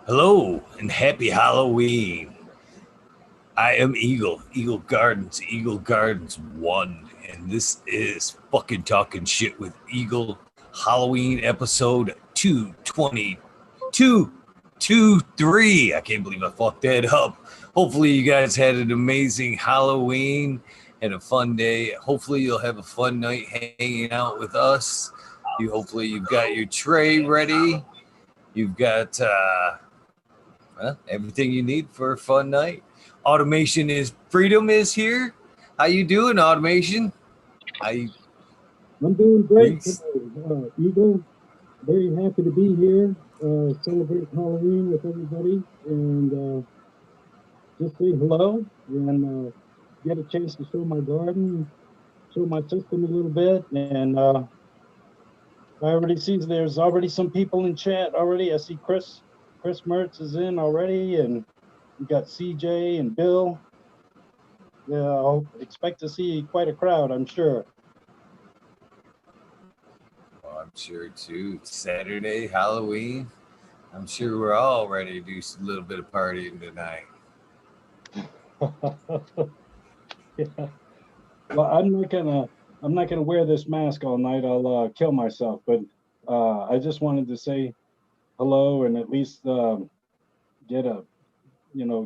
Hello and happy Halloween. I am Eagle Gardens 1, and this is fucking talking shit with Eagle Halloween episode 223. I can't believe I fucked that up. Hopefully, you guys had an amazing Halloween and a fun day. Hopefully, you'll have a fun night hanging out with us. Hopefully, you've got your tray ready. You've got everything you need for a fun night. Automation is freedom is here. How you doing, Automation? I I'm doing great we today, Eagle. Very happy to be here, celebrate Halloween with everybody, and just say hello and get a chance to show my garden, show my system a little bit. And I already see there's already some people in chat already. I see Chris Mertz is in already, and you got CJ and Bill. Yeah, I'll expect to see quite a crowd, I'm sure. I'm sure too. It's Saturday, Halloween. I'm sure we're all ready to do a little bit of partying tonight. Yeah. Well, I'm not gonna wear this mask all night. I'll kill myself. But I just wanted to say hello and at least get a,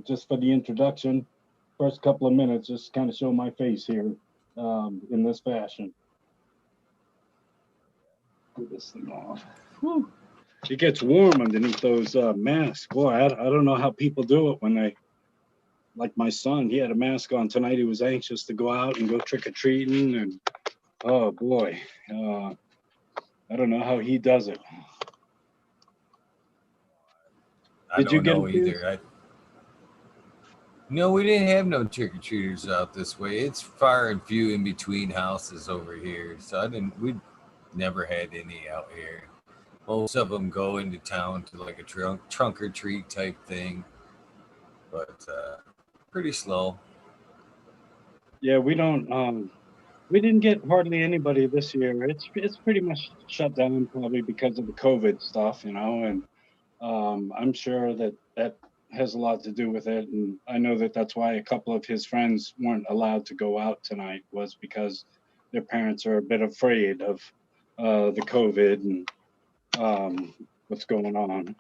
just for the introduction, first couple of minutes, just kind of show my face here in this fashion. Put this thing off. Whew. It gets warm underneath those masks. Boy, I don't know how people do it when like my son, he had a mask on tonight. He was anxious to go out and go trick or treating, and oh boy, I don't know how he does it. I Did you don't get know it too? either. No, we didn't have no trick or treaters out this way. It's far and few in between houses over here, so I didn't. We never had any out here. Most of them go into town to like a trunk or treat type thing, but pretty slow. Yeah, we don't. We didn't get hardly anybody this year. It's pretty much shut down probably because of the COVID stuff, and I'm sure that has a lot to do with it. And I know that that's why a couple of his friends weren't allowed to go out tonight was because their parents are a bit afraid of the COVID and what's going on.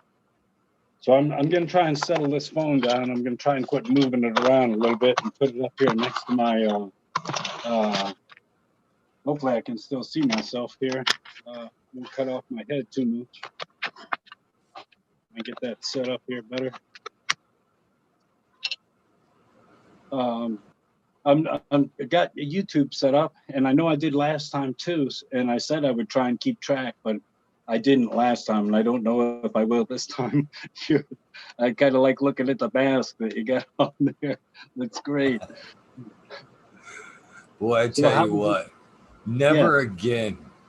So I'm gonna try and settle this phone down. I'm gonna try and quit moving it around a little bit and put it up here next to my. Hopefully, I can still see myself here. Won't cut off my head too much. Let me get that set up here better. I got YouTube set up, and I know I did last time too. And I said I would try and keep track, but I didn't last time, and I don't know if I will this time. I kind of like looking at the mask that you got on there. Looks great. Boy, I So tell how you was it? what, Yeah.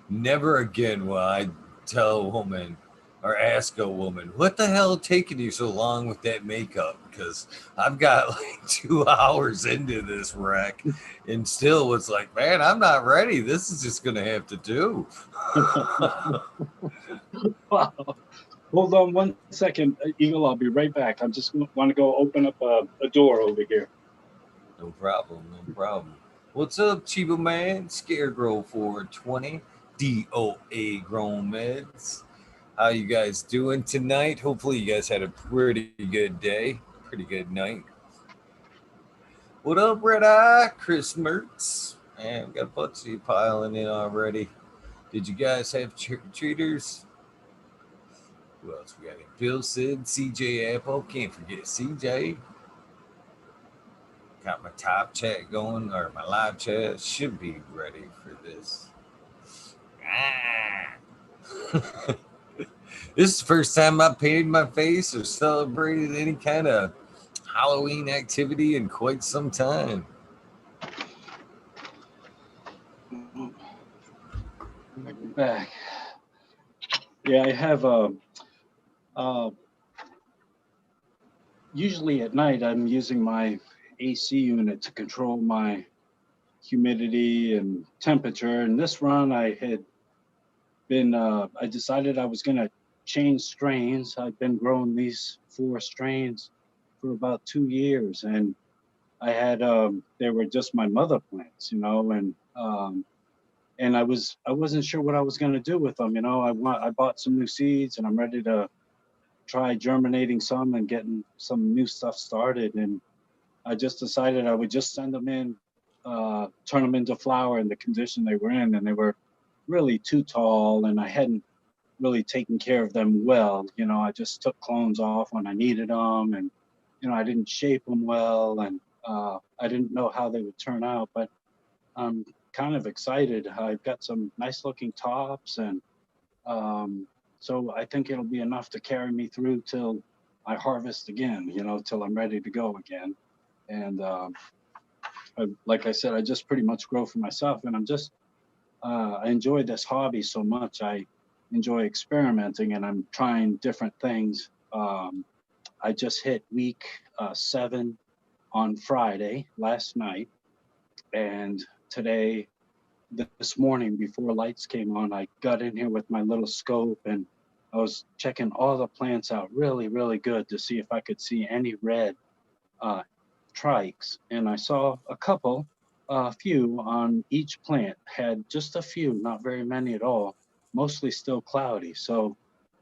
never again will I tell a woman or ask a woman, what the hell taking you so long with that makeup? Because I've got like 2 hours into this wreck and still was like, man, I'm not ready. This is just going to have to do. Wow. Hold on one second, Eagle. I'll be right back. I just want to go open up a door over here. No problem, no problem. What's up, Chiba Man? Scarecrow 420, DOA Grown Meds. How you guys doing tonight? Hopefully you guys had a pretty good day, pretty good night. What up, Red Eye? Chris Mertz. Man, we got a bunch of you piling in already. Did you guys have trick-or-treaters? Who else we got here? Bill Sid, CJ Apple. Can't forget CJ. Got my top chat going, or my live chat. Should be ready for this. This is the first time I painted my face or celebrated any kind of Halloween activity in quite some time. Back. Yeah, I have uh, usually at night I'm using my AC unit to control my humidity and temperature. And this run I had been I decided I was gonna changed strains. I've been growing these 4 strains for about 2 years, and I had they were just my mother plants, and I wasn't sure what I was going to do with them. I bought some new seeds, and I'm ready to try germinating some and getting some new stuff started. And I just decided I would just send them in, turn them into flower in the condition they were in, and they were really too tall, and I hadn't really taken care of them well. I just took clones off when I needed them, and I didn't shape them well, and I didn't know how they would turn out. But I'm kind of excited. I've got some nice looking tops, and so I think it'll be enough to carry me through till I harvest again, till I'm ready to go again. And like I said, I just pretty much grow for myself, and I enjoy this hobby so much. I enjoy experimenting, and I'm trying different things. I just hit week 7 on Friday last night, and today, this morning before lights came on, I got in here with my little scope, and I was checking all the plants out really, really good to see if I could see any red uh, trikes, and I saw a few on each plant. Had just a few, not very many at all, mostly still cloudy. So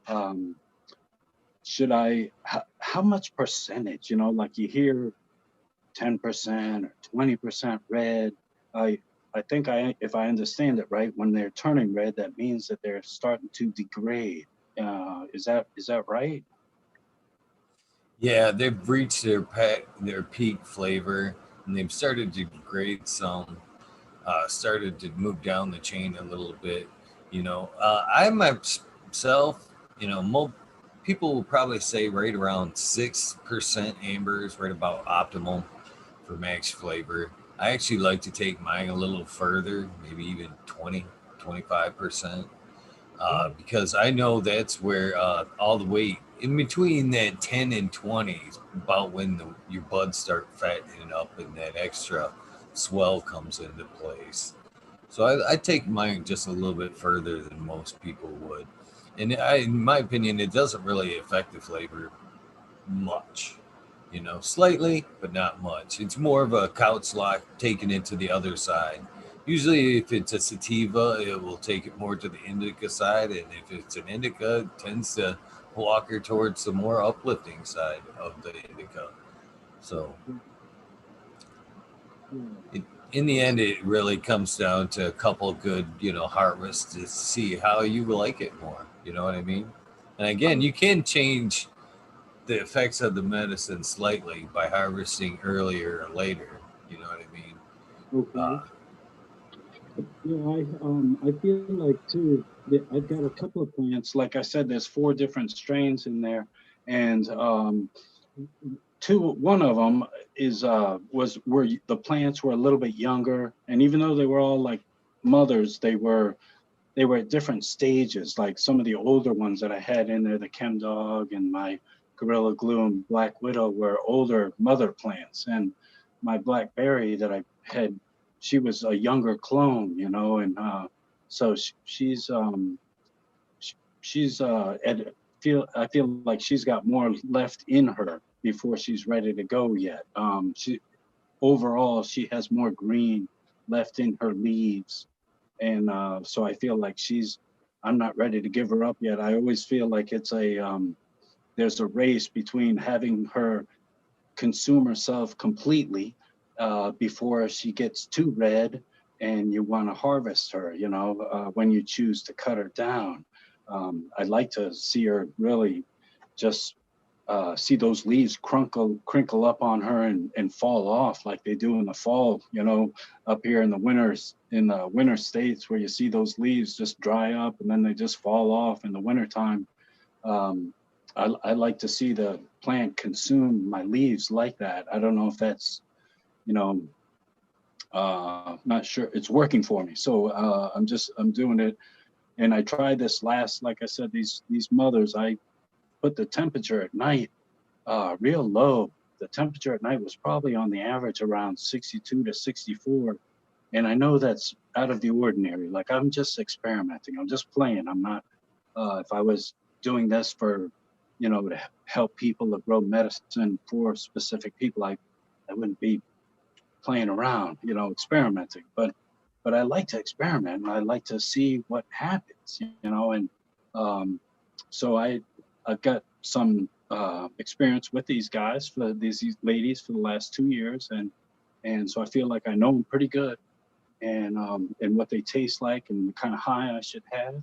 um, how much percentage, like you hear 10% or 20% red. I I think if I understand it right, when they're turning red, that means that they're starting to degrade. Is that right? Yeah, they've reached their peak flavor, and they've started to degrade some. Started to move down the chain a little bit. I myself, people will probably say right around 6% amber is right about optimal for max flavor. I actually like to take mine a little further, maybe even 20, 25%, because I know that's where all the way in between that 10 and 20 is about when your buds start fattening up and that extra swell comes into place. So I take mine just a little bit further than most people would. And in my opinion, it doesn't really affect the flavor much. Slightly, but not much. It's more of a couch lock taking it to the other side. Usually, if it's a sativa, it will take it more to the indica side, and if it's an indica, it tends to walk her towards the more uplifting side of the indica. So, Yeah. in the It's end, it really comes down to a couple good, harvests to see how you like it more. You know what I mean? And again, you can change the effects of the medicine slightly by harvesting earlier or later. You know what I mean? okay. Uh, Yeah, I feel like too that I've got a couple of plants. Like I said, there's 4 different strains in there, and one of them is was where the plants were a little bit younger, and even though they were all like mothers, they were at different stages. Like some of the older ones that I had in there, the Chem Dog and my Gorilla Glue and Black Widow, were older mother plants, and my Blackberry that I had, she was a younger clone, and so she's I feel like she's got more left in her before she's ready to go yet. She overall she has more green left in her leaves, and so I feel like I'm not ready to give her up yet. I always feel like there's a race between having her consume herself completely before she gets too red, and you want to harvest her, when you choose to cut her down. I'd like to see her really just see those leaves crinkle up on her and fall off like they do in the fall, up here in the winter states, where you see those leaves just dry up and then they just fall off in the wintertime. um, I like to see the plant consume my leaves like that. I don't know if that's, you know not sure it's working for me, so I'm doing it. And I tried this last, like I said, these mothers, I put the temperature at night real low. The temperature at night was probably on the average around 62 to 64. And I know that's out of the ordinary. Like, I'm just experimenting. I'm just playing. I'm not, if I was doing this for, to help people to grow medicine for specific people, I wouldn't be playing around, experimenting. But I like to experiment and I like to see what happens, and um, so I've got some experience with these guys for these ladies for the last 2 years, and so I feel like I know them pretty good, and what they taste like and the kind of high I should have.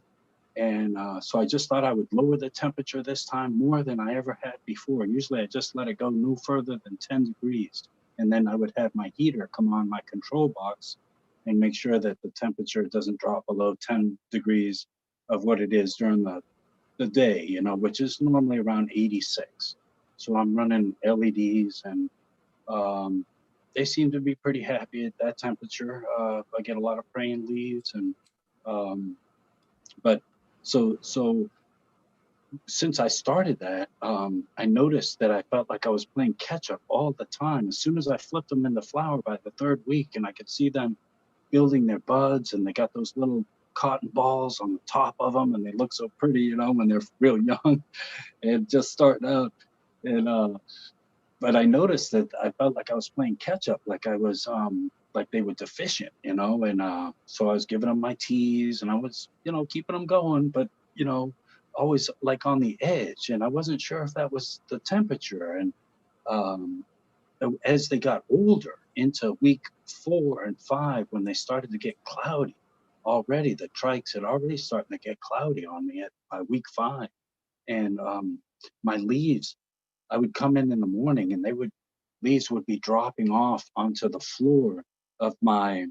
And so I just thought I would lower the temperature this time more than I ever had before. Usually I just let it go no further than 10 degrees. And then I would have my heater come on my control box and make sure that the temperature doesn't drop below 10 degrees of what it is during the day, which is normally around 86. So I'm running LEDs, and um, they seem to be pretty happy at that temperature. I get a lot of praying leaves, and um, but so since I started that, I noticed that I felt like I was playing catch up all the time. As soon as I flipped them into flower by the third week, and I could see them building their buds, and they got those little cotton balls on the top of them, and they look so pretty, when they're real young and just starting out. And but I noticed that I felt like I was playing catch up, like I was like they were deficient, and so I was giving them my teas, and I was, keeping them going, but always like on the edge, and I wasn't sure if that was the temperature. And um, as they got older into week 4 and 5, when they started to get cloudy, already the trikes had already started to get cloudy on me by week 5, and my leaves, I would come in the morning, and leaves would be dropping off onto the floor of my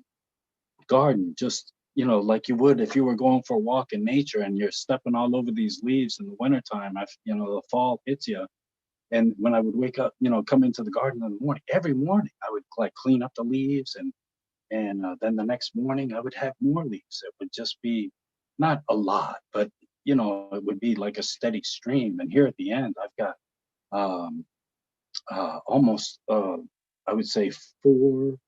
garden, just, like you would if you were going for a walk in nature and you're stepping all over these leaves in the wintertime. The fall hits you. And when I would wake up, come into the garden in the morning, every morning I would like clean up the leaves, and then the next morning I would have more leaves. It would just be not a lot, but it would be like a steady stream. And here at the end, I've got um, almost, I would say, four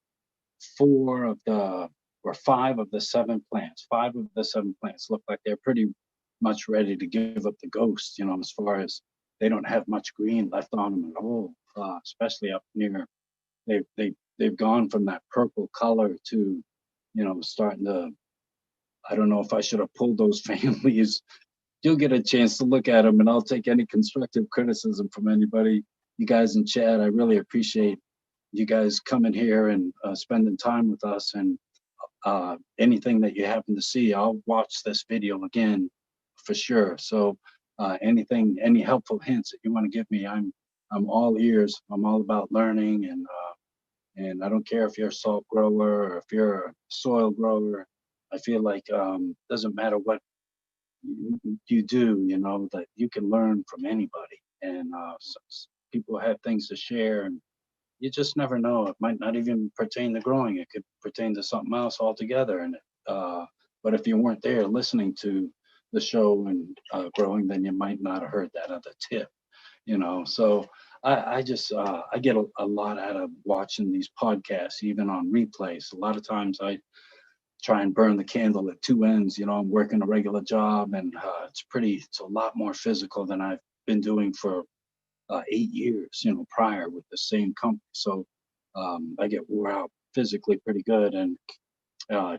of the or 5 of the 7 plants. 5 of the 7 plants look like they're pretty much ready to give up the ghost. As far as they don't have much green left on them at all, especially up near. They've gone from that purple color to, starting to. I don't know if I should have pulled those families. You'll get a chance to look at them, and I'll take any constructive criticism from anybody. You guys in chat, I really appreciate you guys coming here and spending time with us. And anything that you happen to see, I'll watch this video again for sure. So any helpful hints that you want to give me, I'm all ears. I'm all about learning, and I don't care if you're a salt grower or if you're a soil grower. I feel like doesn't matter what you do, that you can learn from anybody, and people have things to share, and you just never know. It might not even pertain to growing. It could pertain to something else altogether. And but if you weren't there listening to the show and growing, then you might not have heard that other tip. So I just I get a lot out of watching these podcasts, even on replays. A lot of times I try and burn the candle at two ends. I'm working a regular job, and it's a lot more physical than I've been doing for 8 years, prior with the same company. So I get wore out physically pretty good, and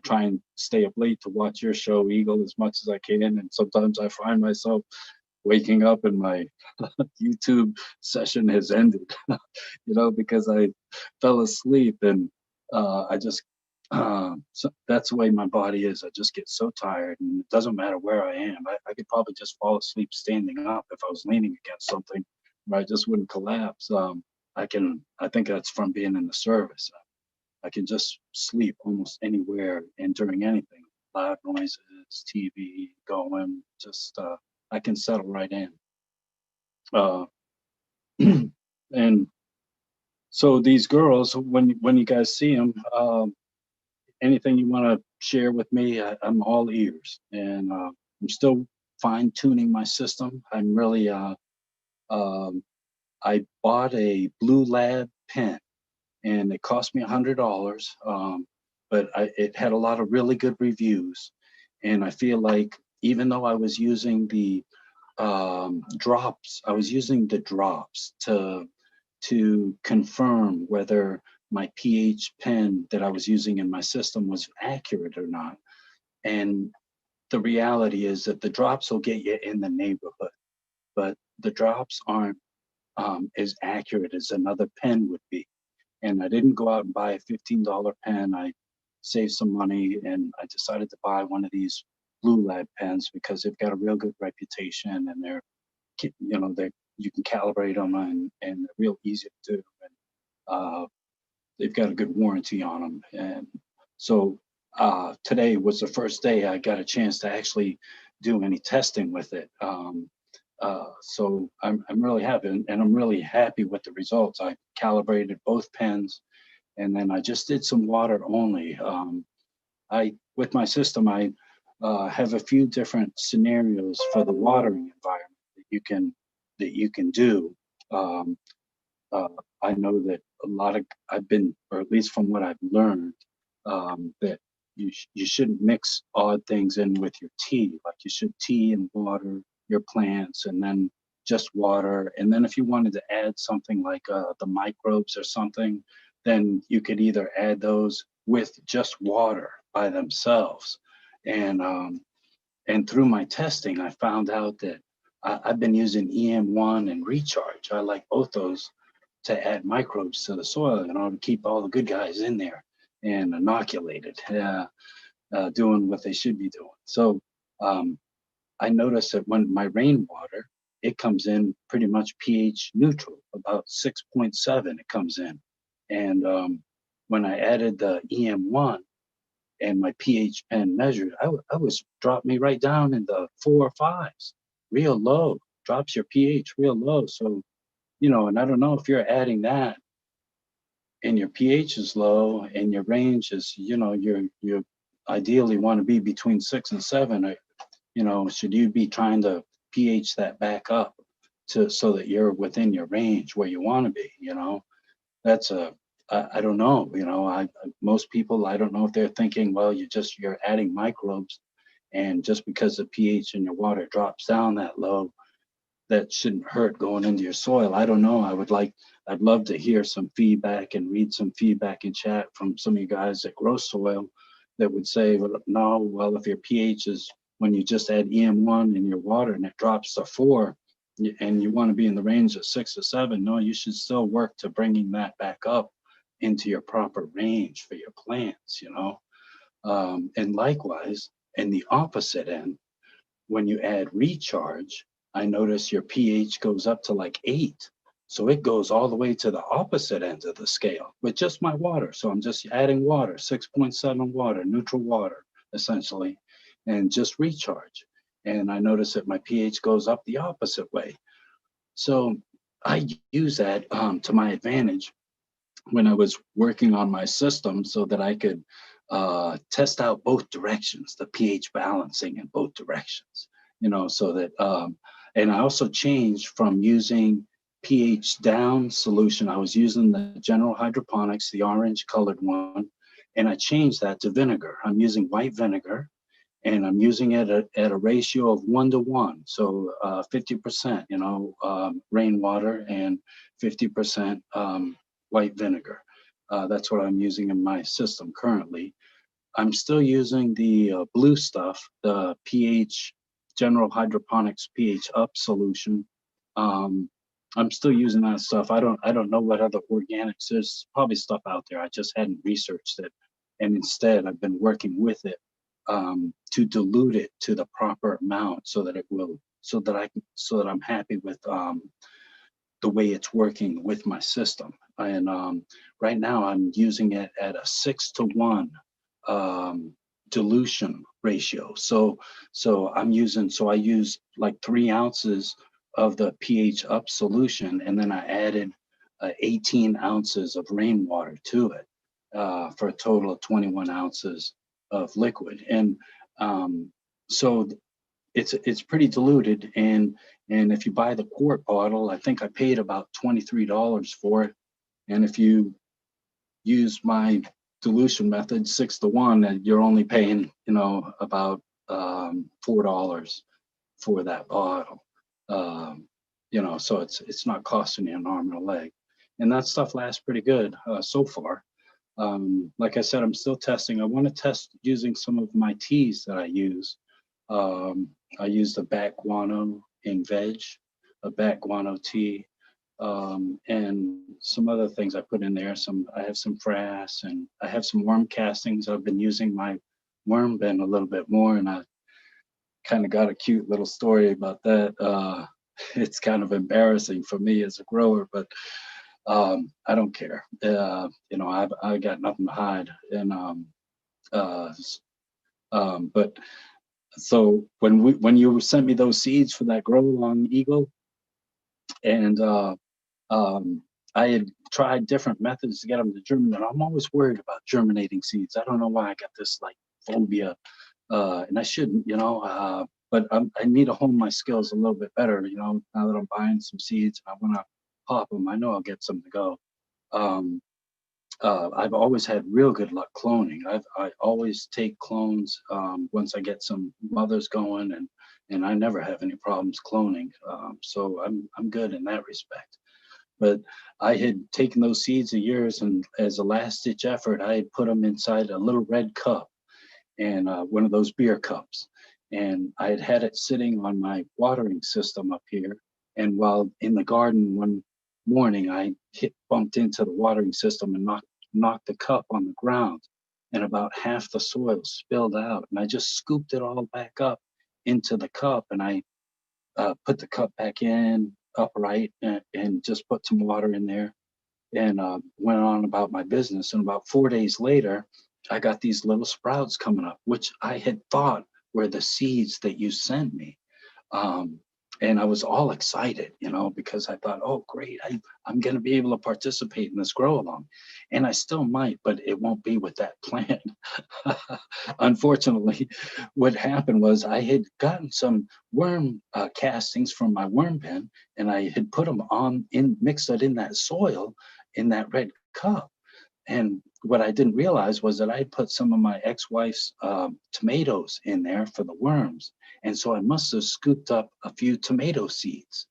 try and stay up late to watch your show, Eagle, as much as I can. And sometimes I find myself waking up and my YouTube session has ended, because I fell asleep, and I just, so that's the way my body is. I just get so tired, and it doesn't matter where I am. I could probably just fall asleep standing up if I was leaning against something, where I just wouldn't collapse. I think that's from being in the service. I can just sleep almost anywhere and during anything, loud noises, TV going, just, I can settle right in. Uh, and so these girls, when you guys see them, anything you want to share with me, I'm all ears. And I'm still fine tuning my system. I'm really, um, I bought a Blue Lab pen, and it cost me $100. But it had a lot of really good reviews. And I feel like even though I was using the drops. I was using the drops to confirm whether my pH pen that I was using in my system was accurate or not. And the reality is that the drops will get you in the neighborhood, but the drops aren't as accurate as another pen would be. And I didn't go out and buy a $15 pen. I saved some money and I decided to buy one of these Blue Lab pens because they've got a real good reputation and they're, they you can calibrate them and they're real easy to do. And they've got a good warranty on them. And so today was the first day I got a chance to actually do any testing with it. So I'm really happy, and I'm really happy with the results. I calibrated both pens, and then I just did some water only. I with my system, I have a few different scenarios for the watering environment that you can do. Um, uh, I know that a lot of I've been, or at least from what I've learned, that you shouldn't mix odd things in with your tea. Like you should tea and water your plants, and then just water. And then if you wanted to add something like the microbes or something, then you could either add those with just water by themselves. And and through my testing, I found out that I've been using EM1 and Recharge. I like both those to add microbes to the soil in order to keep all the good guys in there and inoculated, doing what they should be doing. So um, I noticed that when my rainwater, it comes in pretty much pH neutral, about 6.7 it comes in. And when I added the EM1 and my pH pen measured, I was dropped me right down in the 4 or 5s, real low, drops your pH real low. So, and I don't know if you're adding that and your pH is low and your range is, you ideally want to be between 6 and 7. Should you be trying to pH that back up to so that you're within your range where you want to be? That's I don't know. Most people, I don't know if they're thinking, well, you're adding microbes, and just because the pH in your water drops down that low, that shouldn't hurt going into your soil. I don't know. I'd love to hear some feedback and read some feedback in chat from some of you guys that grow soil that would say, well, no, well, if your pH is when you just add EM1 in your water and it drops to 4 and you want to be in the range of 6 or 7, no, you should still work to bringing that back up into your proper range for your plants. And likewise, in the opposite end, when you add recharge, I notice your pH goes up to like 8. So it goes all the way to the opposite end of the scale with just my water. So I'm just adding water, 6.7 water, neutral water, essentially, and just recharge. And I notice that my pH goes up the opposite way. So I use that to my advantage when I was working on my system so that I could test out both directions, the pH balancing in both directions, so that, and I also changed from using pH down solution. I was using the general hydroponics, the orange colored one, and I changed that to vinegar. I'm using white vinegar and I'm using it at a ratio of 1 to 1. So 50%, rainwater and 50% white vinegar. That's what I'm using in my system currently. I'm still using the blue stuff, the pH General Hydroponics pH Up solution. I'm still using that stuff. I don't know what other organics. There's probably stuff out there. I just hadn't researched it, and instead I've been working with it to dilute it to the proper amount so that I'm happy with the way it's working with my system. And right now I'm using it at a 6 to 1 um, dilution ratio. So I use like 3 ounces of the pH Up solution, and then I added 18 ounces of rainwater to it for a total of 21 ounces of liquid. And so it's pretty diluted, and if you buy the quart bottle, I think I paid about $23 for it. And if you use my dilution method, 6 to 1, and you're only paying, about $4 for that bottle. You know, so it's not costing you an arm and a leg, and that stuff lasts pretty good so far. Like I said, I'm still testing. I want to test using some of my teas that I use. Um, I use the bat guano in veg, a bat guano tea, and some other things I put in there. I have some frass, and I have some worm castings. I've been using my worm bin a little bit more, and I kind of got a cute little story about that. It's kind of embarrassing for me as a grower, but I don't care. You know, I got nothing to hide, and uh, but so when you sent me those seeds for that grow along eagle, and um, I had tried different methods to get them to germinate. I'm always worried about germinating seeds. I don't know why I got this like phobia, and I shouldn't, you know. But I need to hone my skills a little bit better, you know. Now that I'm buying some seeds, I want to pop them. I know I'll get some to go. Um, I've always had real good luck cloning. I always take clones once I get some mothers going, and I never have any problems cloning. So I'm good in that respect. But I had taken those seeds of yours, and as a last ditch effort, I had put them inside a little red cup and one of those beer cups. And I had had it sitting on my watering system up here. And while in the garden one morning, I bumped into the watering system and knocked the cup on the ground. And about half the soil spilled out. And I just scooped it all back up into the cup. And I put the cup back in upright and just put some water in there and went on about my business. And about 4 days later, I got these little sprouts coming up, which I had thought were the seeds that you sent me. Um, and I was all excited, you know, because I thought, oh, great, I'm going to be able to participate in this grow along. And I still might, but it won't be with that plan. Unfortunately, what happened was I had gotten some worm castings from my worm bin, and I had put them mixed it in that soil in that red cup. And what I didn't realize was that I had put some of my ex-wife's tomatoes in there for the worms. And so I must have scooped up a few tomato seeds.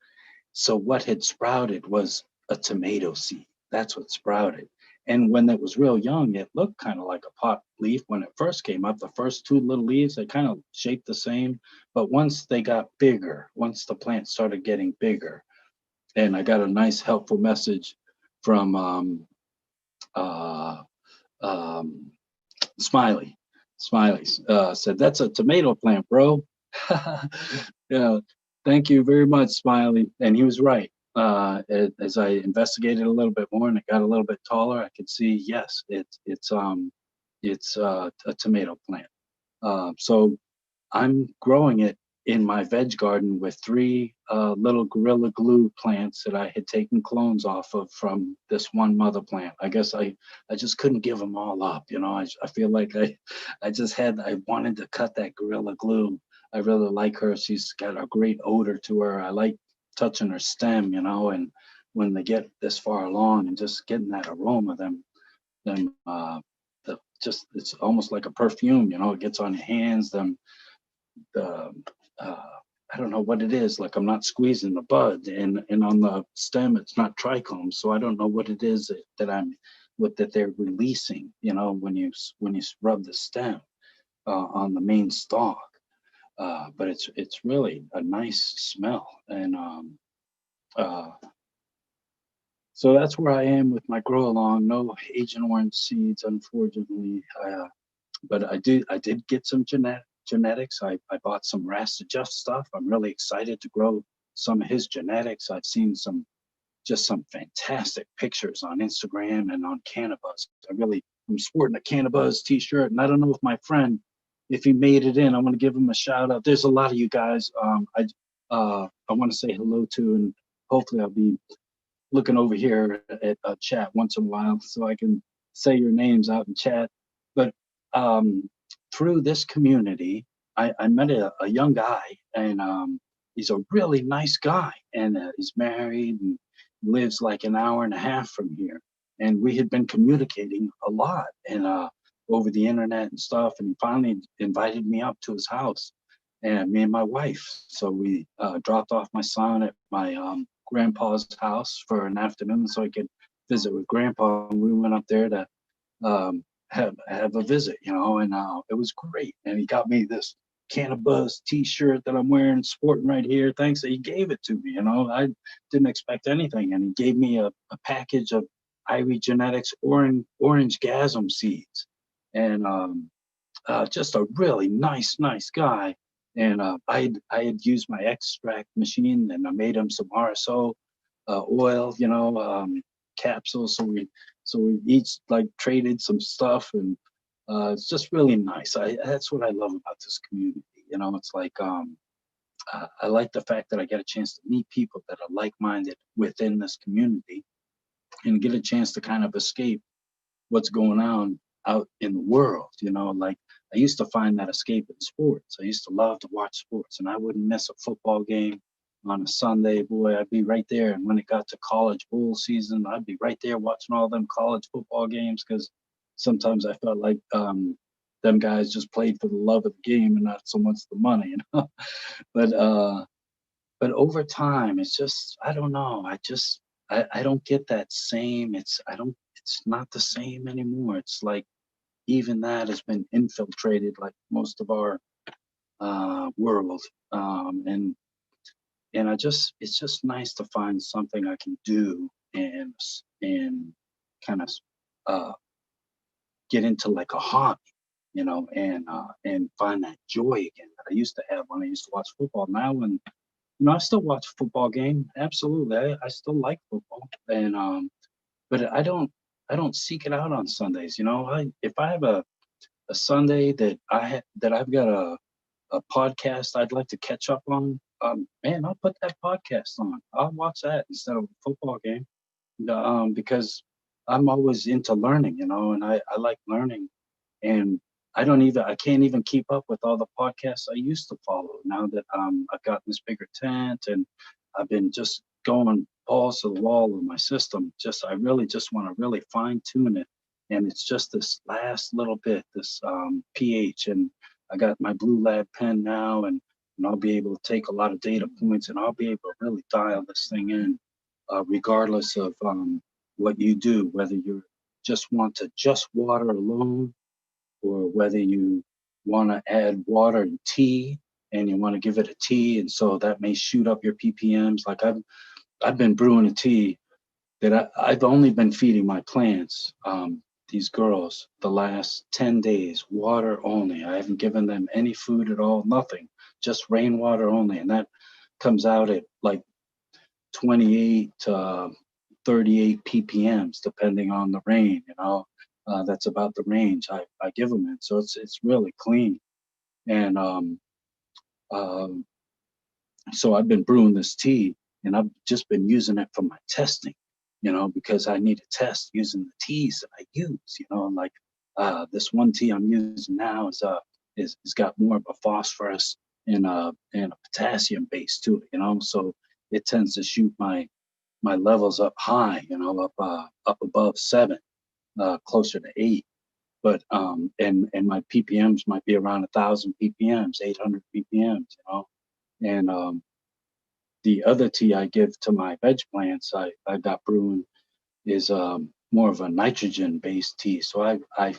So what had sprouted was a tomato seed. That's what sprouted. And when it was real young, it looked kind of like a pot leaf when it first came up. The first two little leaves, they kind of shaped the same. But once they got bigger, once the plant started getting bigger, and I got a nice helpful message from uh, um, Smiley. Smiley said, "That's a tomato plant, bro." Yeah, thank you very much, Smiley. And he was right. As I investigated a little bit more and it got a little bit taller, I could see, yes, it's a tomato plant. So I'm growing it in my veg garden with three little Gorilla Glue plants that I had taken clones off of from this one mother plant. I guess I just couldn't give them all up. You know, I feel like I wanted to cut that Gorilla Glue. I really like her. She's got a great odor to her. I like touching her stem, you know, and when they get this far along and just getting that aroma, them just it's almost like a perfume, you know, it gets on your hands, the I don't know what it is. Like I'm not squeezing the bud, and on the stem it's not trichome, so I don't know what it is that they're releasing. You know, when you rub the stem on the main stalk, but it's really a nice smell, and uh, so that's where I am with my grow along. No Agent Orange seeds, unfortunately. But I did get some genetics. I bought some Rasta Jeff stuff. I'm really excited to grow some of his genetics. I've seen some fantastic pictures on Instagram and on Cannabis. I'm sporting a Cannabis t-shirt, and I don't know if my friend, if he made it in, I want to give him a shout out. There's a lot of you guys I want to say hello to, and hopefully I'll be looking over here at chat once in a while so I can say your names out in chat. But um, through this community, I met a young guy, and he's a really nice guy, and he's married and lives like an hour and a half from here. And we had been communicating a lot and over the internet and stuff. And he finally invited me up to his house. and me and my wife. So we dropped off my son at my grandpa's house for an afternoon so I could visit with grandpa. And we went up there to have a visit, and it was great. And he got me this Cannabis T-shirt that I'm wearing, sporting right here. Thanks, he gave it to me. I didn't expect anything, and he gave me a package of Irie Genetics orange gasm seeds, and just a really nice guy. And I had used my extract machine, and I made him some RSO oil, capsules. So we each like traded some stuff, and it's just really nice. That's what I love about this community. It's like I like the fact that I get a chance to meet people that are like-minded within this community, and get a chance to kind of escape what's going on out in the world. Like I used to find that escape in sports. I used to love to watch sports, and I wouldn't miss a football game on a Sunday. Boy, I'd be right there. And when it got to college bowl season, I'd be right there watching all them college football games, because sometimes I felt like them guys just played for the love of the game and not so much the money. But but over time, it's just, I don't know. I don't get that same. It's not the same anymore. It's like even that has been infiltrated, like most of our world. And it's just nice to find something I can do, and kind of uh, get into like a hobby, and find that joy again that I used to have when I used to watch football. Now, when I still watch a football game. Absolutely, I still like football, and but I don't seek it out on Sundays. If I have a Sunday that that I've got a podcast I'd like to catch up on, man, I'll put that podcast on. I'll watch that instead of a football game, because I'm always into learning, and I like learning. And I can't even keep up with all the podcasts I used to follow now that I've gotten this bigger tent, and I've been just going balls to the wall with my system. I really just want to really fine tune it. And it's just this last little bit, this pH. And I got my Blue Lab pen now, and I'll be able to take a lot of data points, and I'll be able to really dial this thing in, regardless of what you do, whether you just want to just water alone, or whether you want to add water and tea, and you want to give it a tea, and so that may shoot up your ppms. Like I've been brewing a tea that I've only been feeding my plants, these girls, the last 10 days, water only. I haven't given them any food at all, nothing, just rainwater only. And that comes out at like 28 to 38 ppms, depending on the rain. That's about the range I give them in. So it's really clean. And um, so I've been brewing this tea, and I've just been using it for my testing, because I need to test using the teas that I use. Like this one tea I'm using now is got more of a phosphorus and a potassium base to it. So it tends to shoot my levels up high, up above 7, closer to 8. But and my ppms might be around 1,000 ppms, 800 ppms. And the other tea I give to my veg plants, I got brewing, is more of a nitrogen based tea. So I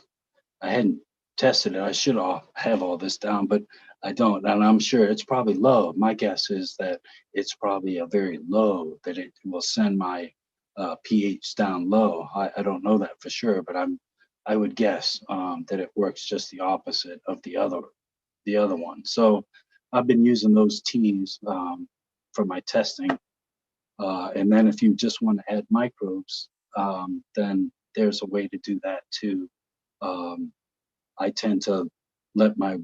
hadn't tested it. I should have all this down, but I don't. And I'm sure it's probably low. My guess is that it's probably a very low, that it will send my pH down low. I don't know that for sure, but I would guess that it works just the opposite of the other one. So I've been using those teas for my testing. And then if you just want to add microbes, then there's a way to do that too. Um, I tend to let my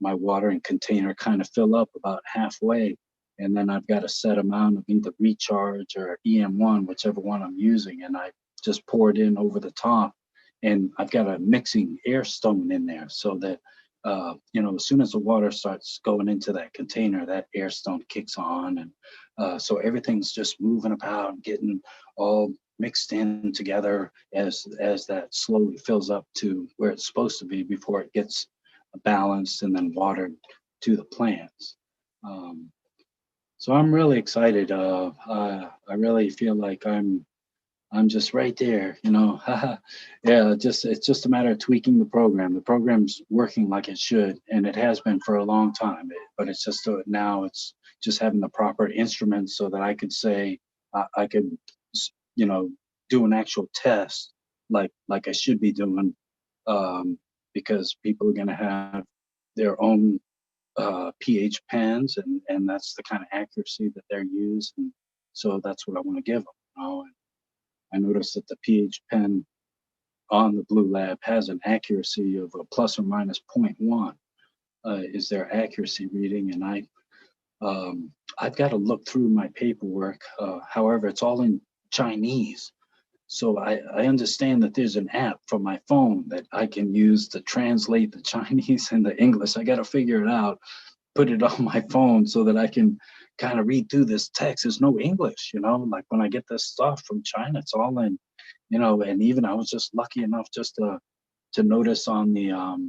watering container kind of fill up about halfway, and then I've got a set amount of either recharge or EM1, whichever one I'm using, and I just pour it in over the top. And I've got a mixing air stone in there, so that as soon as the water starts going into that container, that air stone kicks on, and so everything's just moving about and getting all mixed in together as that slowly fills up to where it's supposed to be before it gets balanced and then watered to the plants. Um, so I'm really excited. I really feel like I'm just right there, you know. Yeah, just it's just a matter of tweaking the program. The program's working like it should, and it has been for a long time. But it's just now it's just having the proper instruments so that I could say I could, you know, do an actual test like I should be doing, um, because people are going to have their own pH pens, and that's the kind of accuracy that they're using. So that's what I want to give them. You know? I noticed that the pH pen on the Blue Lab has an accuracy of a plus or minus zero point 0.1 is their accuracy reading, and I've got to look through my paperwork. However, it's all in Chinese, so I understand that there's an app from my phone that I can use to translate the Chinese and the English. I got to figure it out, put it on my phone so that I can kind of read through this text. There's no English, you know, like when I get this stuff from China, it's all in, you know, and even I was just lucky enough just to notice on the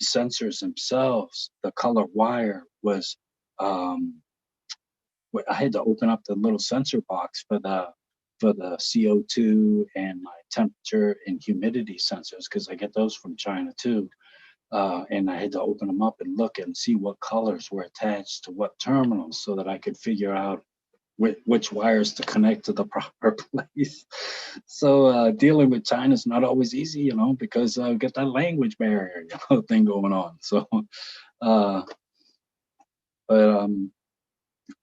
sensors themselves, the color wire was um I had to open up the little sensor box for the CO2 and my temperature and humidity sensors because I get those from China too. And I had to open them up and look and see what colors were attached to what terminals so that I could figure out which wires to connect to the proper place. So dealing with China is not always easy, you know, because I've got that language barrier, you know, thing going on. So, uh, but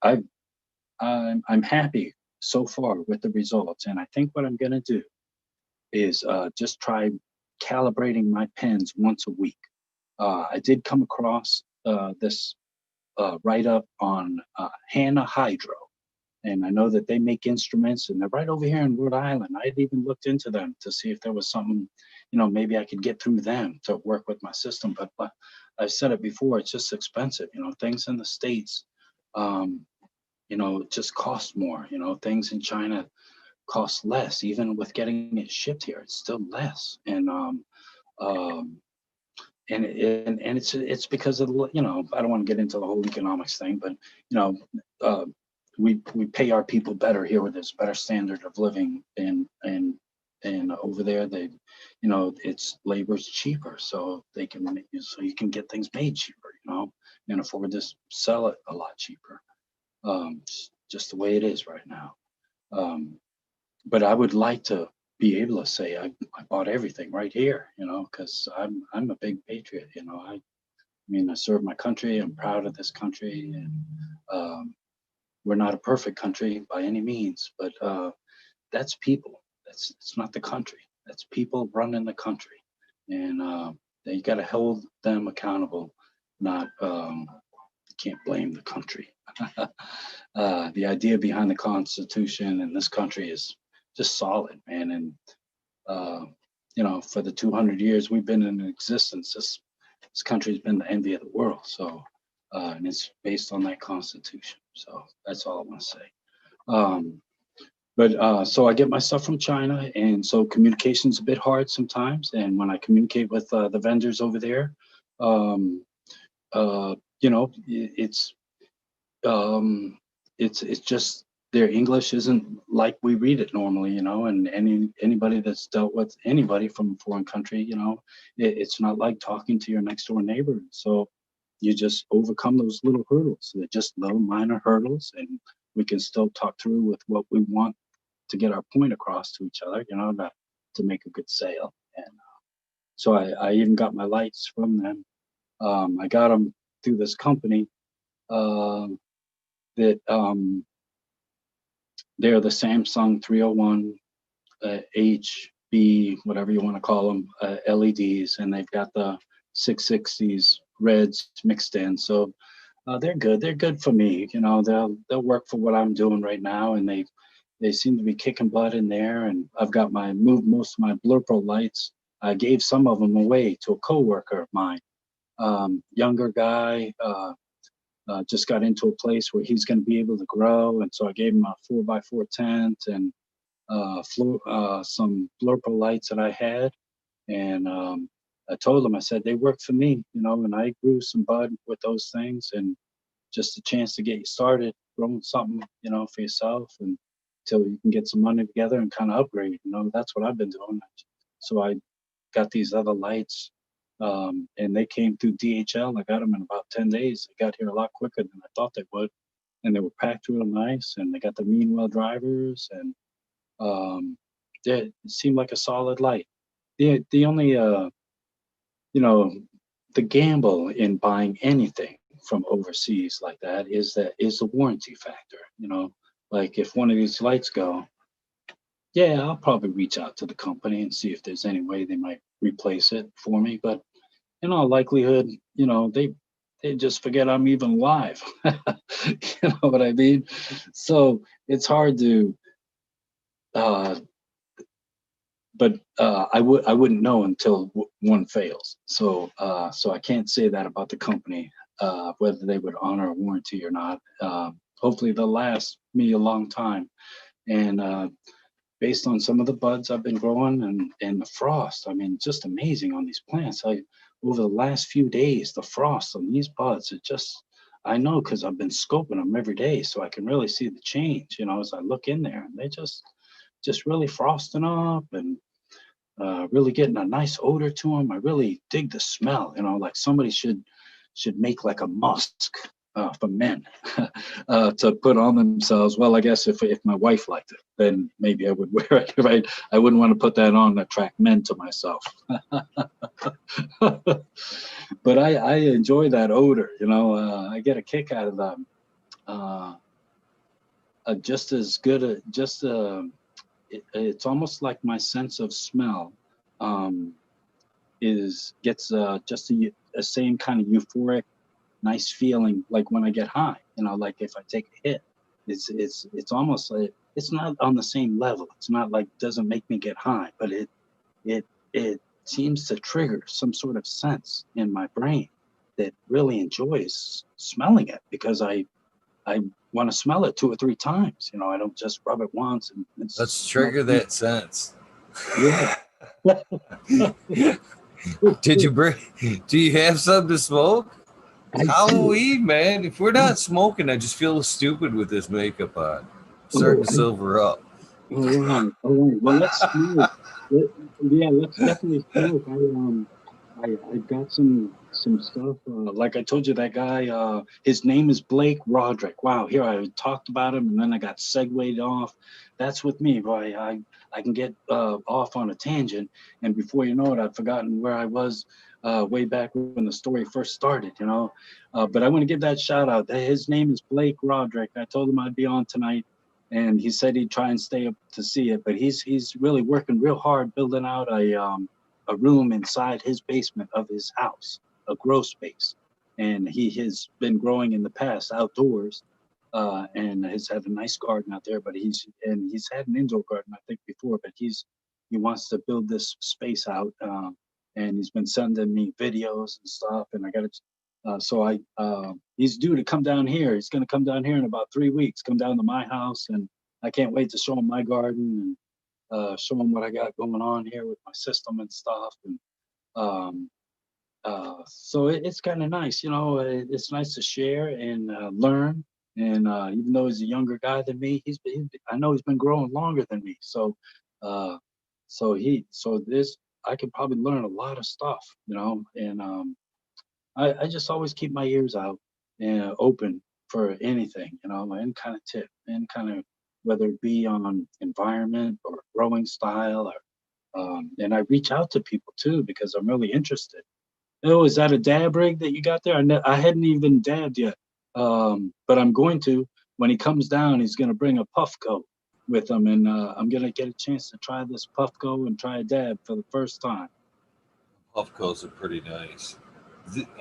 I I'm happy so far with the results, and I think what I'm gonna do is just try calibrating my pens once a week. I did come across this write up on Hannah Hydro, and I know that they make instruments, and they're right over here in Rhode Island. I had even looked into them to see if there was something, you know, maybe I could get through them to work with my system. But I've said it before, it's just expensive. You know, things in the States, um, you know, just cost more. You know, things in China cost less. Even with getting it shipped here, it's still less. Um, and it's because of you know, I don't want to get into the whole economics thing, but you know, uh, we pay our people better here with this better standard of living, and over there they, you know, it's labor's cheaper, so they can so you can get things made cheaper, you know, and afford to sell it a lot cheaper. It's just the way it is right now. Um, but I would like to be able to say I bought everything right here, you know, because I'm a big patriot, you know. I mean, I serve my country. I'm proud of this country, and um, we're not a perfect country by any means, but that's people. That's it's not the country. That's people running the country, and you got to hold them accountable. Not you can't blame the country. The idea behind the Constitution in this country is just solid, man. And uh, you know, for the 200 years we've been in existence, this country's been the envy of the world. So, and it's based on that Constitution. So that's all I want to say. Um, but so I get my stuff from China, and so communication's a bit hard sometimes. And when I communicate with the vendors over there, um, you know, um, it's just their English isn't like we read it normally, you know. And anybody that's dealt with anybody from a foreign country, you know, it's not like talking to your next door neighbor. So you just overcome those little hurdles. They're just little minor hurdles, and we can still talk through with what we want to get our point across to each other, you know, to make a good sale. And so I even got my lights from them. I got them through this company. Um, that they're the Samsung 301 HB, whatever you want to call them, LEDs, and they've got the 660s reds mixed in. So they're good. They're good for me. You know, they'll work for what I'm doing right now, and they seem to be kicking butt in there. And I've got moved most of my Blurpo lights. I gave some of them away to a coworker of mine, younger guy. Just got into a place where he's going to be able to grow, and so I gave him a 4x4 tent and some Blurpo lights that I had, and I told them, I said, they work for me, and I grew some bud with those things, and just a chance to get you started growing something, for yourself, and till you can get some money together and kind of upgrade. That's what I've been doing. So I got these other lights, and they came through DHL. I got them in about 10 days. They got here a lot quicker than I thought they would, and they were packed real nice, and they got the Meanwhile drivers, and it seemed like a solid light. The only you know the gamble in buying anything from overseas like that is the warranty factor. Like if one of these lights go, yeah, I'll probably reach out to the company and see if there's any way they might replace it for me. But in all likelihood, they just forget I'm even alive. You know what I mean? So it's hard to uh but I wouldn't know until one fails. So I can't say that about the company, whether they would honor a warranty or not. Hopefully they'll last me a long time. And based on some of the buds I've been growing, and the frost, I mean, just amazing on these plants. Over the last few days, the frost on these buds, I know because I've been scoping them every day, so I can really see the change. As I look in there, and they just really frosting up, and really getting a nice odor to them. I really dig the smell. Like somebody should make like a musk for men to put on themselves. Well, I guess if my wife liked it, then maybe I would wear it. Right? I wouldn't want to put that on to attract men to myself. But I enjoy that odor. I get a kick out of them. Just as good. It's almost like my sense of smell. Um, gets just a same kind of euphoric, nice feeling like when I get high. Like if I take a hit, it's almost like it's not on the same level. It's not like doesn't make me get high, but it seems to trigger some sort of sense in my brain that really enjoys smelling it, because I want to smell it 2 or 3 times. I don't just rub it once and Let's trigger that sense. Yeah. Did you bring? Do you have something to smoke? I It's do. Halloween, man. If we're not smoking, I just feel stupid with this makeup on. I'm starting Oh, to silver up. all right, all right. Well, let's smoke. Yeah, let's definitely smoke. I got some stuff. Like I told you, that guy. His name is Blake Roderick. Wow, here I talked about him, and then I got segued off. That's with me, boy. I can get off on a tangent, and before you know it, I've forgotten where I was way back when the story first started. But I want to give that shout out. His name is Blake Roderick. I told him I'd be on tonight, and he said he'd try and stay up to see it. But he's really working real hard building out a room inside his basement of his house, a grow space. And he has been growing in the past outdoors, and has had a nice garden out there. But he's had an indoor garden, I think, before. But he wants to build this space out, and he's been sending me videos and stuff. And I got to. He's due to come down here. He's going to come down here in about 3 weeks. Come down to my house, and I can't wait to show him my garden, and show him what I got going on here with my system and stuff. And um, so it's kind of nice. It's nice to share and learn. And even though he's a younger guy than me, I know he's been growing longer than me. Uh, so this I could probably learn a lot of stuff. And I just always keep my ears out and open for anything. Any kind of tip, any kind of, whether it be on environment or growing style, or and I reach out to people too because I'm really interested. Oh, is that a dab rig that you got there? I hadn't even dabbed yet, but I'm going to. When he comes down, he's going to bring a Puffco with him, and I'm going to get a chance to try this Puffco and try a dab for the first time. Puffcos are pretty nice.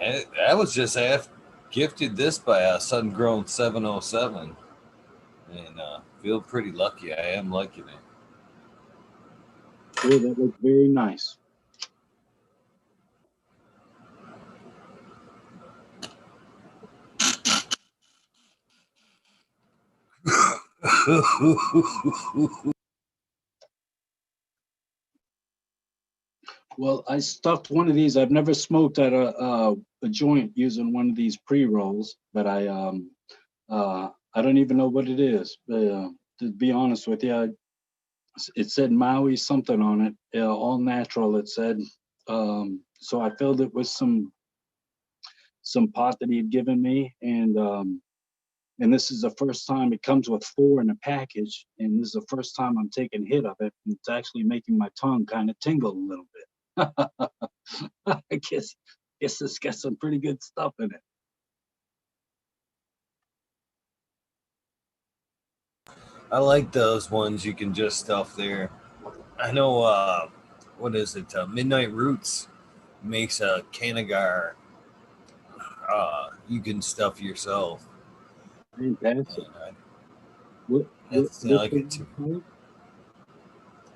I was just gifted this by a sun-grown 707, and feel pretty lucky. I am liking it. Oh, that looks very nice. Well, I stuffed one of these. I've never smoked at a joint using one of these pre-rolls, but I don't even know what it is. To be honest with you, it said Maui something on it, all natural. It said, so I filled it with some pot that he had given me, and this is the first time it comes with 4 in a package, and this is the first time I'm taking a hit of it. And it's actually making my tongue kind of tingle a little bit. I guess this got some pretty good stuff in it. I like those ones you can just stuff there. I know, what is it? Midnight Roots makes a Canagar you can stuff yourself. Fantastic. And What it's what's like the name of it?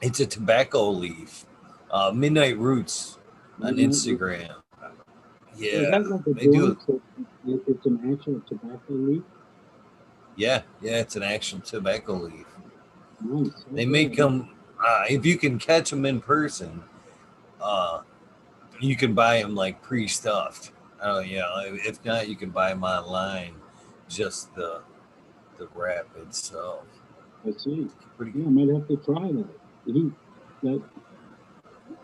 it's a tobacco leaf. Midnight Roots on Midnight Roots. Instagram. So is Yeah, that like a they do. joint? So it's an actual tobacco leaf? Yeah, it's an actual tobacco leaf. Nice. They Okay. make them. If you can catch them in person, uh, you can buy them like pre-stuffed. Oh yeah. If not, you can buy them online. Just the wrap itself. I see. Pretty. Yeah, I might have to try that. That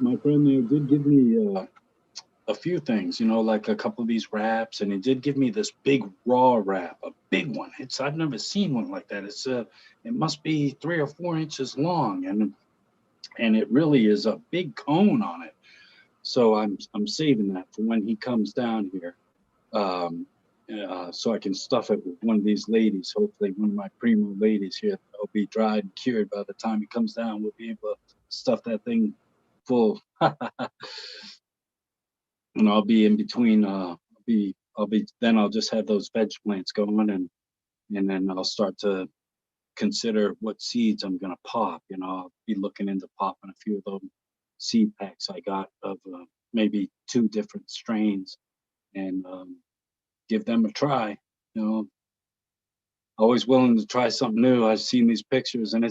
my friend there did give me a few things, like a couple of these wraps, and he did give me this big raw wrap, a big one. I've never seen one like that. It must be 3 or 4 inches long, and it really is a big cone on it. So I'm saving that for when he comes down here, um, so I can stuff it with one of these ladies. Hopefully, one of my primo ladies here. That'll be dried and cured by the time he comes down. We'll be able to stuff that thing full. And I'll be in between. Then I'll just have those veg plants going, and then I'll start to consider what seeds I'm gonna pop. I'll be looking into popping a few of those seed packs I got of maybe 2 different strains, and give them a try. You know, Always willing to try something new. I've seen these pictures, and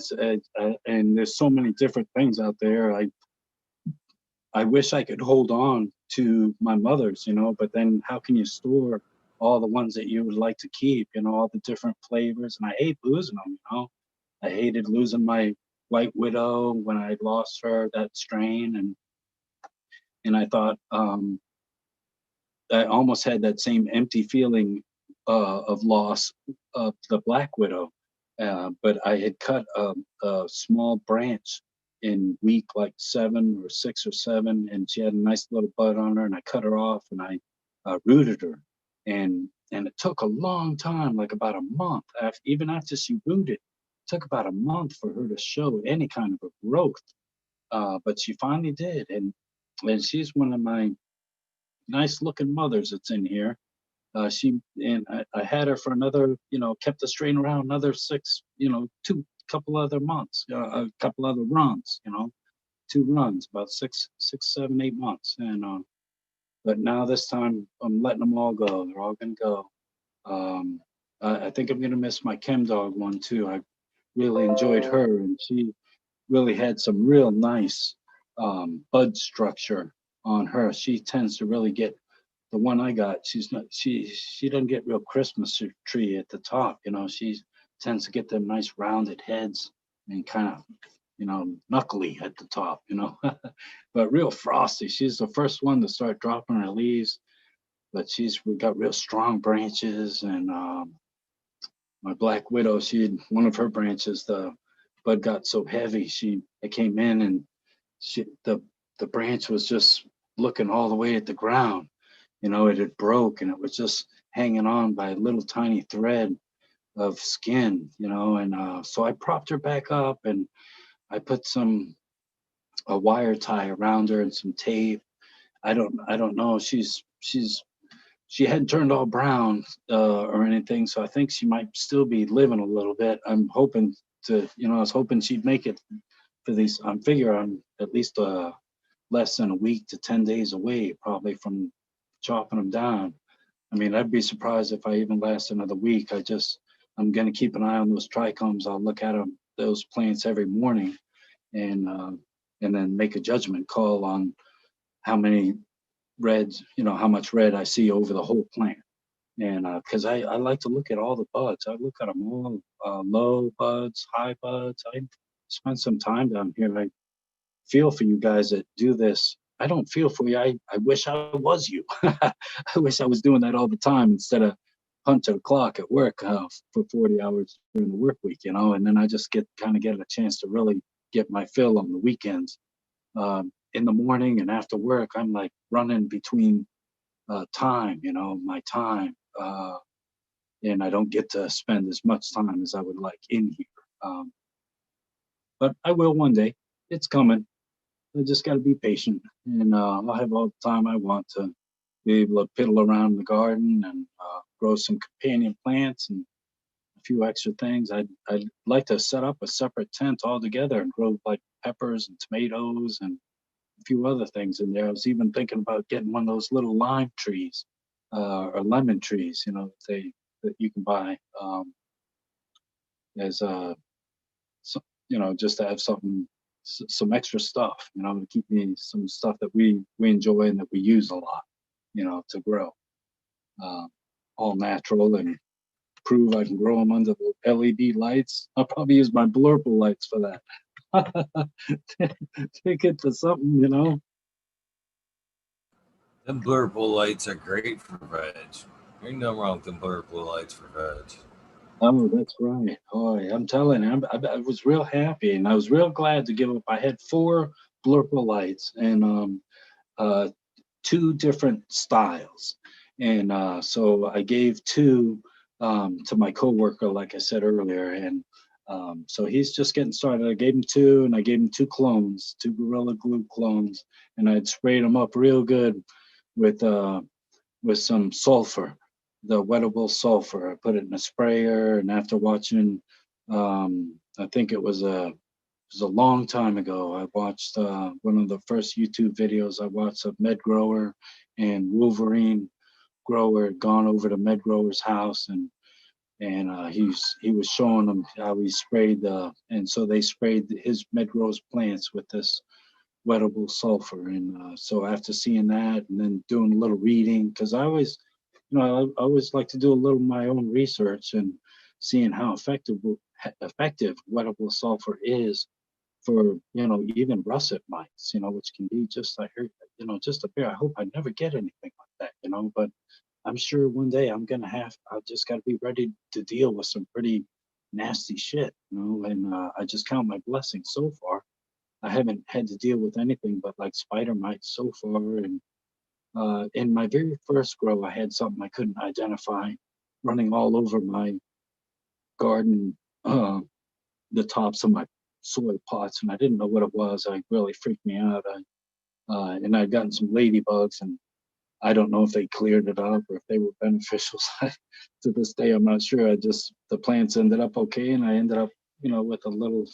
and there's so many different things out there. I wish I could hold on to my mother's, but then how can you store all the ones that you would like to keep, all the different flavors? And I hate losing them. I hated losing my White Widow when I lost her, that strain. And I thought, I almost had that same empty feeling of loss of the Black Widow. But I had cut a small branch in week like 7 or 6 or 7, and she had a nice little bud on her, and I cut her off and I rooted her. And it took a long time, like about a month, even after she rooted, it took about a month for her to show any kind of a growth. But she finally did, and she's one of my nice looking mothers that's in here. I had her for another, kept the strain around another 6, couple other months, a couple other runs, 2 runs, about 6, 7, 8 months. But now this time I'm letting them all go. They're all gonna go. I think I'm gonna miss my chem dog one too. I really enjoyed her, and she really had some real nice bud structure on her. She tends to really get the one I got. She doesn't get real Christmas tree at the top. She tends to get them nice rounded heads and kind of knuckly at the top. But real frosty. She's the first one to start dropping her leaves, but we got real strong branches. And my Black Widow, one of her branches, the bud got so heavy. It came in, and the branch was just looking all the way at the ground. It had broke, and it was just hanging on by a little tiny thread of skin. And so I propped her back up, and I put a wire tie around her and some tape. I don't know. She hadn't turned all brown or anything, so I think she might still be living a little bit. I'm hoping I was hoping she'd make it for these. I'm at least less than a week to 10 days away, probably, from chopping them down. I mean, I'd be surprised if I even last another week. I'm going to keep an eye on those trichomes. I'll look at those plants every morning, and then make a judgment call on how many reds, how much red I see over the whole plant. And because I like to look at all the buds, I look at them all, low buds, high buds. I spend some time down here. I feel for you guys that do this. I don't feel for you. I wish I was you. I wish I was doing that all the time instead of punching the clock at work for 40 hours during the work week, and then I just get a chance to really get my fill on the weekends. In the morning and after work, I'm like running between time, my time, and I don't get to spend as much time as I would like in here. Um, but I will one day. It's coming. I just got to be patient, and I'll have all the time I want to be able to piddle around in the garden and grow some companion plants and a few extra things. I'd like to set up a separate tent altogether and grow like peppers and tomatoes and a few other things in there. I was even thinking about getting one of those little lime trees or lemon trees, that you can buy as so, just to have something, some extra stuff, to keep me some stuff that we enjoy and that we use a lot, to grow, um, all natural and prove I can grow them under the LED lights. I'll probably use my blurple lights for that. Take it to something. Them blurple lights are great for veg. Ain't nothing wrong with them blurple lights for veg. Oh, that's right. Oh, I'm telling you, I was real happy and I was real glad to give up. I had four blurple lights and uh, two different styles. And so I gave two to my coworker, like I said earlier. And so he's just getting started. I gave him two and I gave him two clones, two Gorilla Glue clones. And I'd sprayed them up real good with uh, with some sulfur, the wettable sulfur. I put it in a sprayer, and after watching, I think it was a long time ago. I watched one of the first YouTube videos I watched of Med Grower and Wolverine Grower had gone over to Med Grower's house and he was showing them how he sprayed and so they sprayed his Med Grower's plants with this wettable sulfur. And so after seeing that and then doing a little reading, because I always like to do a little of my own research and seeing how effective wettable sulfur is for even russet mites, which can be just I heard, just a bear. I hope I never get anything like that, but I'm sure one day I just got to be ready to deal with some pretty nasty shit, and I just count my blessings so far. I haven't had to deal with anything but like spider mites so far. And in my very first grow, I had something I couldn't identify running all over my garden, the tops of my soil pots, and I didn't know what it was. It really freaked me out. And I'd gotten some ladybugs, and I don't know if they cleared it up or if they were beneficial. To this day, I'm not sure. The plants ended up okay, and I ended up, with a little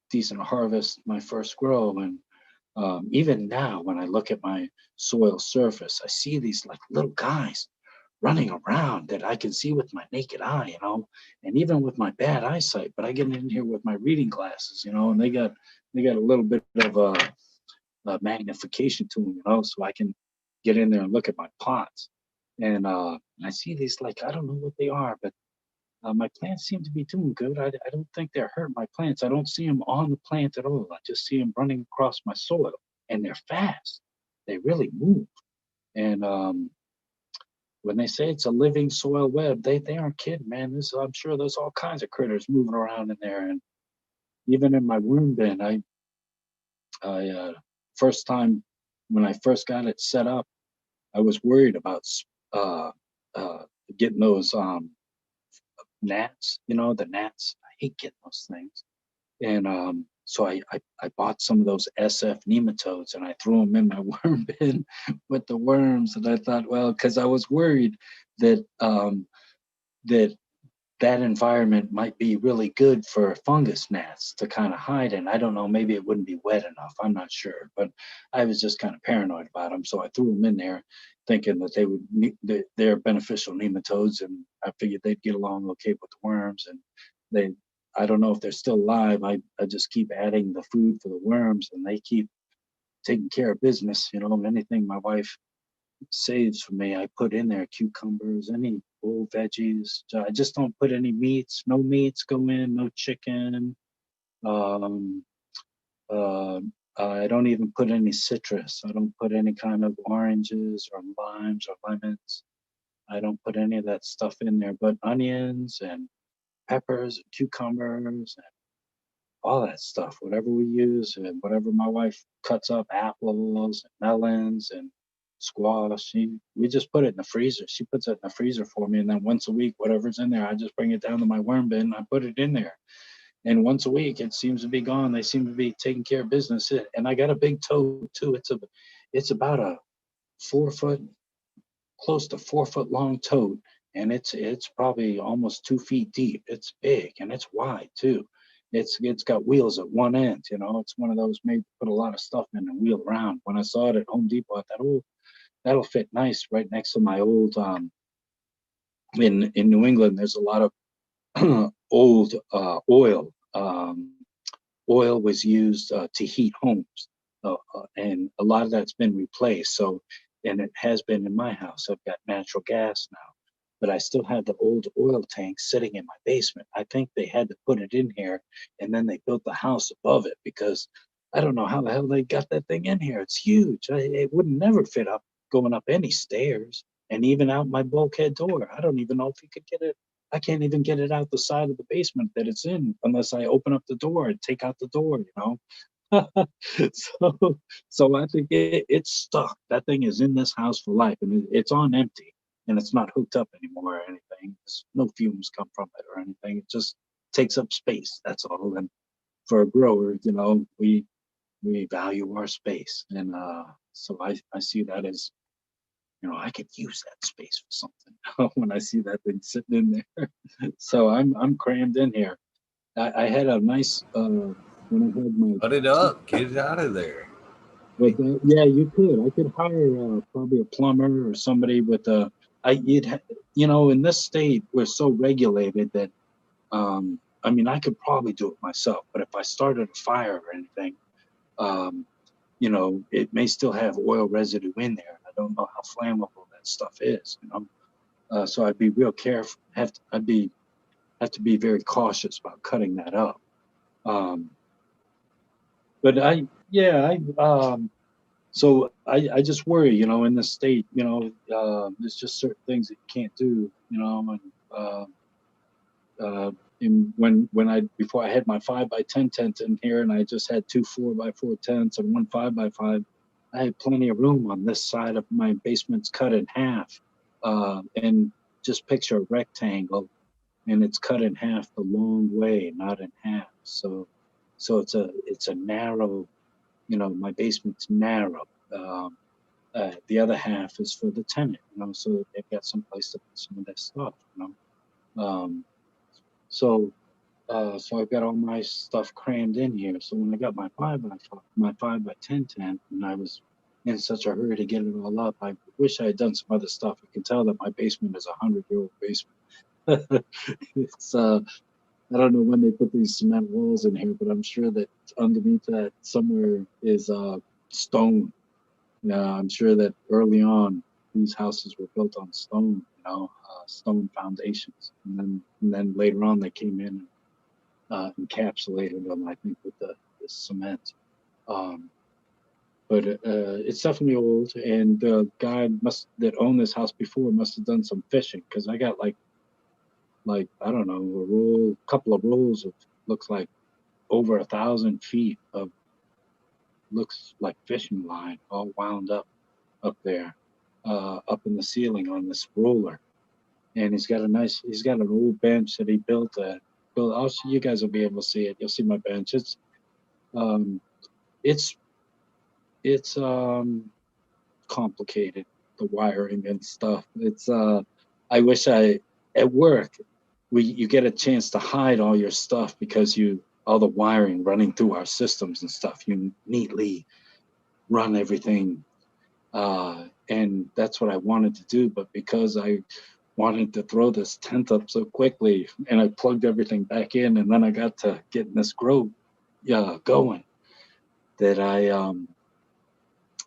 decent harvest my first grow. And even now, when I look at my soil surface, I see these like little guys running around that I can see with my naked eye, and even with my bad eyesight. But I get in here with my reading glasses, and they got a little bit of a magnification to them, so I can get in there and look at my pots. And I see these like I don't know what they are, but my plants seem to be doing good. I don't think they're hurting my plants. I don't see them on the plant at all. I just see them running across my soil, and they're fast. They really move. And when they say it's a living soil web, they aren't kidding, man. I'm sure there's all kinds of critters moving around in there. And even in my worm bin, I first time when I first got it set up, I was worried about uh, uh, getting those gnats. The gnats. I hate getting those things. And so I bought some of those SF nematodes and I threw them in my worm bin with the worms. And I thought, well, because I was worried that that that environment might be really good for fungus gnats to kind of hide in. I don't know, maybe it wouldn't be wet enough. I'm not sure, but I was just kind of paranoid about them. So I threw them in there thinking that they're beneficial nematodes and I figured they'd get along okay with the worms. And they, I don't know if they're still alive. I just keep adding the food for the worms and they keep taking care of business. Anything my wife saves for me, I put in there. Cucumbers, any old veggies. I just don't put any meats. No meats go in. No chicken. Um, uh, I don't even put any citrus. I don't put any kind of oranges or limes or lemons. I don't put any of that stuff in there, but onions and peppers and cucumbers and all that stuff, whatever we use and whatever my wife cuts up, apples and melons and squash, we just put it in the freezer. She puts it in the freezer for me, and then once a week, whatever's in there, I just bring it down to my worm bin and I put it in there. And once a week, it seems to be gone. They seem to be taking care of business. And I got a big toad too. It's about a 4 foot, close to 4 foot long toad, and it's probably almost 2 feet deep. It's big and it's wide too. It's got wheels at one end. It's one of those made to put a lot of stuff in and wheel around. When I saw it at Home Depot, I thought, oh, that'll fit nice right next to my old in New England. There's a lot of old oil. Oil was used to heat homes, and a lot of that's been replaced. So, and it has been in my house. I've got natural gas now, but I still have the old oil tank sitting in my basement. I think they had to put it in here, and then they built the house above it because I don't know how the hell they got that thing in here. It's huge. It would never fit up going up any stairs, and even out my bulkhead door. I don't even know if you could get it. I can't even get it out the side of the basement that it's in unless I open up the door and take out the door. so so I think it's stuck. That thing is in this house for life, and it's on empty, and it's not hooked up anymore or anything. There's no fumes come from it or anything. It just takes up space. That's all. And for a grower, we value our space, and so I see that as I could use that space for something when I see that thing sitting in there. So I'm crammed in here. I had a nice when I had my Cut it up. Get it out of there. but yeah, you could. I could hire probably a plumber or somebody with a. In this state, we're so regulated that I mean, I could probably do it myself. But if I started a fire or anything, um, it may still have oil residue in there. I don't know how flammable that stuff is. So I'd be real careful. Have to be very cautious about cutting that up. Um, but so I just worry, in this state, there's just certain things that you can't do, and uh, when I before I had my 5x10 tent in here, and I just had two 4x4 tents and one 5x5, I had plenty of room on this side of my basement's cut in half, and just picture a rectangle, and it's cut in half the long way, not in half. So it's a narrow, my basement's narrow. Um, the other half is for the tenant, so they've got some place to put some of their stuff. Um, so so I've got all my stuff crammed in here. So when I got my 5x10 tent, and I was in such a hurry to get it all up, I wish I had done some other stuff. You can tell that my basement is 100-year-old basement. It's I don't know when they put these cement walls in here, but I'm sure that underneath that somewhere is stone. I'm sure that early on these houses were built on stone, stone foundations, and then later on they came in and encapsulated them, I think, with the cement. Um, but it's definitely old, and the guy that owned this house before must have done some fishing, because I got like I don't know, couple of rolls of looks like over 1,000 feet of looks like fishing line all wound up there, up in the ceiling on this roller. And he's got an old bench that he built. You guys will be able to see it. You'll see my bench. Um, it's it's complicated, the wiring and stuff. I wish at work you get a chance to hide all your stuff because all the wiring running through our systems and stuff, you neatly run everything, and that's what I wanted to do. But because I wanted to throw this tent up so quickly, and I plugged everything back in, and then I got to getting this grow going, that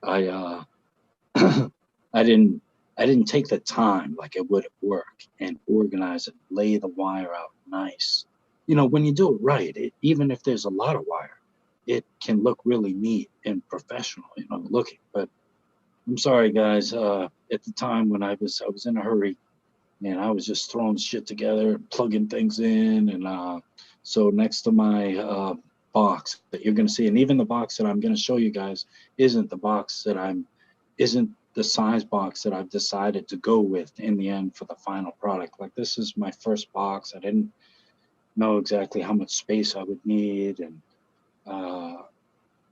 I I didn't take the time like it would at work and organize and lay the wire out nice. You know, when you do it right, even if there's a lot of wire, it can look really neat and professional, you know, looking. But I'm sorry, guys. At the time when I was in a hurry, and I was just throwing shit together, plugging things in, and so next to my box that you're gonna see, and even the box that I'm gonna show you guys isn't the size box that I've decided to go with in the end for the final product. Like, this is my first box. I didn't know exactly how much space I would need, and uh,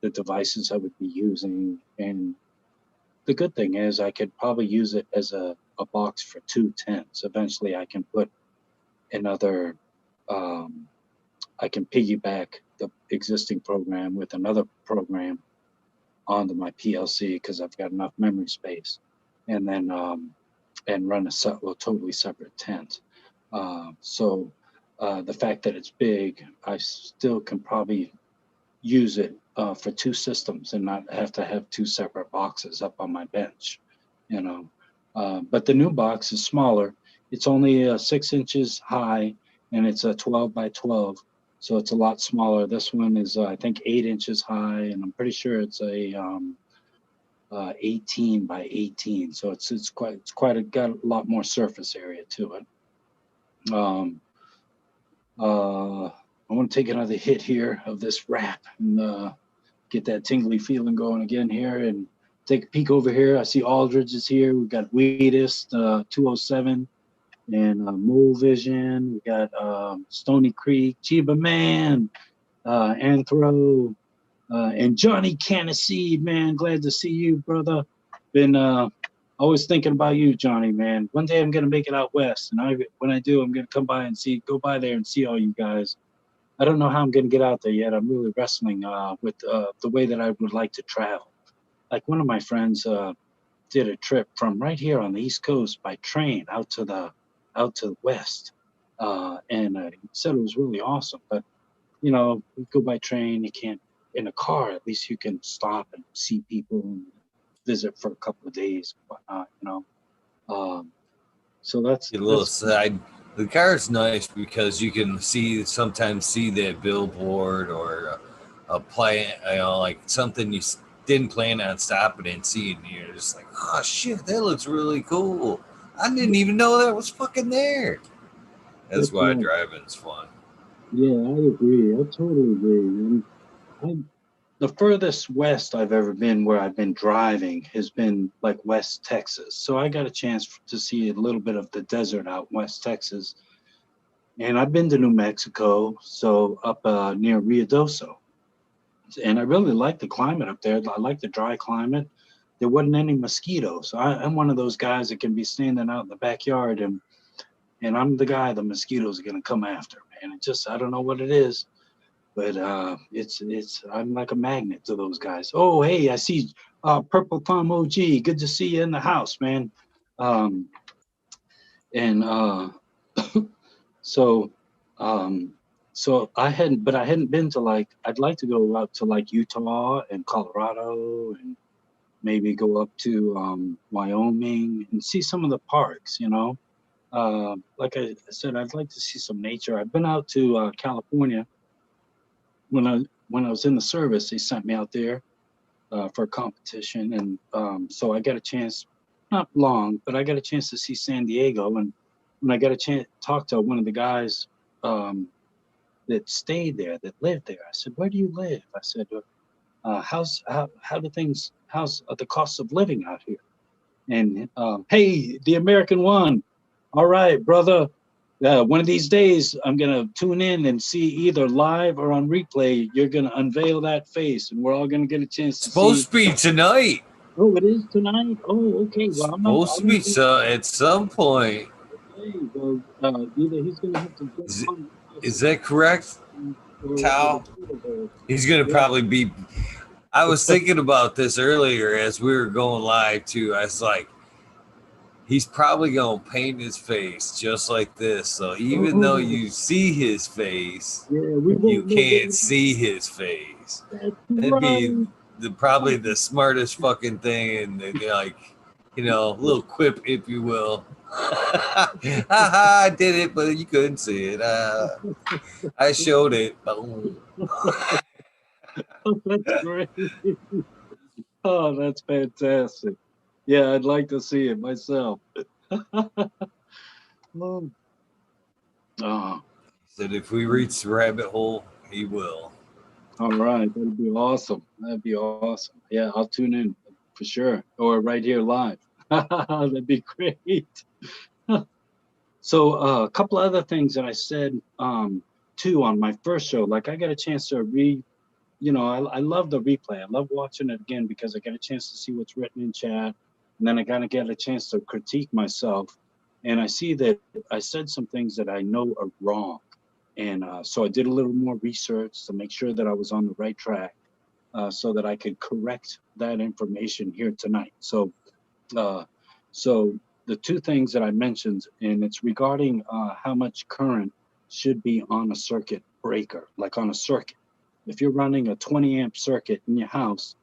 the devices I would be using. And the good thing is I could probably use it as a box for two tents. Eventually I can put another, um, I can piggyback the existing program with another program onto my PLC because I've got enough memory space, and then and run a totally separate tent. So the fact that it's big, I still can probably use it for two systems and not have to have two separate boxes up on my bench, you know. But the new box is smaller. It's only 6 inches high, and it's a 12 by 12, so it's a lot smaller. This one is I think 8 inches high, and I'm pretty sure it's a 18 by 18. So it's got a lot more surface area to it. Um, I want to take another hit here of this wrap and get that tingly feeling going again here, and take a peek over here. I see Aldridge is here. We've got Wheatest 207 and Mole Vision. We got Stony Creek, Chiba Man, Anthro, and Johnny Caniseed, man. Glad to see you, brother. Been always thinking about you, Johnny, man. One day I'm gonna make it out west, and when I do, I'm gonna go by there and see all you guys. I don't know how I'm gonna get out there yet. I'm really wrestling with the way that I would like to travel. Like, one of my friends did a trip from right here on the East Coast by train out to the west, and he said it was really awesome. But you know, you go by train, you can't. In a car, at least you can stop and see people and visit for a couple of days and whatnot. You know, so A little that's side. The car is nice because you can sometimes see that billboard or a plan, like something you didn't plan on stopping and seeing. You're just like, oh shit, that looks really cool. I didn't even know that was fucking there. That's that's why right. driving's fun. Yeah, I agree. I totally agree. And I, the furthest west I've ever been where I've been driving has been like West Texas. So I got a chance to see a little bit of the desert out in West Texas. And I've been to New Mexico, so up near Ruidoso. And I really like the climate up there. I like the dry climate. There wasn't any mosquitoes. I'm one of those guys that can be standing out in the backyard, and I'm the guy the mosquitoes are gonna come after, man. It just, I don't know what it is, but it's I'm like a magnet to those guys. Oh, hey, I see Purple Thumb OG. Good to see you in the house, man. Um, and so um, I hadn't been to, like, I'd like to go out to like Utah and Colorado, and maybe go up to Wyoming and see some of the parks, you know. Like I said, I'd like to see some nature. I've been out to California when I was in the service. They sent me out there for a competition, and so I got a chance, not long, but I got a chance to see San Diego. And when I got a chance to talk to one of the guys that stayed there, that lived there, I said, "Where do you live?" I said, how's the cost of living out here?" And hey, the American one. All right, brother. One of these days, I'm gonna tune in and see, either live or on replay. You're gonna unveil that face, and we're all gonna get a chance to see. Supposed to be tonight. Oh, it is tonight. Oh, okay. Well, Supposed I'm to gonna be be. at some point. Okay. Well, either he's gonna have to jump Is, on live is with us, that correct, or the Tal? two of us. He's gonna Yeah. probably be. I was thinking about this earlier as we were going live too. I was like, he's probably gonna paint his face just like this. So even though Oh, you see his face, yeah. We you won't know what can't it is. see his face. That's That'd be right. probably the smartest fucking thing, and like, little quip, if you will. Haha, I did it, but you couldn't see it. I showed it. Boom. Oh, that's great. Oh, that's fantastic. Yeah, I'd like to see it myself. Oh, oh, Said if we reach the rabbit hole, he will. all right, that'd be awesome. That'd be awesome. Yeah, I'll tune in for sure, or right here live. That'd be great. So a couple other things that I said too on my first show, like I got a chance to I love the replay. I love watching it again because I get a chance to see what's written in chat, and then I kind of get a chance to critique myself, and I see that I said some things that I know are wrong, and so I did a little more research to make sure that I was on the right track, so that I could correct that information here tonight. Uh, so the two things that I mentioned, and it's regarding how much current should be on a circuit breaker, like on a circuit. If you're running a 20 amp circuit in your house,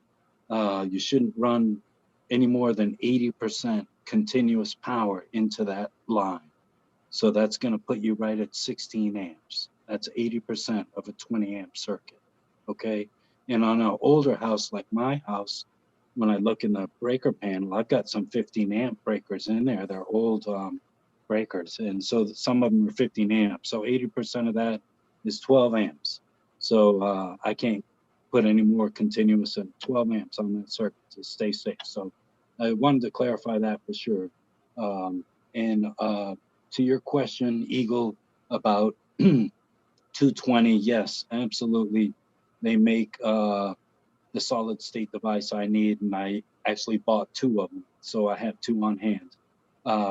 you shouldn't run any more than 80% continuous power into that line. So that's going to put you right at 16 amps. That's 80% of a 20 amp circuit. Okay. And on an older house like my house, when I look in the breaker panel, I've got some 15 amp breakers in there. They're old breakers. And so some of them are 15 amps. So 80% of that is 12 amps. So I can't put any more continuous than 12 amps on that circuit to stay safe. So I wanted to clarify that for sure. And to your question, Eagle, about 220, yes, absolutely. They make the solid state device I need, and I actually bought two of them. So I have two on hand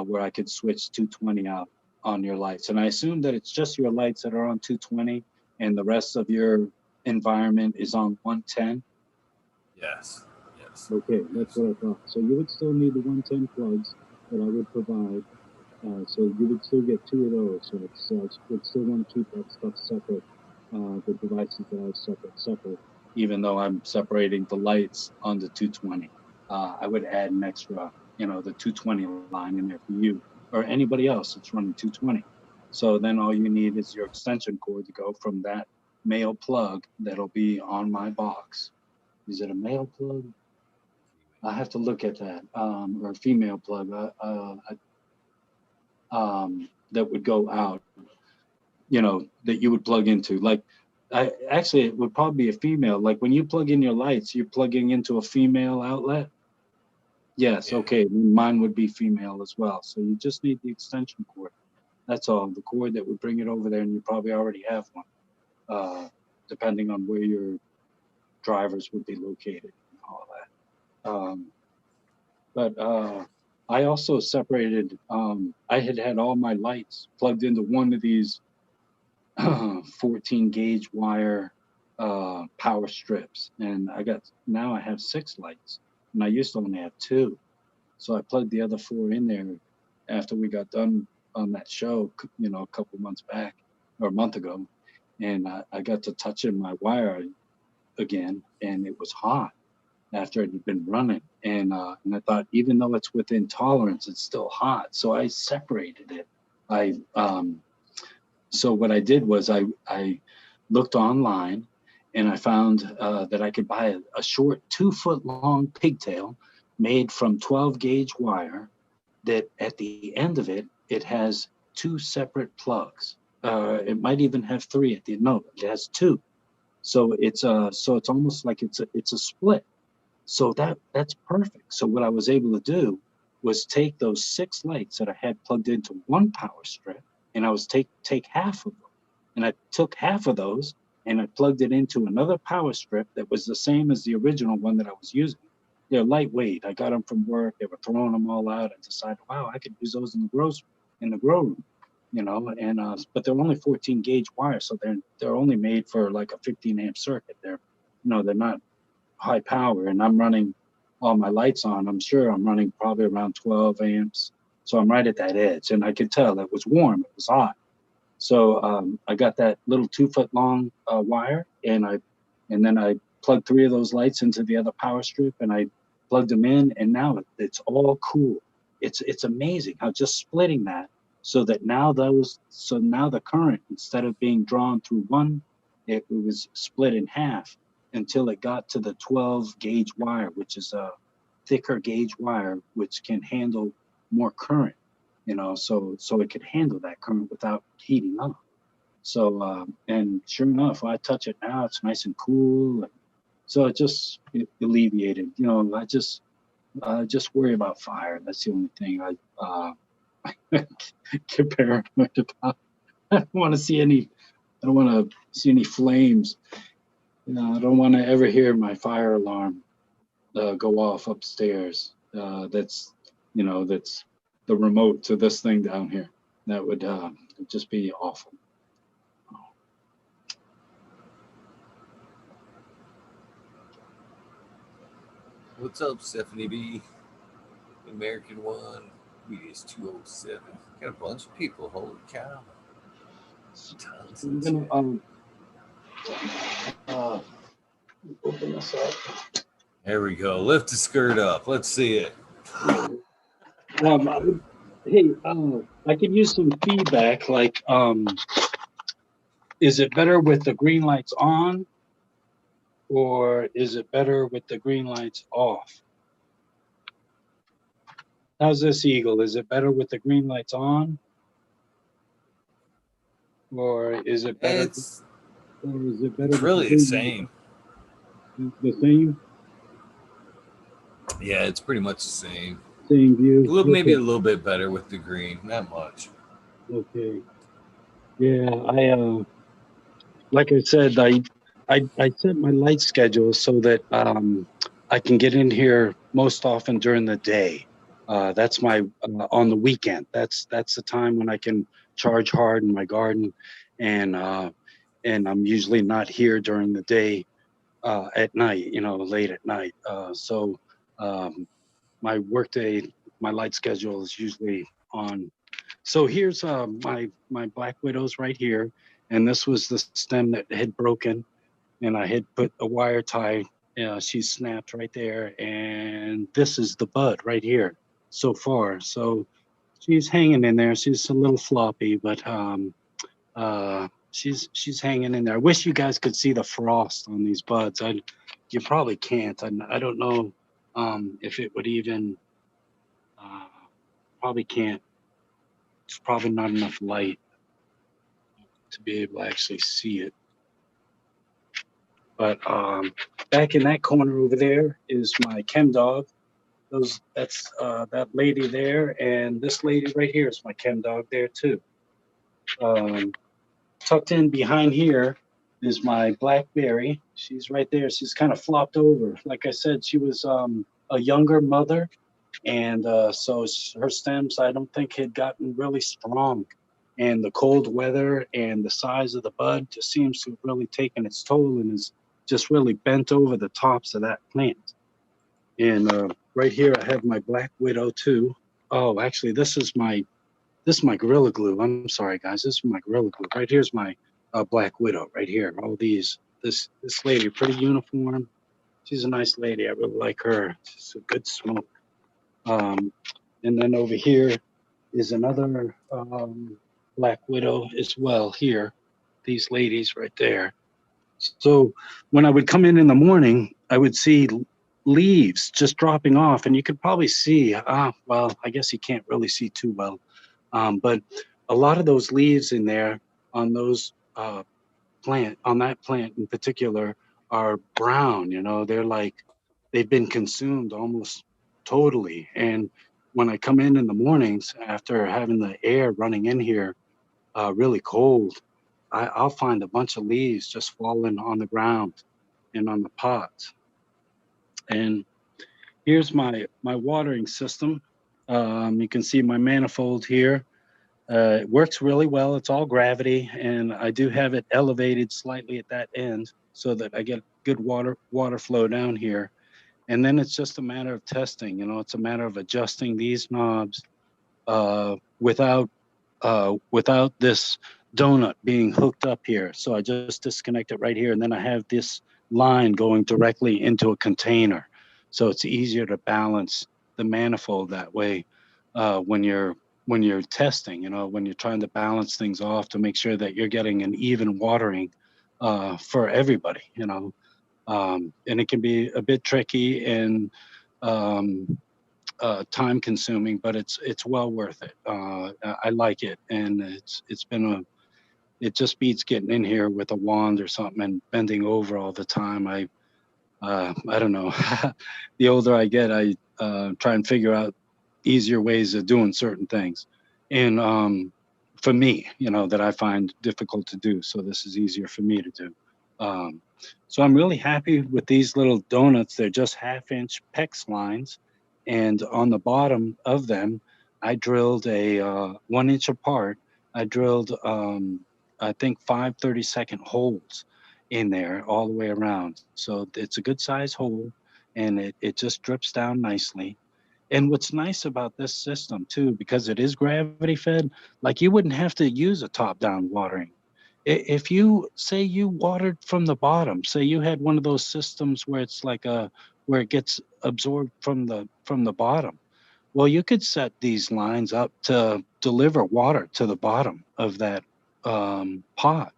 where I could switch 220 out on your lights. And I assume that it's just your lights that are on 220 and the rest of your environment is on 110. Yes. Yes. Okay, that's what I thought. So you would still need the 110 plugs that I would provide. So you would still get two of those. So it's would still want to keep that stuff separate, the devices that are separate, even though I'm separating the lights on the 220. I would add an extra, the 220 line in there for you or anybody else that's running 220. So then all you need is your extension cord to go from that male plug that'll be on my box. Is it a male plug? I have to look at that, or a female plug. That would go out, that you would plug into. Like, actually, it would probably be a female. Like when you plug in your lights, you're plugging into a female outlet. Yes, Yeah. okay. Mine would be female as well. So you just need the extension cord. That's all. The cord that would bring it over there, and you probably already have one, depending on where your drivers would be located and all that. But I also separated. I had all my lights plugged into one of these 14 gauge wire power strips, and now I have 6 lights, and I used to only have 2. So I plugged the other 4 in there after we got done on that show, a couple months back or a month ago, and I got to touching my wire again, and it was hot after it had been running, and I thought, even though it's within tolerance, it's still hot. So I separated it. So what I did was I looked online, and I found that I could buy a short 2-foot long pigtail made from 12 gauge wire that at the end of it, it has 2 separate plugs. It might even have 3 at the end. No, it has 2. So it's almost like it's a split. So that's perfect. So what I was able to do was take those 6 lights that I had plugged into one power strip, and I was take half of them, and I took half of those and I plugged it into another power strip that was the same as the original one that I was using. They're lightweight. I got them from work. They were throwing them all out. I decided, wow, I could use those in the grow room, and but they're only 14 gauge wire, so they're only made for like a 15 amp circuit. They're not high power, and I'm running all my lights on. I'm sure I'm running probably around 12 amps. So I'm right at that edge, and I could tell it was warm, it was hot. So I got that little 2-foot long wire, and then I plugged 3 of those lights into the other power strip, and I plugged them in, and now it's all cool. It's amazing how just splitting that, so that now the current, instead of being drawn through one, it was split in half until it got to the 12 gauge wire, which is a thicker gauge wire, which can handle more current, so it could handle that current without heating up. So, and sure enough, I touch it now, it's nice and cool. And so it alleviated, I just worry about fire. That's the only thing get paranoid about. I don't want to see any, I don't want to see any flames. I don't want to ever hear my fire alarm go off upstairs. That's the remote to this thing down here. That would just be awful. What's up, Stephanie B? American One. Media is 207. Got a bunch of people. Holy cow. Tons I'm in gonna chat. open this up. There we go. Lift the skirt up. Let's see it. Hey, I could use some feedback. Like, is it better with the green lights on, or is it better with the green lights off? How's this, Eagle? Is it better with the green lights on, or is it better? It's With really the same. The same? Yeah, it's pretty much the same. Same view. Maybe a little bit better with the green, not much. Okay. Yeah, like I said, I set my light schedule so that I can get in here most often during the day. That's my on the weekend. That's the time when I can charge hard in my garden, and I'm usually not here during the day at night. Late at night. So my workday, my light schedule is usually on. So here's my black widows right here, and this was the stem that had broken, and I had put a wire tie. She snapped right there, and this is the bud right here so far. So she's hanging in there. She's a little floppy, but she's hanging in there. I wish you guys could see the frost on these buds. You probably can't. I don't know if it would even. Uh, Probably can't. It's probably not enough light to be able to actually see it. But back in that corner over there is my chem dog. That's that lady there, and this lady right here is my chem dog there too. Tucked in behind here is my blackberry. She's right there. She's kind of flopped over. Like I said, she was a younger mother, and so her stems I don't think had gotten really strong. And the cold weather and the size of the bud just seems to have really taken its toll and is just really bent over the tops of that plant. And right here I have my black widow too. Oh, actually, this is my Gorilla Glue. I'm sorry, guys. This is my Gorilla Glue. Right here's my black widow. Right here. All these. This lady, pretty uniform. She's a nice lady. I really like her. She's a good smoke. And then over here is another black widow as well. Here, these ladies right there. So when I would come in the morning, I would see leaves just dropping off, and you could probably see. Well, I guess you can't really see too well, but a lot of those leaves in there on those on that plant in particular are brown. They're like they've been consumed almost totally. And when I come in the mornings after having the air running in here really cold, I'll find a bunch of leaves just falling on the ground and on the pots. And here's my watering system. You can see my manifold here. It works really well. It's all gravity, and I do have it elevated slightly at that end so that I get good water flow down here. And then it's just a matter of testing. It's a matter of adjusting these knobs without this donut being hooked up here. So I just disconnect it right here, and then I have this line going directly into a container. So it's easier to balance the manifold that way when you're testing. When you're trying to balance things off to make sure that you're getting an even watering for everybody. And it can be a bit tricky and um, time consuming, but it's well worth it. I like it, and it just beats getting in here with a wand or something and bending over all the time. I don't know. The older I get, I try and figure out easier ways of doing certain things, and for me, that I find difficult to do. So this is easier for me to do. Um, so I'm really happy with these little donuts. They're just half-inch PEX lines, and on the bottom of them, I drilled a 1 inch apart. I drilled, I think, 5 30-second holes in there all the way around. So it's a good size hole, and it just drips down nicely. And what's nice about this system too, because it is gravity fed, like you wouldn't have to use a top down watering. If you say you watered from the bottom, say you had one of those systems where it's like where it gets absorbed from the bottom. Well, you could set these lines up to deliver water to the bottom of that pot,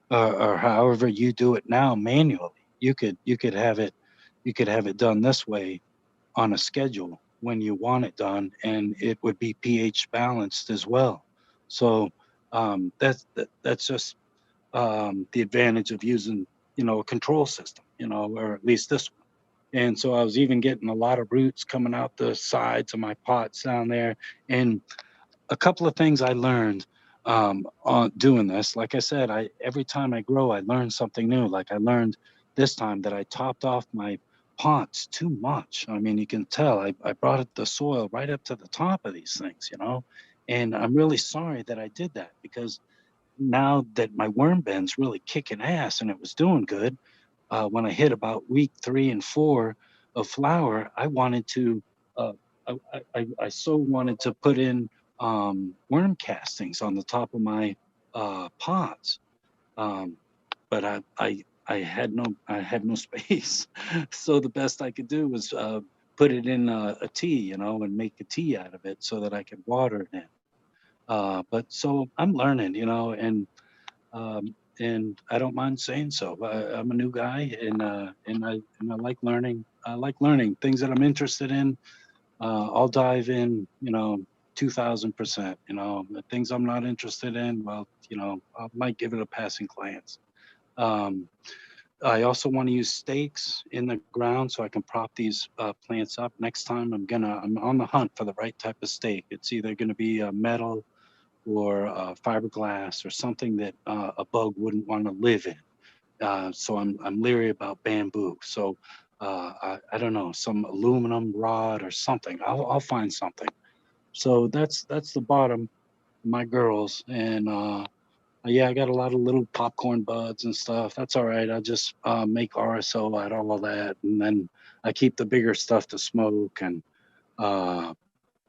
or however you do it now manually. You could have it done this way on a schedule when you want it done, and it would be pH balanced as well. So that's just the advantage of using a control system, or at least this one. And so I was even getting a lot of roots coming out the sides of my pots down there, and a couple of things I learned on doing this. Like I said, I every time I grow, I learn something new. Like I learned this time that I topped off my pots too much. I mean, you can tell I brought the soil right up to the top of these things, and I'm really sorry that I did that, because now that my worm bin's really kicking ass and it was doing good, when I hit about week 3 and 4 of flower, I wanted to, I so wanted to put in worm castings on the top of my pots, um, but I had no space. So the best I could do was put it in a tea, and make a tea out of it so that I could water it in. But so I'm learning, and I don't mind saying so. I'm a new guy, and I like learning. I like learning things that I'm interested in. I'll dive in, 2,000%. The things I'm not interested in, well, I might give it a passing glance. Um, I also want to use stakes in the ground so I can prop these plants up. Next time, I'm on the hunt for the right type of stake. It's either gonna be a metal or fiberglass or something that a bug wouldn't want to live in. So I'm leery about bamboo. So I don't know, some aluminum rod or something. I'll find something. So that's the bottom. My girls, and yeah, I got a lot of little popcorn buds and stuff. That's all right. I just make RSO out of all that, and then I keep the bigger stuff to smoke. And uh,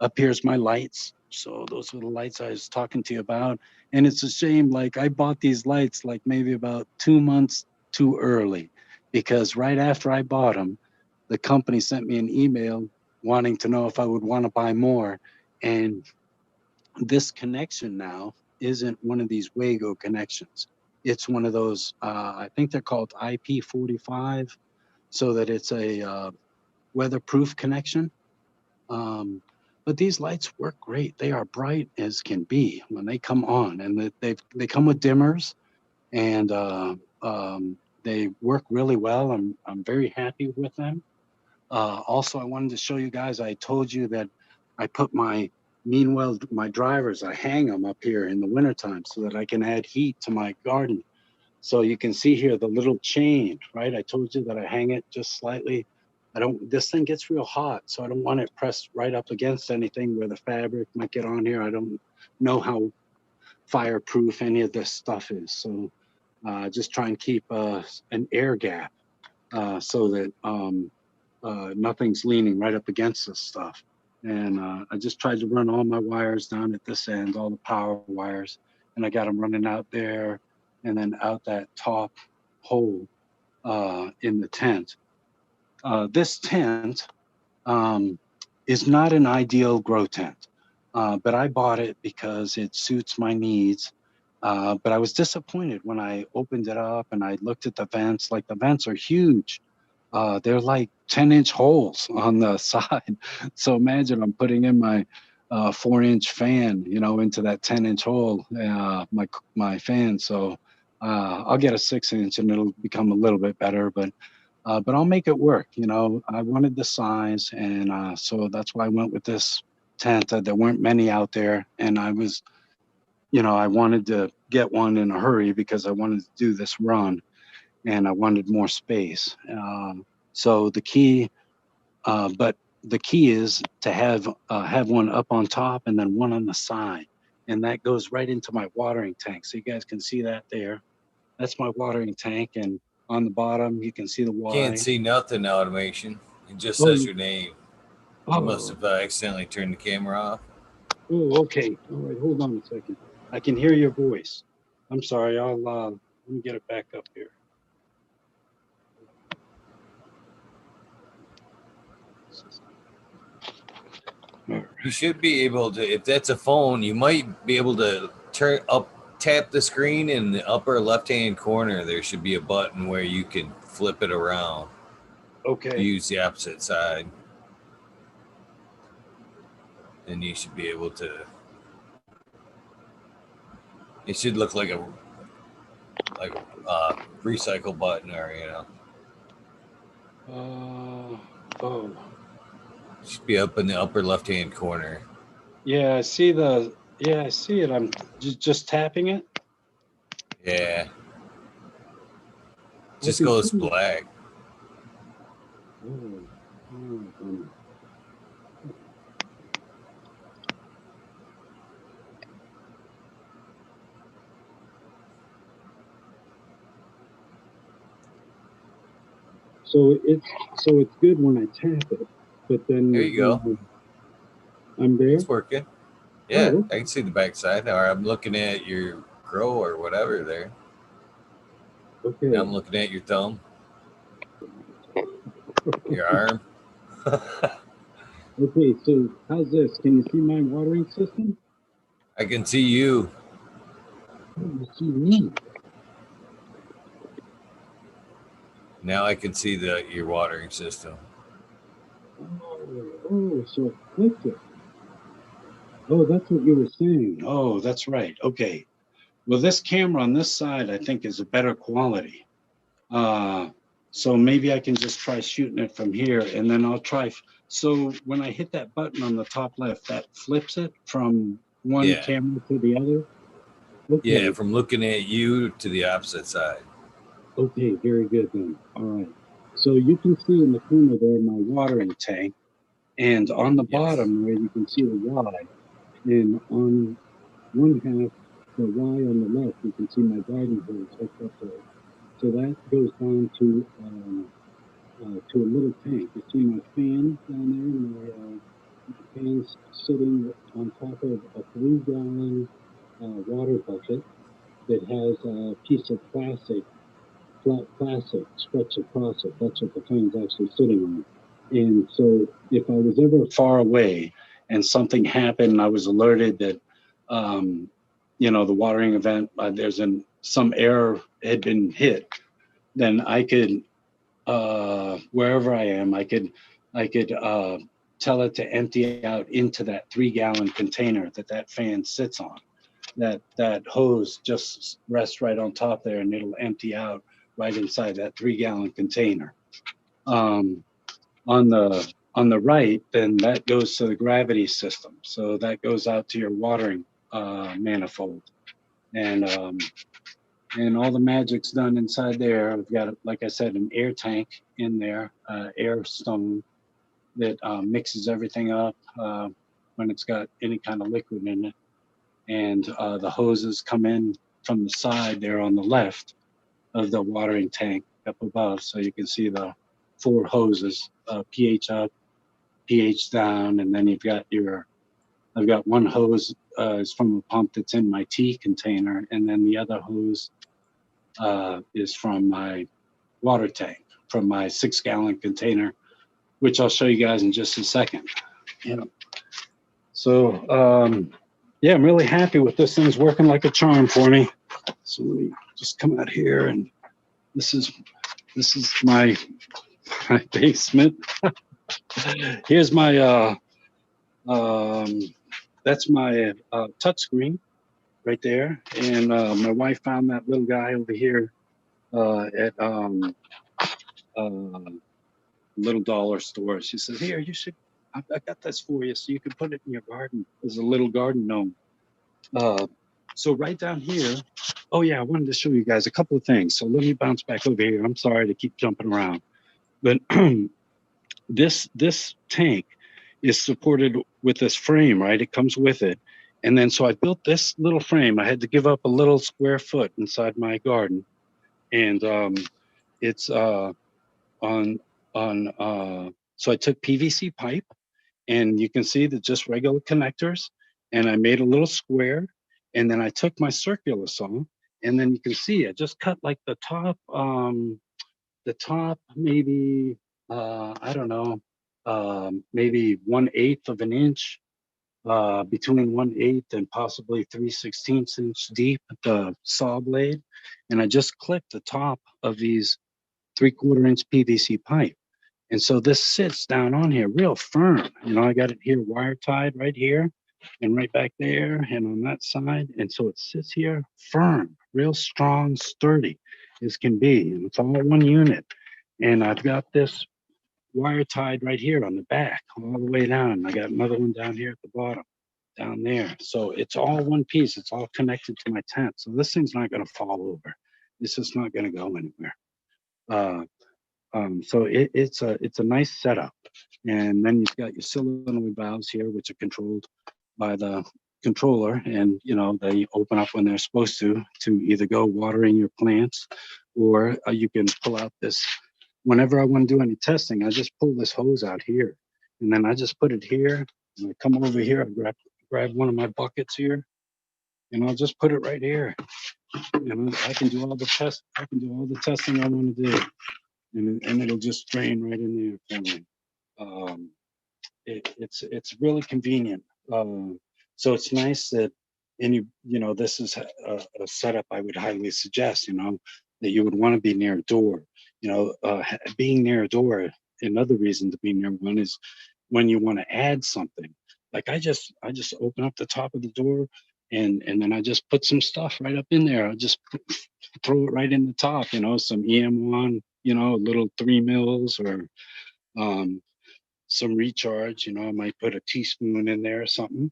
up here's my lights. So those are the lights I was talking to you about. And it's a shame, like I bought these lights like maybe about 2 months too early, because right after I bought them, the company sent me an email wanting to know if I would want to buy more. And this connection now isn't one of these Wago connections. It's one of those, I think they're called IP45, so that it's a weatherproof connection. Um, but these lights work great. They are bright as can be when they come on, and they come with dimmers, and they work really well. I'm very happy with them. Also, I wanted to show you guys. I told you that I put my drivers. I hang them up here in the wintertime so that I can add heat to my garden. So you can see here the little chain, right? I told you that I hang it just slightly. This thing gets real hot, so I don't want it pressed right up against anything where the fabric might get on here. I don't know how fireproof any of this stuff is. So just try and keep an air gap so that nothing's leaning right up against this stuff. And I just tried to run all my wires down at this end, all the power wires, and and I got them running out there and then out that top hole in the tent. This tent is not an ideal grow tent, but I bought it because it suits my needs. But I was disappointed when I opened it up and I looked at the vents. Like, the vents are huge. They're like 10-inch holes on the side. So imagine I'm putting in my 4-inch fan, into that 10-inch hole, my fan. So I'll get a 6-inch and it'll become a little bit better, but I'll make it work. I wanted the size, and so that's why I went with this tent. There weren't many out there, and I wanted to get one in a hurry because I wanted to do this run, and I wanted more space. So but the key is to have one up on top and then one on the side, and that goes right into my watering tank. So you guys can see that there. That's my watering tank, and on the bottom you can see the Can't Y. see nothing, automation. It just Oh, says your name. You must oh, have accidentally turned the camera off. oh, okay. All right, hold on a second. I can hear your voice. I'm sorry. Let me get it back up here. All right. You should be able to, if that's a phone, you might be able to tap the screen in the upper left-hand corner. There should be a button where you can flip it around. Okay. Use the opposite side. And you should be able to. It should look like a recycle button, or Oh. it should be up in the upper left-hand corner. Yeah, I see it. I'm just tapping it. Yeah, I just can goes see. black. Oh. Oh. So it's good when I tap it, but There then you go. I'm there. It's working. Yeah, Oh, I can see the backside. Or I'm looking at your grow or whatever there. Now okay. I'm looking at your thumb, your arm. Okay, so how's this? Can you see my watering system? I can see you. Oh, you see me. Now I can see your watering system. So it flipped it. Oh, that's what you were saying. Oh, that's right. Okay. Well, this camera on this side, I think, is a better quality. Uh, so maybe I can just try shooting it from here, and then I'll try. So when I hit that button on the top left, that flips it from one Yeah. camera to the other. Yeah, Okay. from looking at you to the opposite side. Okay. Very good then. All right. So you can see in the corner there my watering tank, and on the Yes. bottom where you can see the Y, and on one half, the Y on the left, you can see my garden hose hooked up there. So that goes down to a little tank. You see my fan down there. My fan's sitting on top of a 3-gallon water bucket that has a piece of plastic, flat plastic stretched across it. That's what the fan's actually sitting on. And so if I was ever far away and something happened, and I was alerted that, the watering event, some error had been hit, then I could, wherever I am, I could tell it to empty out into that 3-gallon container that fan sits on. That hose just rests right on top there, and it'll empty out right inside that 3-gallon container. Um, on the right, then that goes to the gravity system. So that goes out to your watering manifold, and and all the magic's done inside there. I've got, like I said, an air tank in there, air stone that mixes everything up when it's got any kind of liquid in it, and the hoses come in from the side there on the left of the watering tank up above, so you can see the 4 hoses, pH up, pH down, and then I've got one hose is from a pump that's in my tea container, and then the other hose is from my water tank, from my 6-gallon container, which I'll show you guys in just a second. Yeah. So yeah, I'm really happy with this. Thing's working like a charm for me. So let me just come out here, and this is my basement. Here's my that's my touch screen right there, and my wife found that little guy over here at little dollar store. She said, "Here, you should. I got this for you, so you can put it in your garden." There's a little garden gnome. So right down here. Oh yeah, I wanted to show you guys a couple of things. So let me bounce back over here. I'm sorry to keep jumping around, but this tank is supported with this frame, right? It comes with it. And then so I built this little frame. I had to give up a little square foot inside my garden. And it's on so I took PVC pipe, and you can see that just regular connectors, and I made a little square, and then I took my circular saw, and then you can see I just cut like the top maybe I don't know, maybe 1/8 of an inch, between 1/8 and possibly 3/16 inch deep at the saw blade, and I just clipped the top of these 3/4 inch PVC pipe. And so this sits down on here real firm. You know, I got it here wire tied right here and right back there and on that side. And so it sits here firm, real strong, sturdy as can be. And it's all one unit. And I've got this wire tied right here on the back all the way down. I got another one down here at the bottom, down there. So it's all one piece. It's all connected to my tent. So this thing's not going to fall over. It's just not going to go anywhere. Uh, so it's a nice setup, and then you've got your solenoid valves here, which are controlled by the controller, and you know they open up when they're supposed to either go watering your plants, or you can pull out this. Whenever I want to do any testing, I just pull this hose out here, and then I just put it here, and I come over here, I grab one of my buckets here, and I'll just put it right here. And I can do all the test. I can do all the testing I want to do, and it'll just drain right in there for me. Um, it's really convenient. So it's nice that you know this is a setup I would highly suggest. You know that you would want to be near a door. You know, being near a door. Another reason to be near one is when you want to add something. Like I just open up the top of the door, and then I just put some stuff right up in there. I just throw it right in the top. You know, some EM1. You know, a little 3 mils or um, some recharge. You know, I might put a teaspoon in there or something,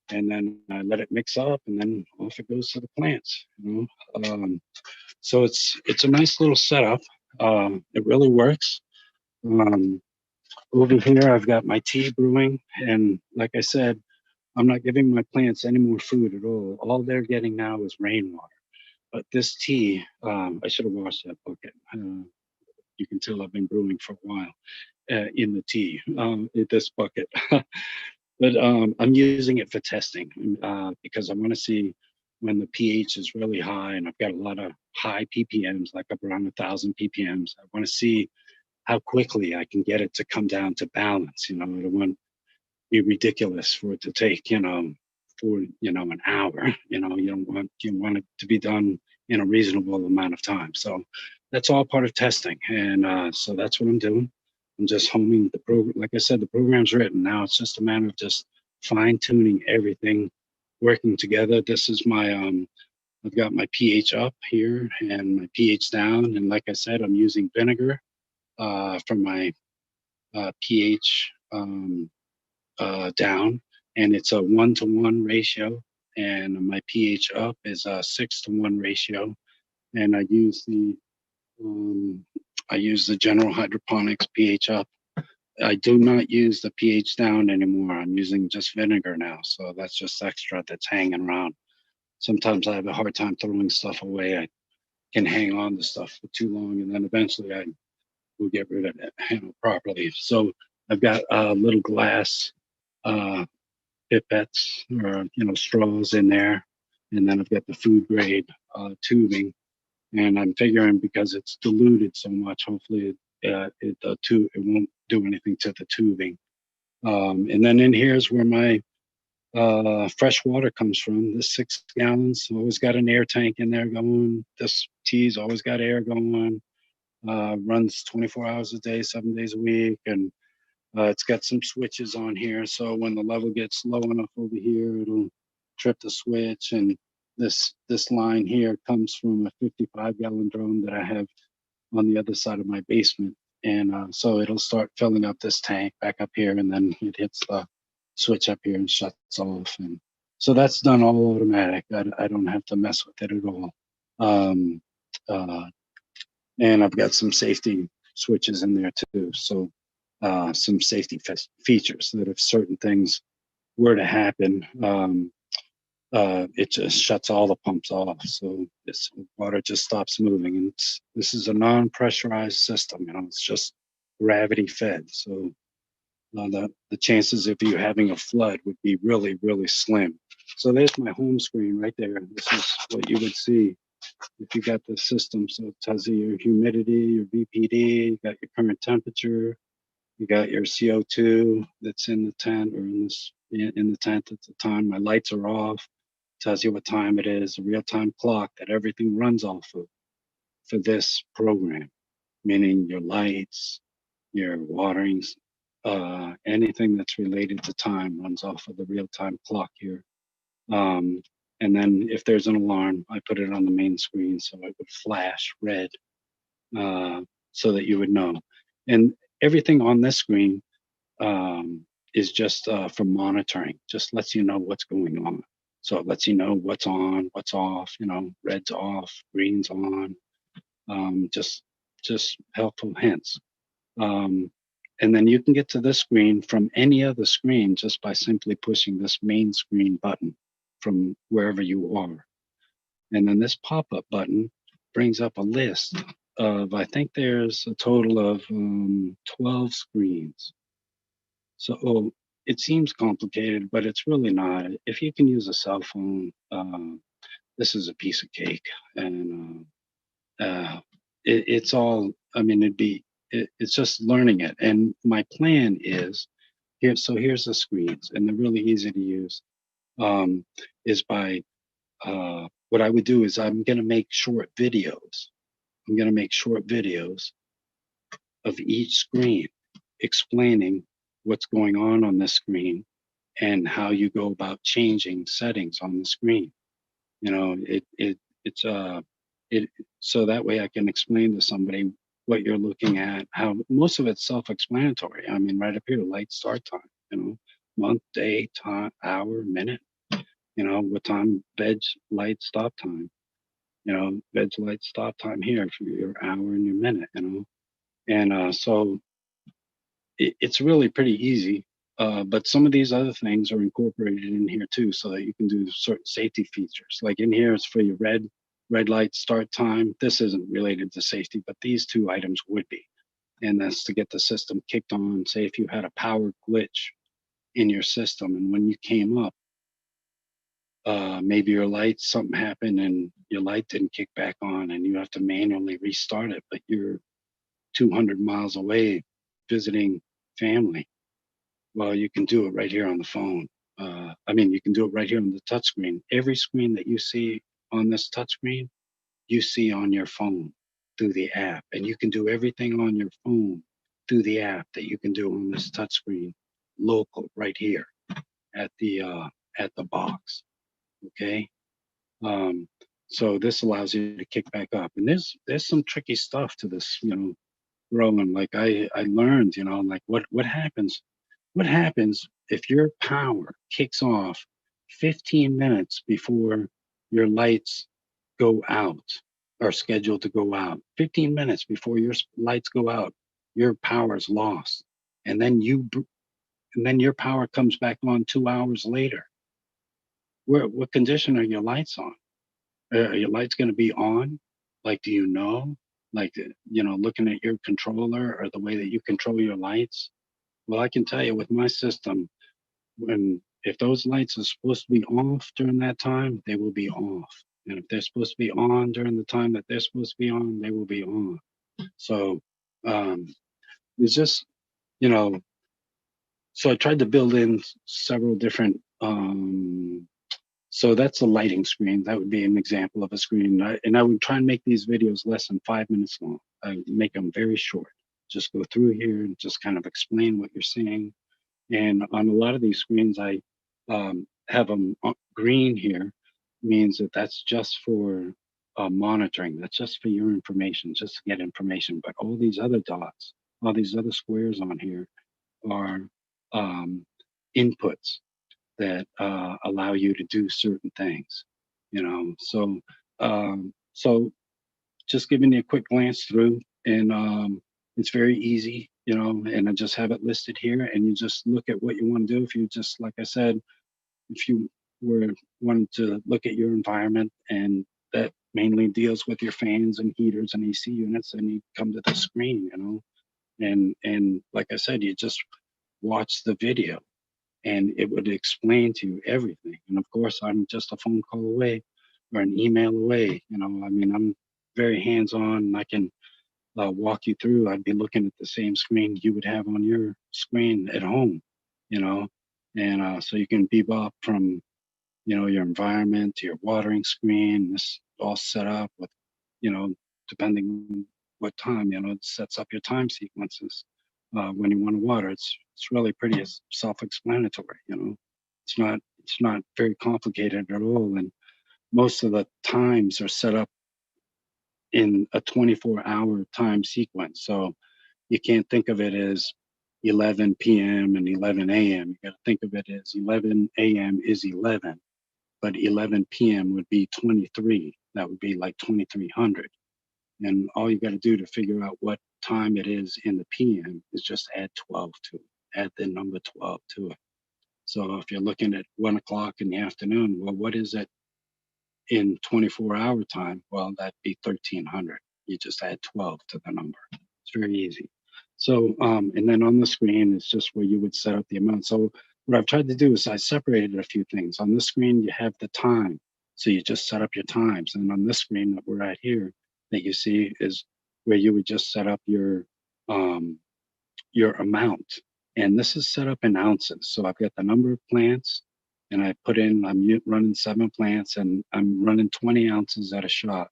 and then I let it mix up, and then off it goes to the plants. You know, so it's a nice little setup. It really works. Um, Over here, I've got my tea brewing, and like I said, I'm not giving my plants any more food at all. All they're getting now is rainwater. But this tea, I should have washed that bucket. You can tell I've been brewing for a while in the tea, in this bucket. But I'm using it for testing because I want to see when the pH is really high, and I've got a lot of high ppms, like up around 1,000 ppms. I want to see how quickly I can get it to come down to balance. You know, I don't want be ridiculous for it to take, for an hour. You want it to be done in a reasonable amount of time. So that's all part of testing, and so that's what I'm doing. I'm just homing the program. Like I said, the program's written. Now it's just a matter of just fine tuning everything, working together. This is my I've got my pH up here and my pH down, and like I said, I'm using vinegar for my pH down, and it's a 1-to-1 ratio, and my pH up is a 6-to-1 ratio, and um, I use the general hydroponics pH up. I do not use the pH down anymore. I'm using just vinegar now, so that's just extra that's hanging around. Sometimes I have a hard time throwing stuff away. I can hang on to stuff for too long, and then eventually I will get rid of it, properly. So I've got a little glass uh, pipettes or straws in there, and then I've got the food grade tubing, and I'm figuring because it's diluted so much, hopefully it won't do anything to the tubing. And then in here is where my fresh water comes from. This 6 gallons always got an air tank in there going. This tea's always got air going. Runs 24 hours a day, 7 days a week, and it's got some switches on here. So when the level gets low enough over here, it'll trip the switch. And this line here comes from a 55-gallon drum that I have on the other side of my basement. And so it'll start filling up this tank back up here, and then it hits the switch up here and shuts off. And so that's done all automatic. I don't have to mess with it at all. Um, uh, and I've got some safety switches in there too. So some safety features that if certain things were to happen, it just shuts all the pumps off. So this water just stops moving. And this is a non-pressurized system. It's just gravity fed. So the chances of you having a flood would be really, really slim. So there's my home screen right there. This is what you would see if you got the system. So it tells you your humidity, your VPD, you got your current temperature, you got your CO2 that's in the tent or in the tent at the time. My lights are off. Tells you what time it is. A real-time clock that everything runs off of for this program, meaning your lights, your waterings, anything that's related to time runs off of the real-time clock here. And then if there's an alarm, I put it on the main screen so it would flash red uh, so that you would know. And everything on this screen is just for monitoring, just lets you know what's going on. So it lets you know what's on, what's off, red's off, green's on, just helpful hints. Um, and then you can get to this screen from any other screen just by simply pushing this main screen button from wherever you are. And then this pop-up button brings up a list of, I think there's a total of 12 screens. So it seems complicated, but it's really not. If you can use a cell phone, this is a piece of cake. And it's all, I mean, it's just learning it. And my plan is here. So here's the screens, and they're really easy to use. Is by what I would do is I'm going to make short videos. I'm going to make short videos of each screen explaining what's going on this screen and how you go about changing settings on the screen. It's it so that way I can explain to somebody what you're looking at, how most of it's self-explanatory. I mean, right up here, light start time, month, day, time, hour, minute, what time, veg light stop time, veg light stop time here for your hour and your minute, and so it's really pretty easy. But some of these other things are incorporated in here too, so that you can do certain safety features. Like in here is for your red light start time. This isn't related to safety, but these two items would be. And that's to get the system kicked on. Say if you had a power glitch in your system, and when you came up, maybe your light, something happened and your light didn't kick back on, and you have to manually restart it, but you're 200 miles away visiting family. Well, you can do it right here on the phone. You can do it right here on the touchscreen. Every screen that you see on this touchscreen, you see on your phone through the app, and you can do everything on your phone through the app that you can do on this touchscreen, local, right here at the box. Okay, so this allows you to kick back up, and there's some tricky stuff to this, growing. Like I learned, like what happens if your power kicks off 15 minutes before your lights go out, are scheduled to go out? 15 minutes before your lights go out, your power is lost. And then your power comes back on 2 hours later. What condition are your lights on? Are your lights going to be on? Like, do you know? Like, looking at your controller or the way that you control your lights? Well, I can tell you with my system, when if those lights are supposed to be off during that time, they will be off. And if they're supposed to be on during the time that they're supposed to be on, they will be on. So um, it's just, you know, so I tried to build in several different so that's a lighting screen. That would be an example of a screen. And I would try and make these videos less than 5 minutes long. I make them very short. Just go through here and just kind of explain what you're seeing. And on a lot of these screens, I have them green here, means that that's just for monitoring. That's just for your information, just to get information. But all these other dots, all these other squares on here are um, inputs that allow you to do certain things. You know, so just giving you a quick glance through, and it's very easy. You know, and I just have it listed here, and you just look at what you want to do. If you just, like I said, if you were wanting to look at your environment, and that mainly deals with your fans and heaters and AC units, and you come to the screen, you know, and like I said, you just watch the video and it would explain to you everything. And of course, I'm just a phone call away or an email away. You know, I mean, I'm very hands on. I can walk you through. I'd be looking at the same screen you would have on your screen at home, you know, and so you can bebop from, you know, your environment to your watering screen. This all set up with, you know, depending what time, you know, it sets up your time sequences when you want to water. It's really pretty self-explanatory, you know. It's not very complicated at all, and most of the times are set up in a 24-hour time sequence. So you can't think of it as 11 p.m. and 11 a.m. You got to think of it as 11 a.m. is 11, but 11 p.m. would be 23. That would be like 2300. And all you got to do to figure out what time it is in the p.m. is just add 12 to it, add the number 12 to it. So if you're looking at 1 o'clock in the afternoon, well, what is it in 24-hour time? Well, that'd be 1300. You just add 12 to the number. It's very easy. So, and then on the screen is just where you would set up the amount. So what I've tried to do is I separated a few things. On this screen, you have the time. So you just set up your times. And on this screen that we're at here that you see is where you would just set up um, your amount. And this is set up in ounces. So I've got the number of plants and I put in, running 7 plants and I'm running 20 ounces at a shot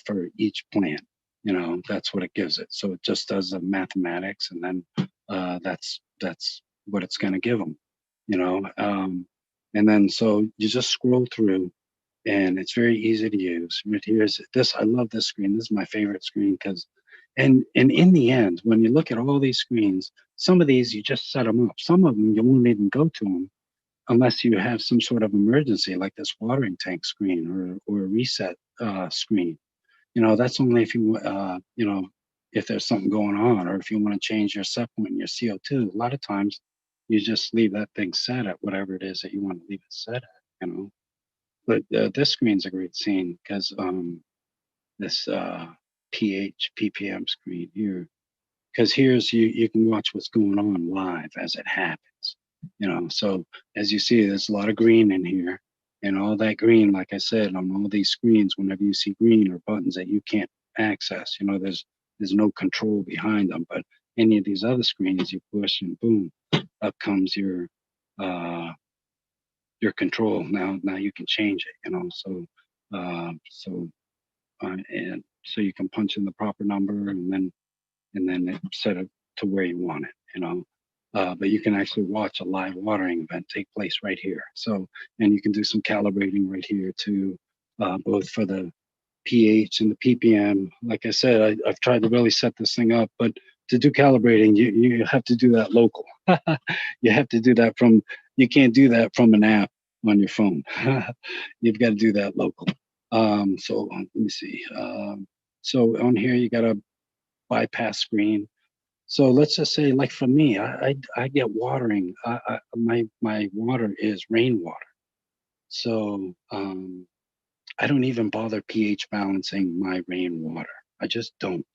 for each plant. You know, that's what it gives it. So it just does the mathematics, and then that's what it's going to give them. You know, and then so you just scroll through, and it's very easy to use. Right here's this. I love this screen. This is my favorite screen because, and in the end, when you look at all these screens, some of these you just set them up. Some of them you won't even go to them unless you have some sort of emergency, like this watering tank screen or a reset screen. You know, that's only if you know, if there's something going on, or if you want to change your set point and your CO2. A lot of times, you just leave that thing set at whatever it is that you want to leave it set at. You know, but this screen's a great scene because this pH ppm screen here, because here's you can watch what's going on live as it happens. You know, so as you see, there's a lot of green in here, and all that green, like I said, on all these screens, whenever you see green or buttons that you can't access, you know, there's no control behind them. But any of these other screens, you push and boom, up comes uh, your control. Now you can change it. You know, so and so you can punch in the proper number, and then it set it to where you want it, you know. But you can actually watch a live watering event take place right here. So, and you can do some calibrating right here too, both for the pH and the ppm. Like I said, I've tried to really set this thing up, but to do calibrating, you have to do that local. You have to do that from, you can't do that from an app on your phone. You've got to do that local. So let me see. So on here, you got a bypass screen. So let's just say, like for me, I get watering. My water is rainwater. So I don't even bother pH balancing my rainwater. I just don't.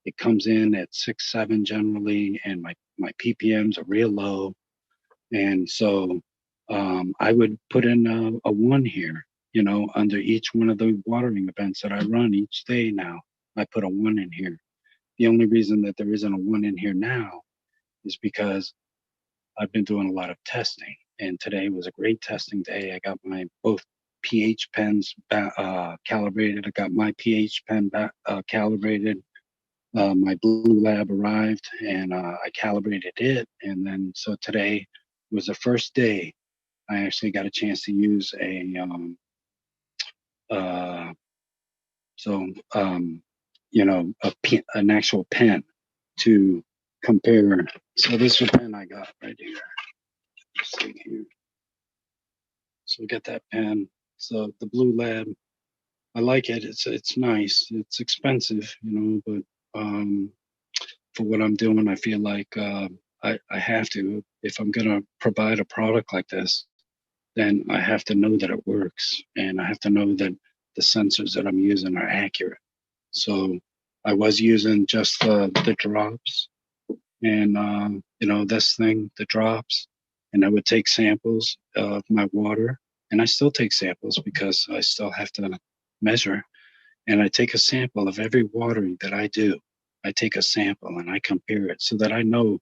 It comes in at 6, 7 generally, and my ppms are real low. And so I would put in a 1 here, under each one of the watering events that I run each day now. I put a 1 in here. The only reason that there isn't a 1 in here now is because I've been doing a lot of testing, and today was a great testing day. I got my both pH pens calibrated. I got my pH pen calibrated. My Blue Lab arrived, and I calibrated it. And then, so today was the first day I actually got a chance to use uh, so an actual pen to compare. So this is a pen I got right here. Just see here. So we got that pen. So the Blue Lab, I like it. It's nice. It's expensive, but for what I'm doing, I feel like I have to. If I'm gonna provide a product like this, then I have to know that it works, and I have to know that the sensors that I'm using are accurate. So I was using just the drops, and this thing, the drops, and I would take samples of my water, and I still take samples because I still have to measure, and I take a sample of every watering that I do. I take a sample and I compare it so that I know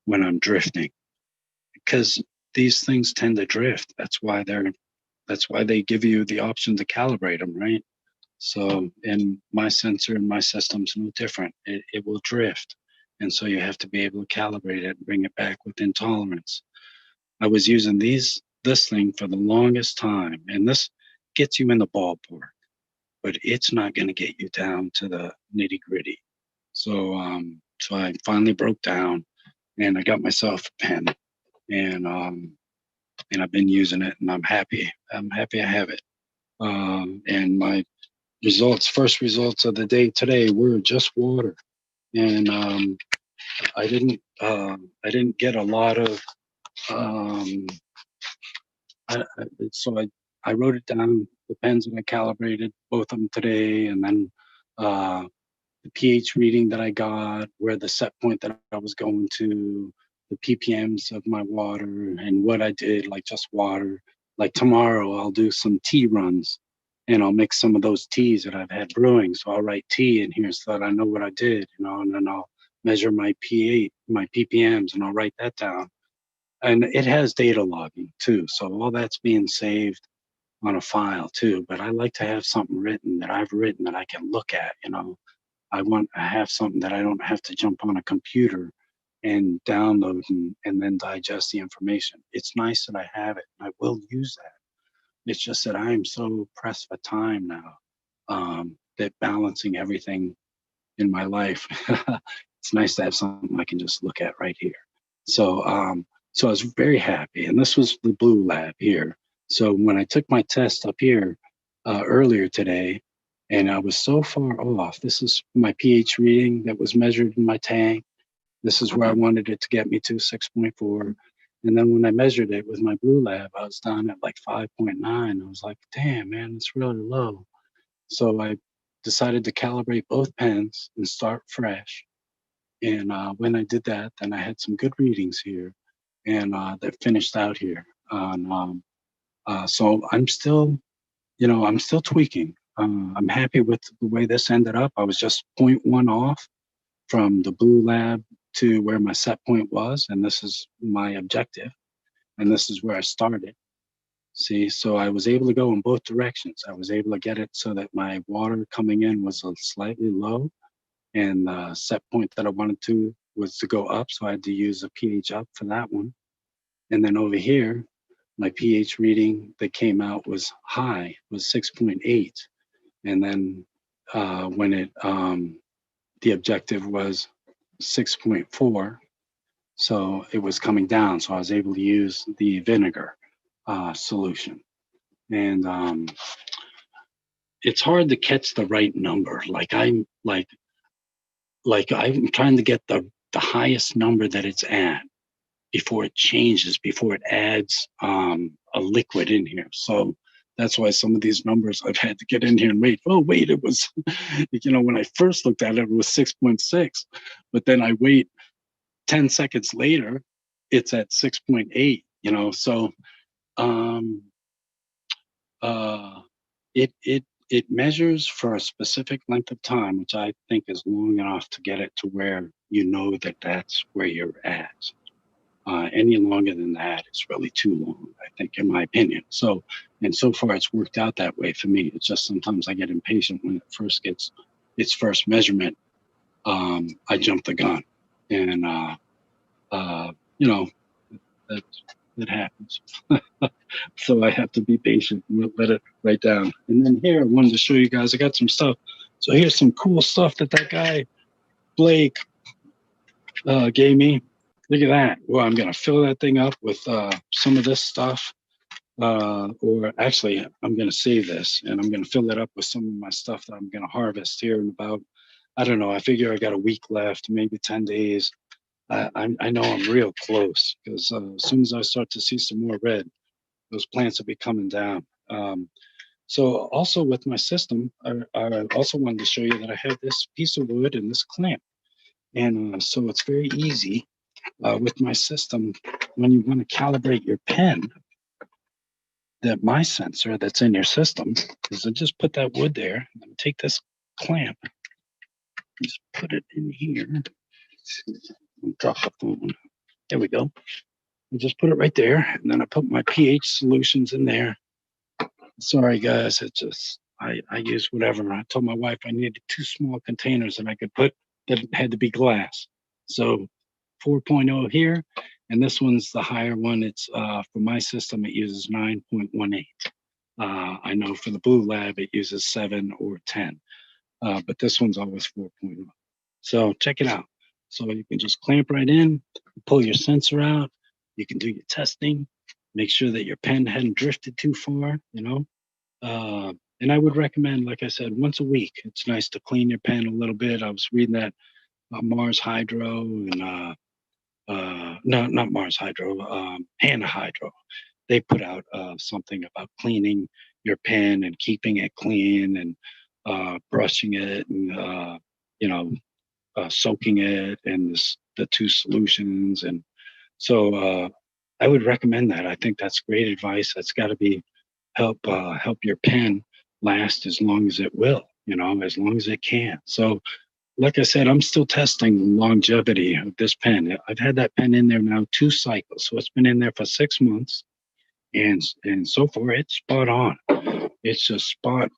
when I'm drifting, because these things tend to drift. That's why they give you the option to calibrate them, right? So, and my sensor and my system's no different. It will drift. And so you have to be able to calibrate it and bring it back within tolerance. I was using this thing for the longest time, and this gets you in the ballpark, but it's not going to get you down to the nitty gritty. So I finally broke down, and I got myself a pen, and I've been using it, and I'm happy. I'm happy I have it. And my first results of the day today were just water, and I didn't get a lot of. Um, so I wrote it down. The pens that I calibrated, both of them today, and then uh, the pH reading that I got, where the set point that I was going to, the ppms of my water, and what I did, like just water. Like tomorrow, I'll do some tea runs, and I'll mix some of those teas that I've had brewing. So I'll write tea in here so that I know what I did, and then I'll measure my pH, my ppms, and I'll write that down. And it has data logging too, so all that's being saved on a file too. But I like to have something written that I've written that I can look at. I want to have something that I don't have to jump on a computer and download and then digest the information. It's nice that I have it. I will use that. It's just that I am so pressed for time now, that balancing everything in my life, it's nice to have something I can just look at right here. So I was very happy, and this was the Blue Lab here. So when I took my test up here earlier today, and I was so far off. This is my pH reading that was measured in my tank. This is where I wanted it to get me to 6.4. And then when I measured it with my Blue Lab, I was down at like 5.9. I was like, damn, man, it's really low. So I decided to calibrate both pens and start fresh. And when I did that, then I had some good readings here, and that finished out here. So I'm still tweaking. I'm happy with the way this ended up. I was just point 0.1 off from the Blue Lab to where my set point was, and this is my objective, and this is where I started. See, so I was able to go in both directions. I was able to get it so that my water coming in was slightly low, and the set point that I wanted to was to go up, so I had to use a pH up for that one. And then over here, my pH reading that came out was high, was 6.8. And then when the objective was 6.4, so it was coming down. So I was able to use the vinegar solution. And it's hard to catch the right number. I'm trying to get the highest number that it's at before it changes, before it adds a liquid in here. So that's why some of these numbers I've had to get in here and wait. Oh, wait, it was, when I first looked at it, it was 6.6. But then I wait 10 seconds later, it's at 6.8, So Um, uh, it measures for a specific length of time, which I think is long enough to get it to where you know that that's where you're at. Any longer than that is really too long, I think, in my opinion. So, and so far it's worked out that way for me. It's just sometimes I get impatient when it first gets its first measurement. I jump the gun, and you know that that happens. So I have to be patient and let it write down. And then here I wanted to show you guys. I got some stuff. So here's some cool stuff that guy Blake gave me. Look at that. Well, I'm gonna fill that thing up with some of this stuff. Or actually, I'm gonna save this and I'm gonna fill it up with some of my stuff that I'm gonna harvest here in about, I don't know. I figure I got a week left, maybe 10 days. I know I'm real close because as soon as I start to see some more red, those plants will be coming down. So also with my system, I also wanted to show you that I have this piece of wood and this clamp. And so it's very easy with my system when you want to calibrate your pen, that my sensor that's in your system is to just put that wood there and take this clamp, just put it in here. Drop the phone. There we go. I just put it right there, and then I put my pH solutions in there. Sorry, guys. It just I use whatever. I told my wife I needed 2 small containers that I could put that had to be glass. So 4.0 here, and this one's the higher one. It's for my system. It uses 9.18. I know for the Blue Lab it uses 7 or 10, but this one's always 4.0. So check it out. So you can just clamp right in, pull your sensor out. You can do your testing, make sure that your pen hadn't drifted too far, you know. And I would recommend, like I said, once a week. It's nice to clean your pen a little bit. I was reading that Mars Hydro and no, not Mars Hydro, Hannah Hydro. They put out something about cleaning your pen and keeping it clean and brushing it and you know soaking it and the 2 solutions. And so I would recommend that. I think that's great advice. That's got to be help your pen last as long as it will, you know, as long as it can. So like I said, I'm still testing the longevity of this pen. I've had that pen in there now 2 cycles, so it's been in there for 6 months, and so far it's spot on. It's just spot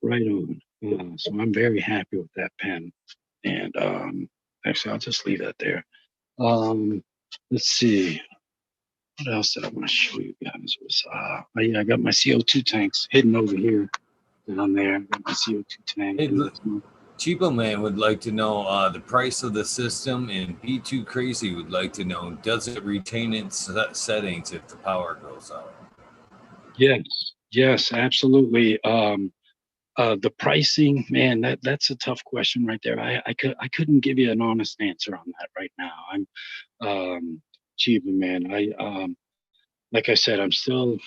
right on. So I'm very happy with that pen. And actually, I'll just leave that there. Let's see. What else did I want to show you guys? Was yeah, I got my CO2 tanks hidden over here down there. I got my CO2 tank. Hey, Cheapo Man would like to know the price of the system, and P2 Crazy would like to know, does it retain its settings if the power goes out? Yes, absolutely. The pricing, man, that's a tough question right there. I couldn't give you an honest answer on that right now. Chiba, man. Like I said, I'm still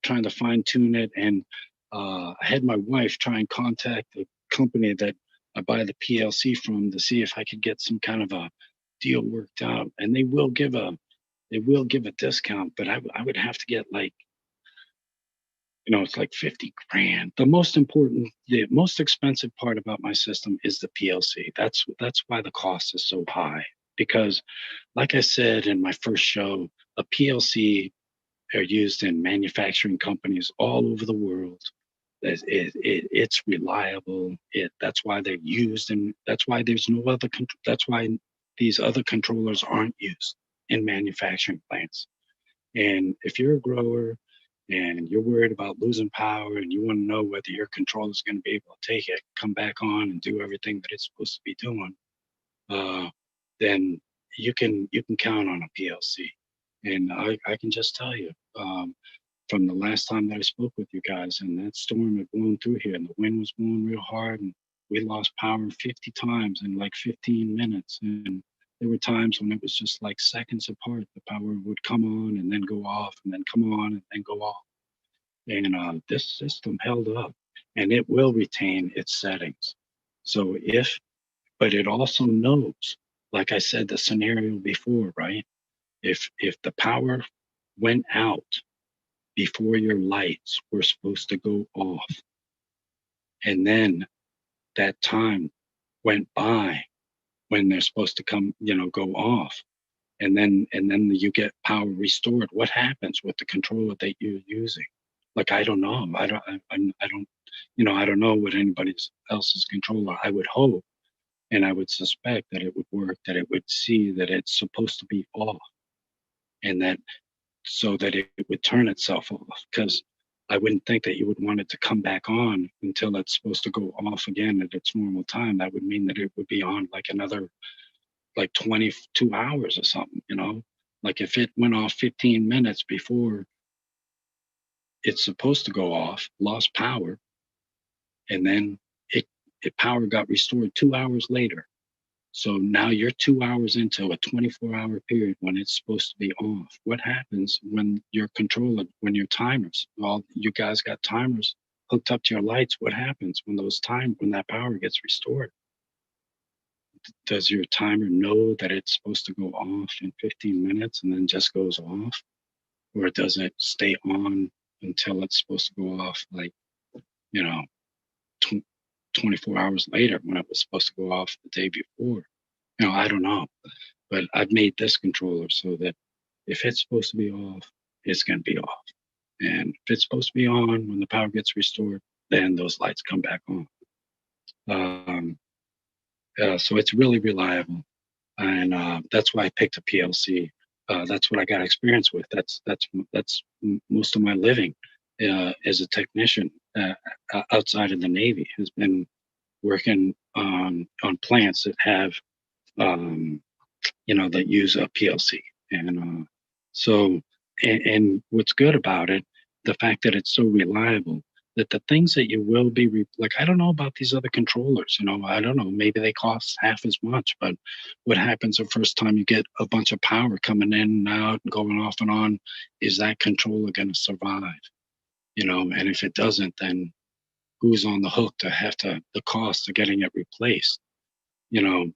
trying to fine tune it, and I had my wife try and contact the company that I buy the PLC from to see if I could get some kind of a deal worked out, and they will give a discount, but I would have to get like, it's like 50 grand. The most expensive part about my system is the PLC. That's why the cost is so high. Because, like I said in my first show, a PLC are used in manufacturing companies all over the world. It's reliable. That's why they're used, and that's why there's no other. That's why these other controllers aren't used in manufacturing plants. And if you're a grower and you're worried about losing power and you want to know whether your controller is going to be able to take it, come back on and do everything that it's supposed to be doing, uh, then you can count on a PLC. And I can just tell you, from the last time that I spoke with you guys, and that storm had blown through here, and the wind was blowing real hard, and we lost power 50 times in like 15 minutes. And there were times when it was just like seconds apart. The power would come on and then go off, and then come on and then go off. And this system held up, and it will retain its settings. So but it also knows, like I said, the scenario before, right? If the power went out before your lights were supposed to go off. And then that time went by when they're supposed to come, go off. And then you get power restored. What happens with the controller that you're using? Like, I don't know. I don't know what anybody else's controller. I would hope and I would suspect that it would work, that it would see that it's supposed to be off, and that so that it would turn itself off. Because I wouldn't think that you would want it to come back on until it's supposed to go off again at its normal time. That would mean that it would be on like another like 22 hours or something. Like if it went off 15 minutes before it's supposed to go off, lost power, and then it, it power got restored 2 hours later. So now you're 2 hours into a 24-hour period when it's supposed to be off. What happens when your controller, when your timers, well, you guys got timers hooked up to your lights? What happens when when that power gets restored? Does your timer know that it's supposed to go off in 15 minutes and then just goes off? Or does it stay on until it's supposed to go off, like, you know, 24 hours later when it was supposed to go off the day before? I don't know. But I've made this controller so that if it's supposed to be off, it's going to be off. And if it's supposed to be on when the power gets restored, then those lights come back on. So it's really reliable. And that's why I picked a PLC. That's what I got experience with. That's most of my living as a technician outside of the Navy has been working on plants that have that use a PLC. And so, and what's good about it, the fact that it's so reliable, that the things that you will be like, I don't know about these other controllers. I don't know. Maybe they cost half as much, but what happens the first time you get a bunch of power coming in and out and going off and on? Is that controller going to survive? And if it doesn't, then who's on the hook to have the cost of getting it replaced? You know,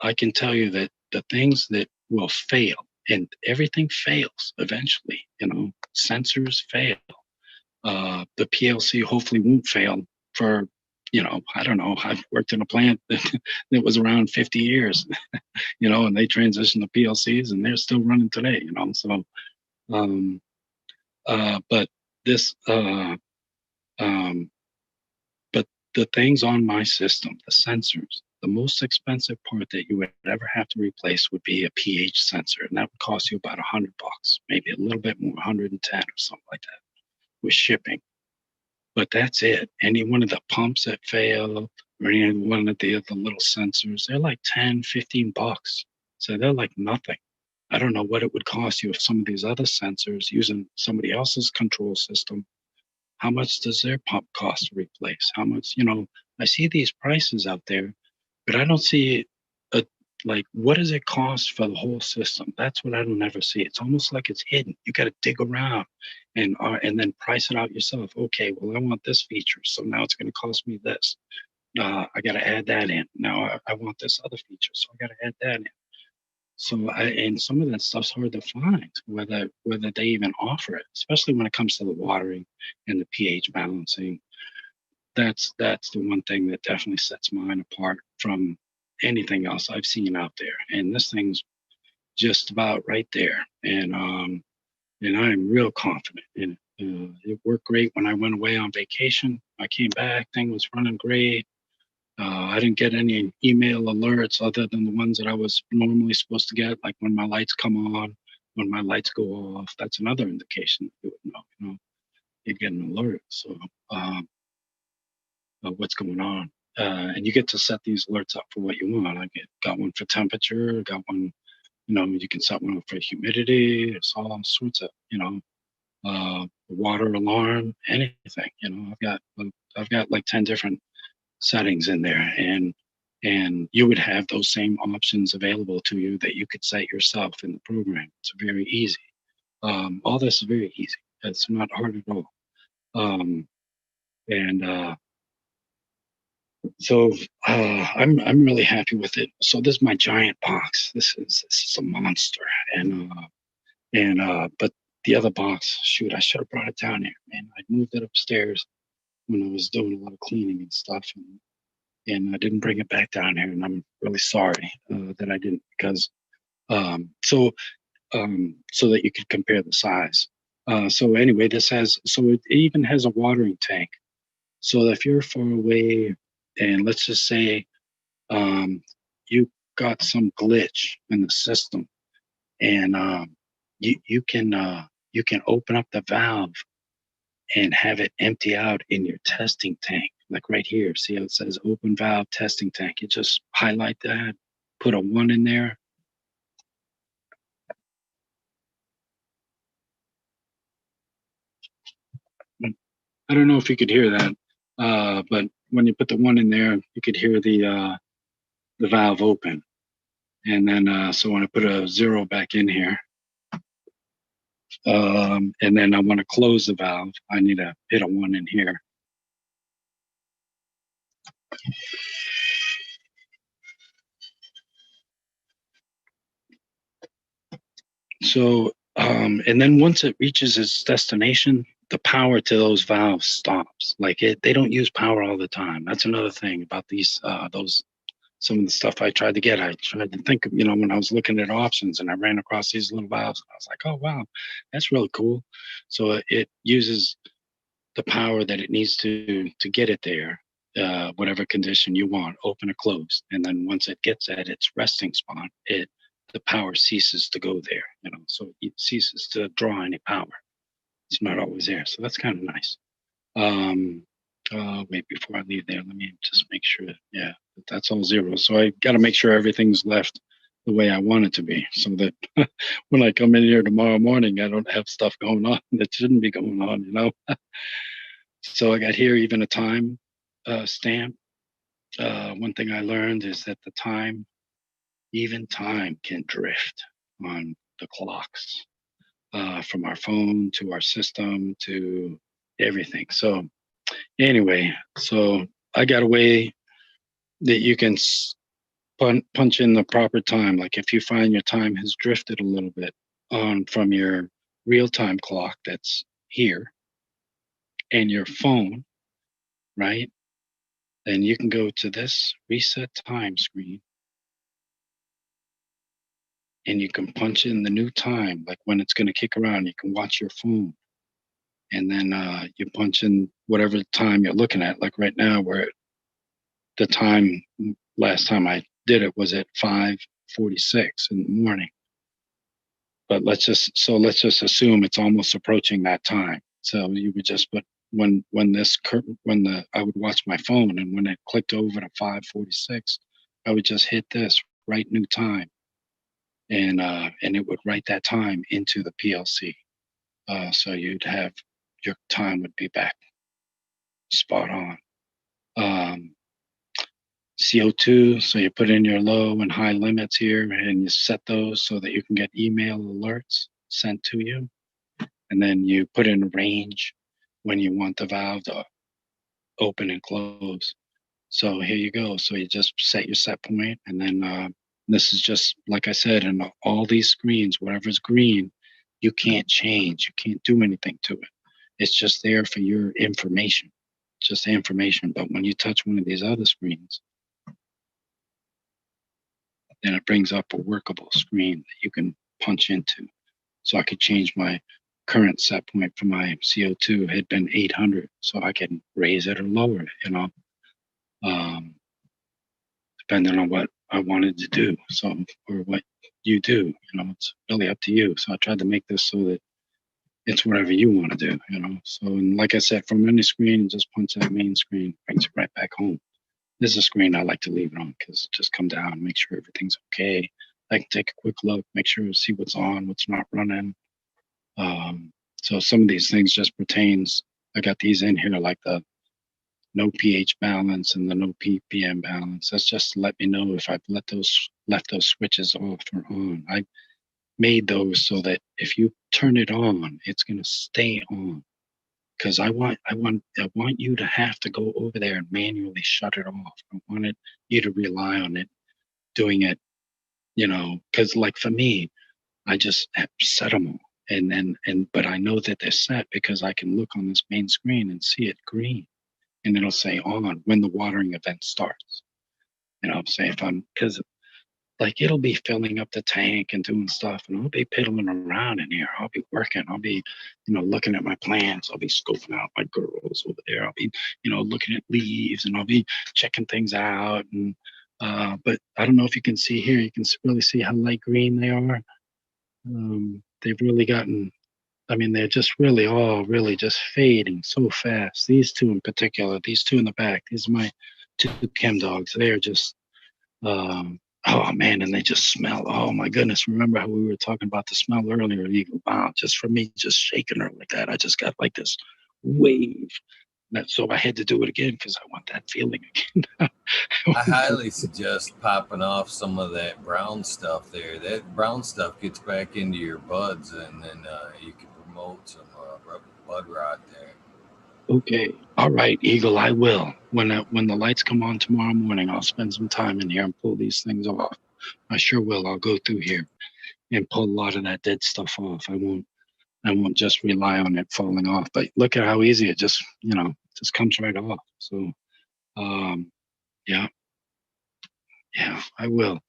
I can tell you that the things that will fail, and everything fails eventually, sensors fail. The PLC hopefully won't fail for, I don't know. I've worked in a plant that was around 50 years, and they transitioned to PLCs and they're still running today, So, um, but this, um, but the things on my system, the sensors, the most expensive part that you would ever have to replace would be a pH sensor, and that would cost you about $100, maybe a little bit more, 110 or something like that, with shipping. But that's it. Any one of the pumps that fail, or any one of the other little sensors, they're like 10, $15. So they're like nothing. I don't know what it would cost you if some of these other sensors using somebody else's control system, how much does their pump cost to replace? How much, I see these prices out there, but I don't see a, like, what does it cost for the whole system? That's what I don't ever see. It's almost like it's hidden. You got to dig around and then price it out yourself. Okay, well, I want this feature, so now it's going to cost me this. I got to add that in. Now I want this other feature, so I got to add that in. So and some of that stuff's hard to find, whether they even offer it, especially when it comes to the watering and the pH balancing. That's the one thing that definitely sets mine apart from anything else I've seen out there. And this thing's just about right there. And I'm real confident in it. It worked great when I went away on vacation. I came back, thing was running great. I didn't get any email alerts other than the ones that I was normally supposed to get, like when my lights come on, when my lights go off. That's another indication that you would know. You get an alert. So what's going on? And you get to set these alerts up for what you want. Got one for temperature, got one, you can set one up for humidity. It's all sorts of, water alarm, anything. I've got like 10 different settings in there, and you would have those same options available to you that you could set yourself in the program. It's very easy. All this is very easy. It's not hard at all. And so I'm really happy with it. So this is my giant box. This is a monster, and but the other box, shoot, I should have brought it down here, man. I moved it upstairs when I was doing a lot of cleaning and stuff, and I didn't bring it back down here, and I'm really sorry that I didn't, because so that you could compare the size. So anyway, it even has a watering tank. So if you're far away, and let's just say you got some glitch in the system, and you can open up the valve and have it empty out in your testing tank, like right here. See how it says open valve testing tank? You just highlight that, put a 1 in there. I don't know if you could hear that, but when you put the 1 in there, you could hear the valve open. And then so when I put a 0 back in here, and then I want to close the valve, I need to hit a 1 in here. So, and then once it reaches its destination, the power to those valves stops. They don't use power all the time. That's another thing about some of the stuff I tried to get. I tried to think of, when I was looking at options, and I ran across these little valves, and I was like, oh, wow, that's really cool. So it uses the power that it needs to get it there, whatever condition you want, open or closed. And then once it gets at its resting spot, the power ceases to go there, so it ceases to draw any power. It's not always there. So that's kind of nice. Wait, before I leave there, let me just make sure. Yeah, that's all 0. So I got to make sure everything's left the way I want it to be, so that when I come in here tomorrow morning, I don't have stuff going on that shouldn't be going on. So I got here even a time stamp. One thing I learned is that even time can drift on the clocks, from our phone to our system to everything. So anyway, so I got a way that you can punch in the proper time. Like if you find your time has drifted a little bit on from your real-time clock that's here and your phone, right? Then you can go to this reset time screen, and you can punch in the new time, like when it's going to kick around. You can watch your phone, and then you punch in whatever time you're looking at. Like right now, where the time last time I did it was at 5:46 in the morning. But let's just assume it's almost approaching that time. So you would just put when I would watch my phone, and when it clicked over to 5:46, I would just hit this write new time, and it would write that time into the PLC. So you'd have your time would be back spot on. CO2, so you put in your low and high limits here, and you set those so that you can get email alerts sent to you. And then you put in a range when you want the valve to open and close. So here you go. So you just set your set point, and then this is just like I said, in all these screens, whatever's green, you can't change. You can't do anything to it. It's just there for your information, just information. But when you touch one of these other screens, then it brings up a workable screen that you can punch into. So I could change my current set point for my CO2 had been 800, so I can raise it or lower it, depending on what I wanted to do. So, or what you do, it's really up to you. So I tried to make this so that it's whatever you want to do. So, and like I said, from any screen, just punch that main screen, brings it right back home. This is a screen I like to leave it on, because just come down, make sure everything's okay. I can take a quick look, make sure, see what's on, what's not running. So some of these things just pertains. I got these in here, like the no pH balance and the no ppm balance. That's just to let me know if I've left those switches off or on. I made those so that if you turn it on, it's going to stay on. Because I want you to have to go over there and manually shut it off. I wanted you to rely on it, doing it, because like for me, I just set them all, But I know that they're set because I can look on this main screen and see it green, and it'll say on when the watering event starts. Say if I'm, because like it'll be filling up the tank and doing stuff, and I'll be piddling around in here. I'll be working. I'll be, looking at my plants. I'll be scoping out my girls over there. I'll be, looking at leaves, and I'll be checking things out. And but I don't know if you can see here. You can really see how light green they are. They've really gotten. I mean, they're just really all really just fading so fast. These two in particular, these two in the back, these are my two chem dogs. They are just oh man, and they just smell. Oh my goodness! Remember how we were talking about the smell earlier? Eagle, wow, just for me, just shaking her like that, I just got like this wave. So I had to do it again because I want that feeling again. I highly suggest popping off some of that brown stuff there. That brown stuff gets back into your buds, and then you can promote some bud rot there. Okay, all right, Eagle, I will. When the lights come on tomorrow morning, I'll spend some time in here and pull these things off. I sure will. I'll go through here and pull a lot of that dead stuff off. I won't just rely on it falling off. But look at how easy it just comes right off. So yeah, yeah, I will.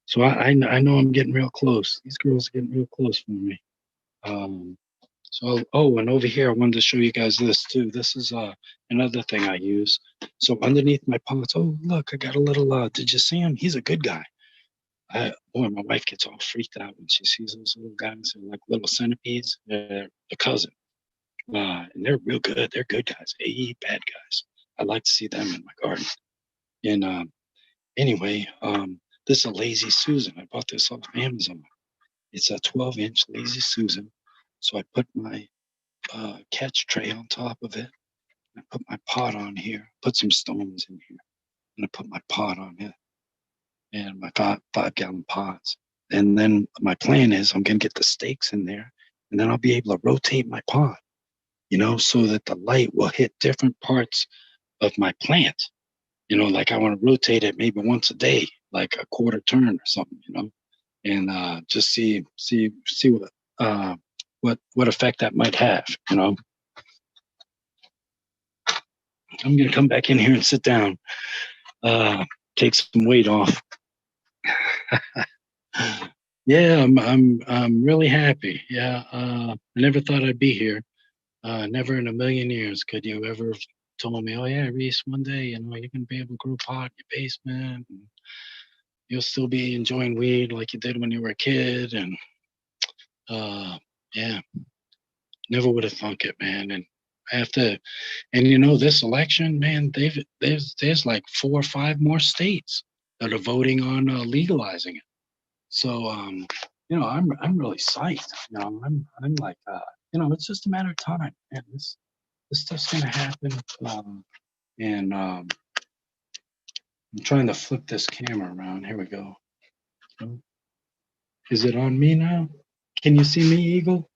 So I know I'm getting real close. These girls are getting real close for me. Um and over here I wanted to show you guys this too. This is another thing I use. So underneath my pots, oh look, I got a little did you see him? He's a good guy. Boy, my wife gets all freaked out when she sees those little guys. They're like little centipedes. They're a cousin. And they're real good. They're good guys. They eat bad guys. I like to see them in my garden. And anyway, this is a Lazy Susan. I bought this off Amazon. It's a 12-inch Lazy Susan. So I put my catch tray on top of it. I put my pot on here. Put some stones in here. And I put my pot on it. And my 5-gallon pots. And then my plan is I'm going to get the stakes in there. And then I'll be able to rotate my pot, so that the light will hit different parts of my plant. Like I want to rotate it maybe once a day, like a quarter turn or something, and just see what effect that might have. I'm gonna come back in here and sit down, take some weight off. Yeah, I'm really happy. Yeah, I never thought I'd be here. Never in a million years could you ever have told me, oh yeah, Reese, one day, you're gonna be able to grow pot in your basement, and you'll still be enjoying weed like you did when you were a kid. And yeah, never would have thunk it, man. And after, and this election, man, there's like 4 or 5 more states that are voting on legalizing it. So I'm really psyched. I'm like it's just a matter of time, and this stuff's gonna happen. And I'm trying to flip this camera around. Here we go. Is it on me now? Can you see me, Eagle?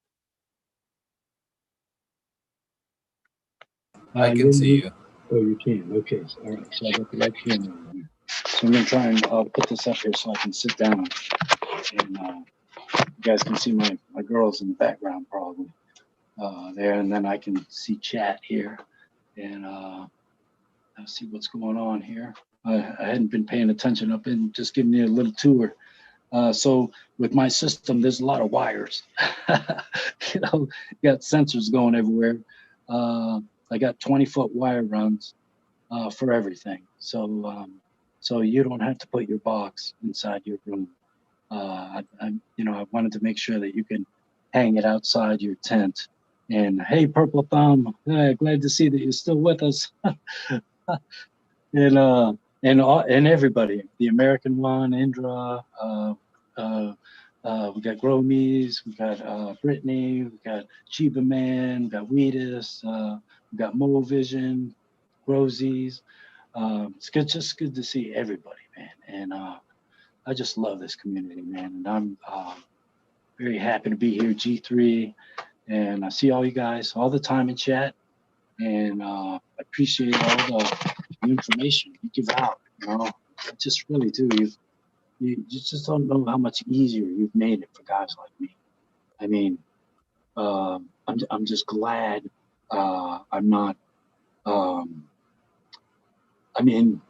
I can see you. Oh, you can. Okay. All right. So I got the right camera on here. So I'm gonna try and put this up here so I can sit down, and you guys can see my girls in the background probably there, and then I can see chat here, and I'll see what's going on here. I hadn't been paying attention. I've been just giving you a little tour. So with my system, there's a lot of wires. You got sensors going everywhere. I got 20-foot wire runs for everything. So you don't have to put your box inside your room. I wanted to make sure that you can hang it outside your tent. And hey, Purple Thumb, glad to see that you're still with us. And everybody, the American one, Indra, we got Gromies, we got Brittany, we got Chiba Man, we got Weedus, we got Mo Vision, Rosies. It's just good to see everybody, man. And I just love this community, man. And I'm very happy to be here, G3. And I see all you guys all the time in chat. And I appreciate all the information you give out. I just really do. You just don't know how much easier you've made it for guys like me. I mean, I'm just glad I'm not. Um, I mean,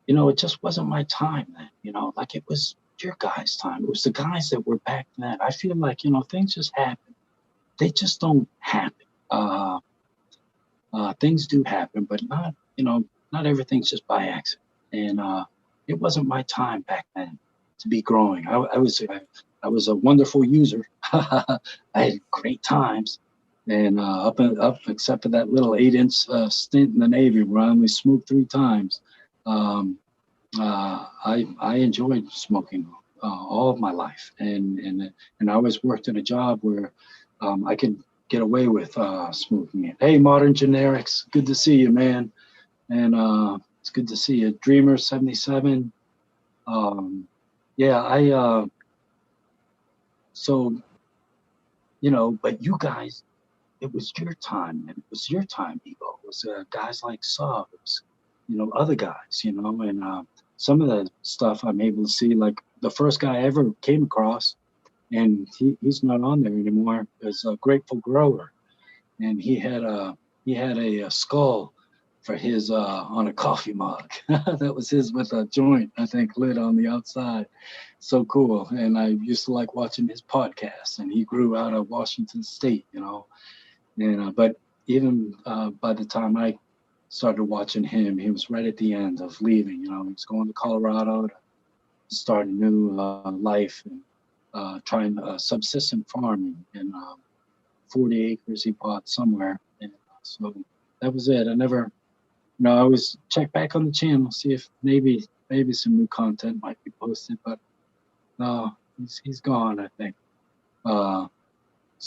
it just wasn't my time then. Like it was your guys' time. It was the guys that were back then. I feel like things just happen. They just don't happen. Things do happen, but not everything's just by accident. And it wasn't my time back then to be growing. I was a wonderful user. I had great times, and up except for that little 8-inch stint in the Navy where I only smoked 3 times. Um, I enjoyed smoking all of my life, and I always worked at a job where I could get away with smoking it. Hey, Modern Generics, good to see you, man, and it's good to see you, Dreamer 77. Yeah, so but you guys, it was your time, and it was your time, Ego. It was guys like Saab, it was, other guys, and some of the stuff I'm able to see, like the first guy I ever came across, and he's not on there anymore, is a Grateful Grower, and he had a skull for his on a coffee mug. That was his with a joint, I think, lit on the outside. So cool. And I used to like watching his podcasts, and he grew out of Washington State, and but even by the time I started watching him, he was right at the end of leaving. He was going to Colorado to start a new life and trying subsistence farming in 40 acres he bought somewhere. And so that was it. I never, I always check back on the channel, see if maybe some new content might be posted, but no, he's gone, I think. Uh,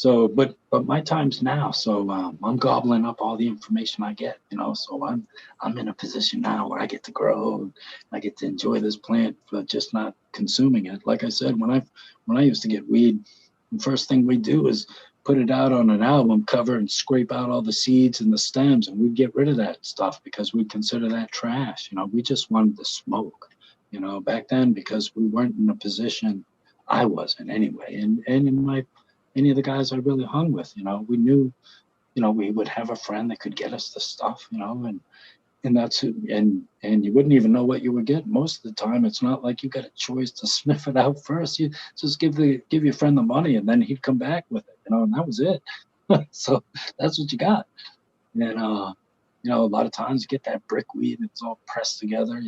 but my time's now. So I'm gobbling up all the information I get. So I'm in a position now where I get to grow. And I get to enjoy this plant, but just not consuming it. Like I said, when I used to get weed, the first thing we do is put it out on an album cover and scrape out all the seeds and the stems, and we'd get rid of that stuff because we'd consider that trash. We just wanted to smoke. Back then, because we weren't in a position. I wasn't anyway, and in my any of the guys I really hung with, we knew, we would have a friend that could get us the stuff, and that's it. And you wouldn't even know what you would get most of the time. It's not like you got a choice to sniff it out first. You just give your friend the money, and then he'd come back with it, and that was it. So that's what you got. And a lot of times you get that brick weed that's all pressed together,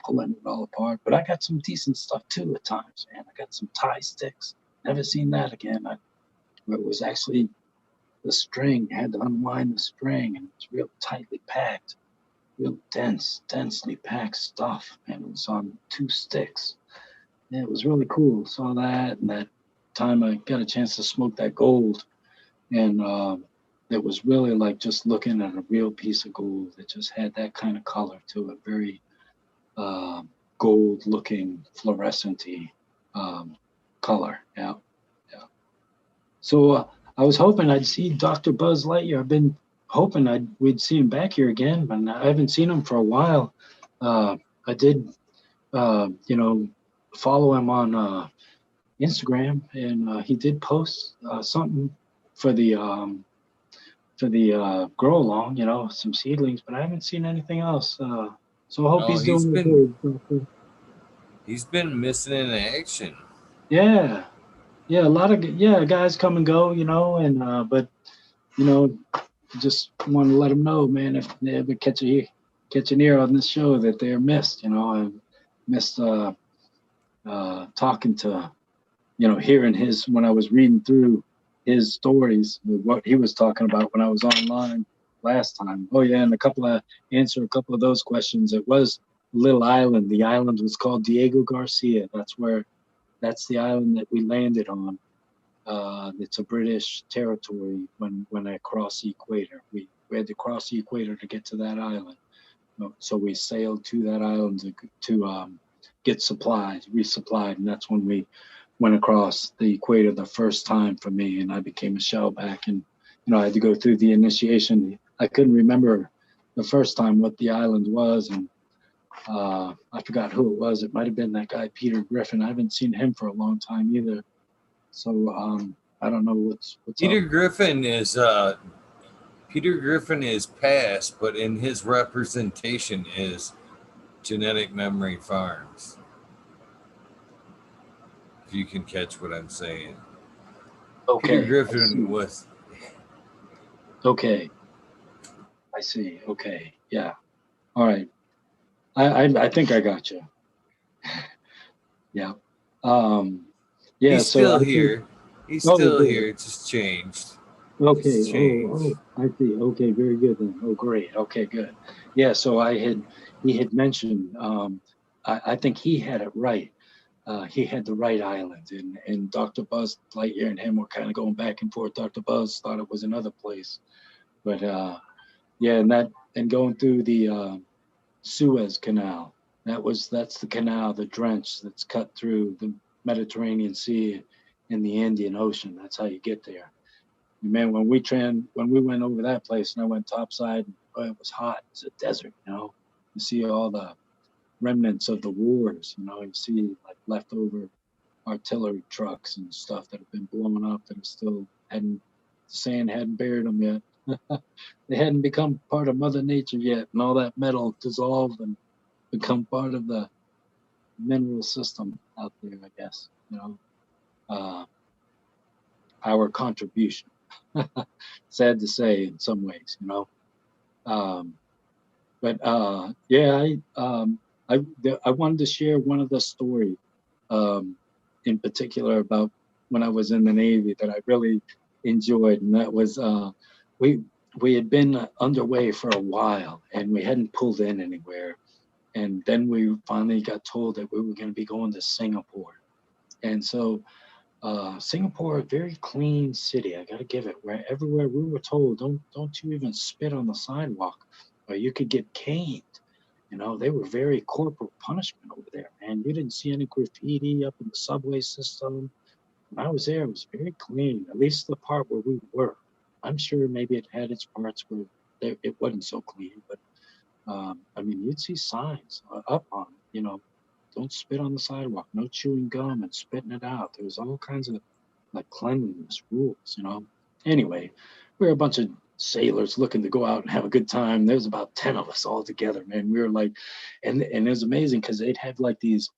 pulling it all apart. But I got some decent stuff too at times, man. I got some tie sticks. Never seen that again. It was actually the string, had to unwind the string, and it's real tightly packed, real densely packed stuff, and it was on 2 sticks. Yeah, it was really cool. Saw that, and that time I got a chance to smoke that gold, and it was really like just looking at a real piece of gold. It just had that kind of color to it, very gold-looking, fluorescent-y color. Yeah, yeah. So I was hoping I'd see Dr. Buzz Lightyear. I've been hoping we'd see him back here again, but I haven't seen him for a while. I did, follow him on Instagram, and he did post something for the grow along, some seedlings, but I haven't seen anything else. So I hope Oh, he's doing okay. he's been missing in action. Yeah, yeah, a lot of guys come and go, and but you know just want to let them know, man, if they ever catch an ear on this show that they're missed. I missed talking to, hearing his when I was reading through his stories, what he was talking about when I was online last time. Oh yeah, and answer a couple of those questions. It was a little island. The island was called Diego Garcia. That's the island that we landed on. It's a British territory when I crossed the equator. We had to cross the equator to get to that island. So we sailed to that island to get supplies, resupplied, and that's when we went across the equator the first time for me, and I became a shellback, and I had to go through the initiation. I couldn't remember the first time what the island was, and I forgot who it was. It might have been that guy Peter Griffin. I haven't seen him for a long time either. So I don't know what's Peter up. Griffin is Peter Griffin is past, but in his representation is Genetic Memory Farms. If you can catch what I'm saying. Peter Okay, I Griffin see. was Okay, I see. Okay, yeah. All right. I think I got you. Yeah. Um. Yeah. he's So still I think. here. He's Oh, still good. here. It just changed. Okay. Just changed. Oh, I see. Okay, very good then. Oh, great. Okay, good. Yeah. So he had mentioned. I think he had it right. He had the right island, and Dr. Buzz Lightyear and him were kind of going back and forth. Dr. Buzz thought it was another place, but yeah, and going through the Suez Canal. That's the canal, the drench that's cut through the Mediterranean Sea and the Indian Ocean. That's how you get there. And man, when we went over that place and I went topside, it was hot. It's a desert, you know. You see all the remnants of the wars, you know. You see like leftover artillery trucks and stuff that have been blown up that are still hadn't the sand hadn't buried them yet. They hadn't become part of Mother Nature yet, and all that metal dissolved and become part of the mineral system out there, I guess. You know, uh, our contribution. Sad to say, in some ways, you know. Um, but yeah, I wanted to share one of the story in particular about when I was in the Navy that I really enjoyed, and that was we we had been underway for a while and we hadn't pulled in anywhere, and then we finally got told that we were going to be going to Singapore, and so Singapore, a very clean city. I got to give it. Where everywhere we were told, don't you even spit on the sidewalk, or you could get caned. You know, they were very corporal punishment over there, man. You didn't see any graffiti up in the subway system. When I was there, it was very clean, at least the part where we were. I'm sure maybe it had its parts where it wasn't so clean, but I mean, you'd see signs up on, you know, don't spit on the sidewalk, no chewing gum and spitting it out. There was all kinds of like cleanliness rules, you know. Anyway, we were a bunch of sailors looking to go out and have a good time. There was about 10 of us all together, man. We were like, and it was amazing because they'd have like these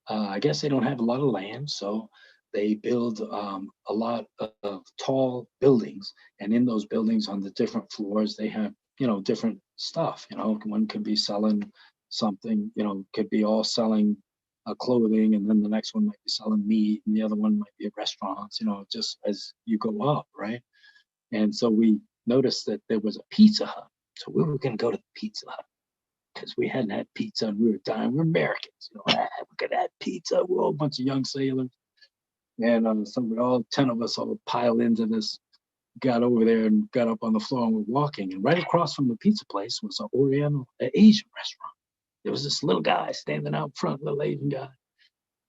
I guess they don't have a lot of land, so they build a lot of tall buildings, and in those buildings, on the different floors, they have different stuff. You know, one could be selling something. You know, could be all selling clothing, and then the next one might be selling meat, and the other one might be restaurants. You know, just as you go up, right? And so we noticed that there was a Pizza Hut, so we were going to go to the Pizza Hut because we hadn't had pizza and we were dying. We're Americans, you know. We could have pizza. We're all a bunch of young sailors, and so we all 10 of us all piled into this. Got over there and got up on the floor and we're walking. And right across from the pizza place was an Asian restaurant. There was this little guy standing out front, little Asian guy.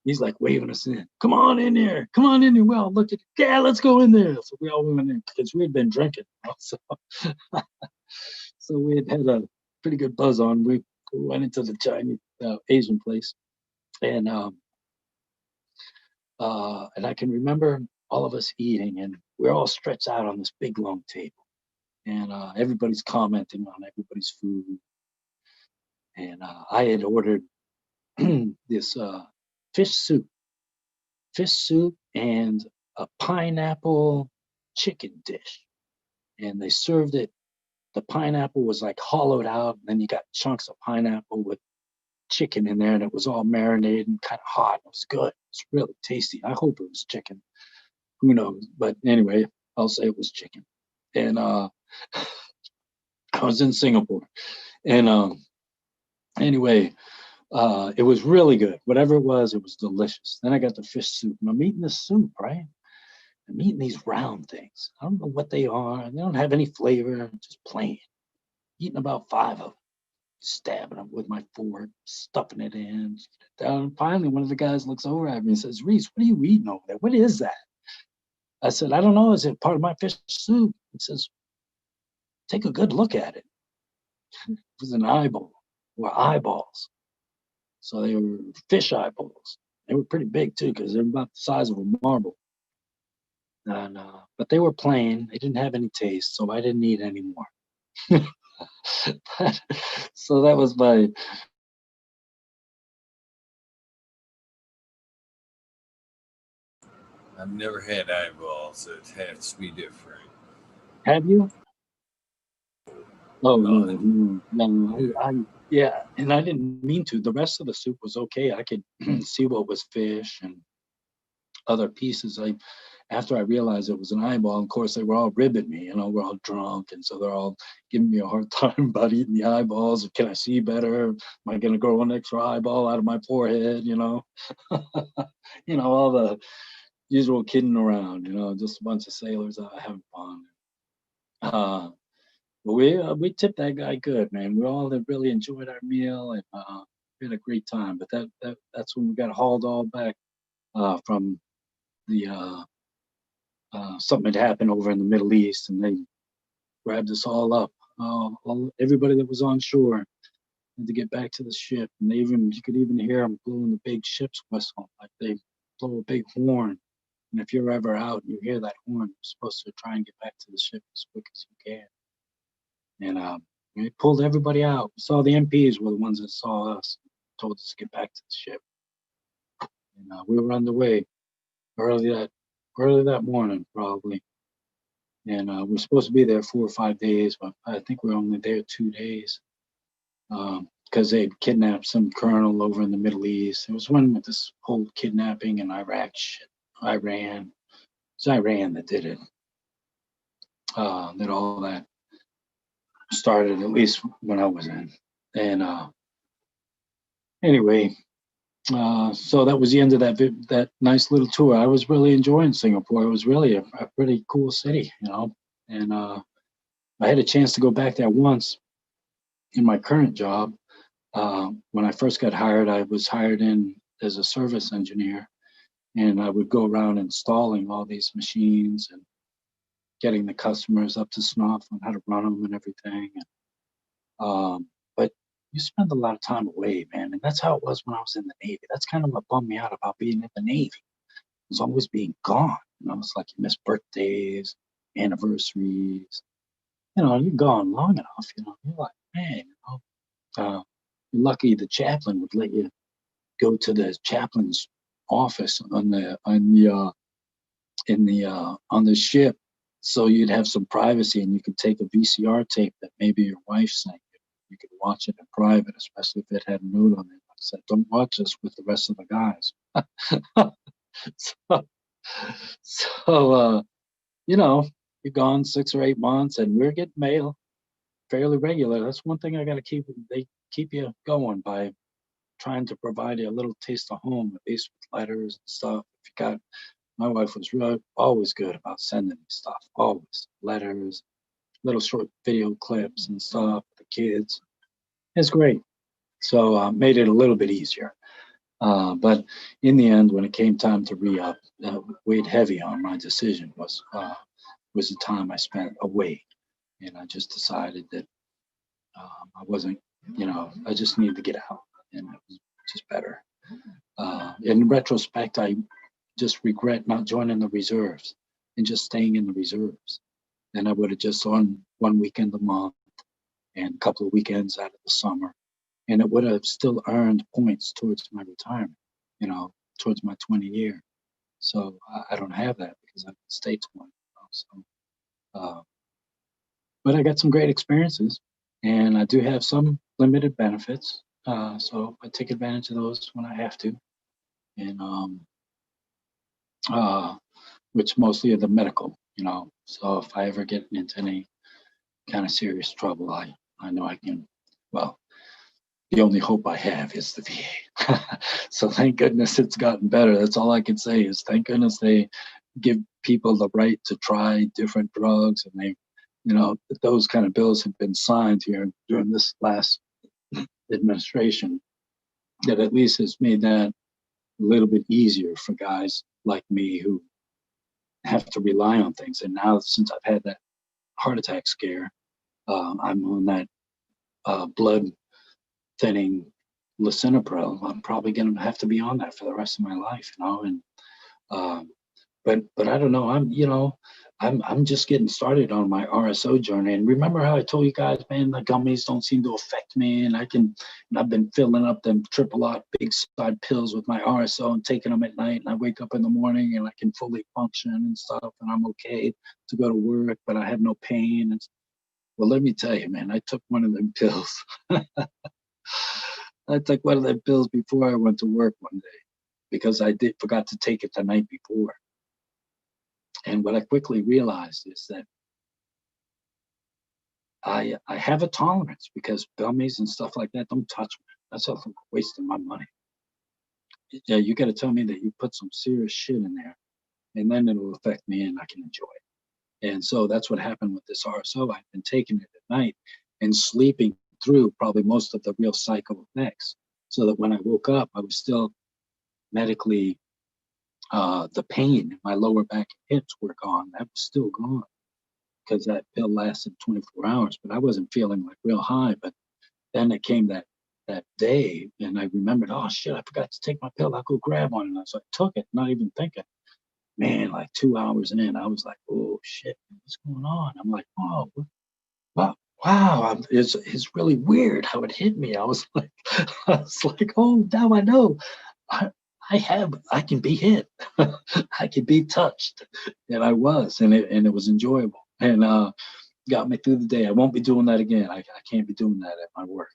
He's like waving us in. Come on in there. Come on in there. We all looked at, yeah, let's go in there. So we all went in because we had been drinking. So, so we had a pretty good buzz on. We went into the Chinese Asian place, and and I can remember all of us eating, and we're all stretched out on this big long table, and everybody's commenting on everybody's food, and I had ordered this fish soup, fish soup, and a pineapple chicken dish, and they served it. The pineapple was like hollowed out, and then you got chunks of pineapple with chicken in there, and it was all marinated and kind of hot. It was good. It's really tasty. I hope it was chicken. Who knows? But anyway, I'll say it was chicken. And I was in Singapore, and anyway, it was really good. Whatever it was delicious. Then I got the fish soup, and I'm eating this soup, right? I'm eating these round things. I don't know what they are. They don't have any flavor. Just plain. Eating about 5 of them, stabbing them with my fork, stuffing it in. Down. Finally, one of the guys looks over at me and says, "Reese, what are you eating over there? What is that?" I said, "I don't know. Is it part of my fish soup?" He says, "Take a good look at it." It was an eyeball, or eyeballs. So they were fish eyeballs. They were pretty big too, because they're about the size of a marble. And, but they were plain. They didn't have any taste, so I didn't eat any more. So that was my. I've never had eyeballs. It has to be different. Have you? Oh no, None. no, no. Yeah. Yeah, and I didn't mean to. The rest of the soup was okay. I could see what was fish and other pieces. I After I realized it was an eyeball, of course they were all ribbing me. We're all drunk, and so they're all giving me a hard time about eating the eyeballs. Can I see better? Am I going to grow an extra eyeball out of my forehead? All the usual kidding around. Just a bunch of sailors out having fun. Uh, but we tipped that guy good, man. We all had really enjoyed our meal, and we had a great time. But that's when we got hauled all back from the something had happened over in the Middle East, and they grabbed us all up. Everybody that was on shore had to get back to the ship, and you could even hear them blowing the big ship's whistle, like they blow a big horn. And if you're ever out and you hear that horn, you're supposed to try and get back to the ship as quick as you can. And we pulled everybody out. We saw the MPs were the ones that saw us, told us to get back to the ship. And we were on the way early that early that morning, probably. And we're supposed to be there 4 or 5 days, but I think we were only there 2 days because they'd kidnapped some colonel over in the Middle East. It was one with this whole kidnapping in Iraq shit. Iran. It's Iran that did it. That all that started, at least when I was in. And anyway, so that was the end of that nice little tour. I was really enjoying Singapore. It was really a pretty cool city, And I had a chance to go back there once in my current job. When I first got hired, I was hired in as a service engineer, and I would go around installing all these machines and getting the customers up to snuff on how to run them and everything. But you spend a lot of time away, man, and that's how it was when I was in the Navy. That's kind of what bummed me out about being in the Navy. It was always being gone. It's like you miss birthdays, anniversaries. You're gone long enough. You're like, man, you're lucky the chaplain would let you go to the chaplain's office on the ship, so you'd have some privacy and you could take a VCR tape that maybe your wife sent you. You could watch it in private, especially if it had a note on it that said, "Don't watch this with the rest of the guys." so, so you're gone 6 or 8 months, and we're getting mail fairly regular. That's one thing I got to keep. They keep you going by trying to provide you a little taste of home, at least with letters and stuff. If you got, my wife was always good about sending me stuff, always letters, little short video clips and stuff. The kids, it's great. So made it a little bit easier. But in the end, when it came time to re-up, weighed heavy on my decision was the time I spent away, and I just decided that I wasn't, I just needed to get out, and it was just better. In retrospect, I just regret not joining the reserves and just staying in the reserves. Then I would have just on one weekend a month and a couple of weekends out of the summer, and it would have still earned points towards my retirement, towards my 20 year. So I don't have that because I've stayed 20. So, uh, but I got some great experiences, and I do have some limited benefits. So I take advantage of those when I have to, and uh, which mostly are the medical. So if I ever get into any kind of serious trouble, I know I can. Well, the only hope I have is the VA. So thank goodness it's gotten better. That's all I can say is thank goodness they give people the right to try different drugs, and those kind of bills have been signed here during this last administration that at least has made that a little bit easier for guys like me who have to rely on things. And now since I've had that heart attack scare, I'm on that blood thinning lisinopril. I'm probably going to have to be on that for the rest of my life, And um, but I don't know. I'm just getting started on my RSO journey. And remember how I told you guys, man, the gummies don't seem to affect me, and I've been filling up them triple lot big side pills with my RSO and taking them at night. And I wake up in the morning and I can fully function and stuff, and I'm okay to go to work, but I have no pain. And well, let me tell you, man, I took one of them pills. I took one of them pills before I went to work one day because I forgot to take it the night before. And what I quickly realized is that I have a tolerance because gummies and stuff like that don't touch me. That's a waste of my money. Yeah, you got to tell me that you put some serious shit in there, and then it'll affect me and I can enjoy it. And so that's what happened with this RSO. I've been taking it at night and sleeping through probably most of the real psycho effects, so that when I woke up, I was still medically, the pain in my lower back and hips were gone. That was still gone because that pill lasted 24 hours, but I wasn't feeling like real high. But then it came that day, and I remembered, oh shit, I forgot to take my pill. I'll go grab one. And so I took it, not even thinking. Man, like 2 hours in, I was like, oh shit, what's going on? I'm like, oh, wow, wow, it's really weird how it hit me. I was like, oh, now I know. I, I can be hit. I can be touched. And I was, and it was enjoyable. And got me through the day. I won't be doing that again. I can't be doing that at my work.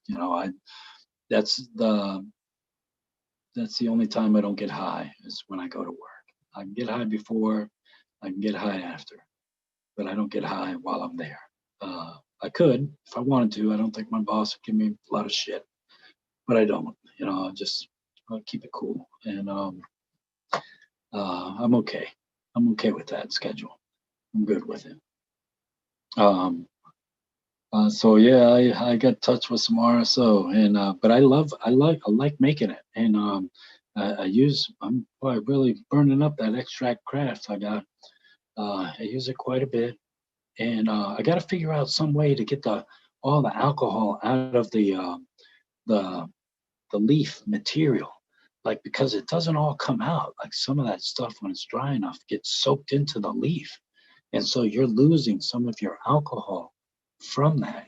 That's the only time I don't get high is when I go to work. I can get high before, I can get high after, but I don't get high while I'm there. I could if I wanted to. I don't think my boss would give me a lot of shit, but I don't. I'll keep it cool, and I'm okay. I'm okay with that schedule. I'm good with it. So yeah, I got touched with some RSO, and but I like making it, and I'm boy, really burning up that extract craft I got. I use it quite a bit, and I got to figure out some way to get all the alcohol out of the the leaf material, like, because it doesn't all come out. Like some of that stuff when it's dry enough gets soaked into the leaf, and so you're losing some of your alcohol from that.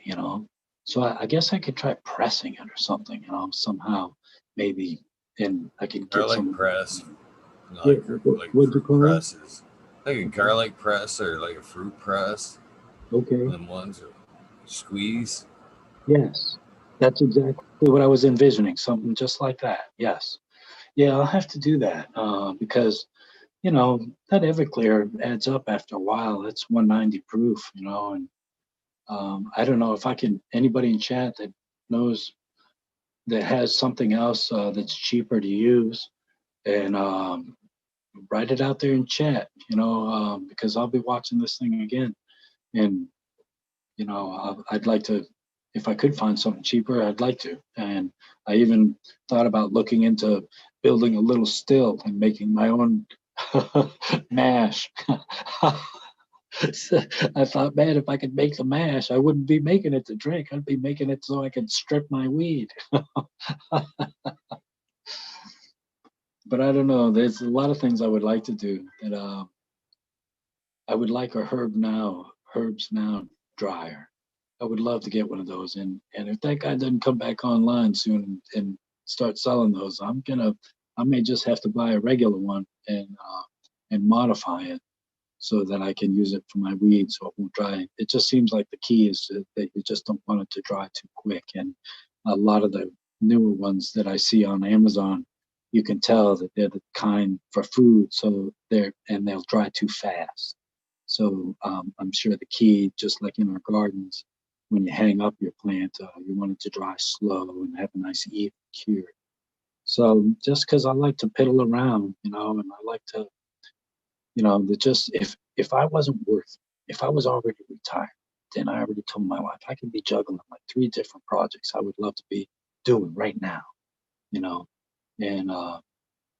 So I guess I could try pressing it or something, somehow, maybe, and I could get Garlic some. press, Yeah, like what'd you fruit call it? presses, like a garlic press or like a fruit press. Okay. Them ones are squeeze. Yes, that's exactly what I was envisioning. Something just like that. Yes. Yeah, I'll have to do that because that Everclear adds up after a while. It's 190 proof, and I don't know if I can. Anybody in chat that knows that has something else that's cheaper to use, and write it out there in chat, because I'll be watching this thing again, and I'd like to. If I could find something cheaper, I'd like to. And I even thought about looking into building a little still and making my own mash. I thought, man, if I could make the mash, I wouldn't be making it to drink. I'd be making it so I could strip my weed. But I don't know. There's a lot of things I would like to do. That I would like a herbs now dryer. I would love to get one of those. And if that guy doesn't come back online soon and start selling those, I may just have to buy a regular one and modify it so that I can use it for my weed so it won't dry. It just seems like the key is that you just don't want it to dry too quick. And a lot of the newer ones that I see on Amazon, you can tell that they're the kind for food, so they'll dry too fast. So I'm sure the key, just like in our gardens, when you hang up your plant, you want it to dry slow and have a nice even cure. So just because I like to piddle around, and I like to, that just if I wasn't worth, if I was already retired, then I already told my wife I could be juggling like 3 different projects I would love to be doing right now, you know, and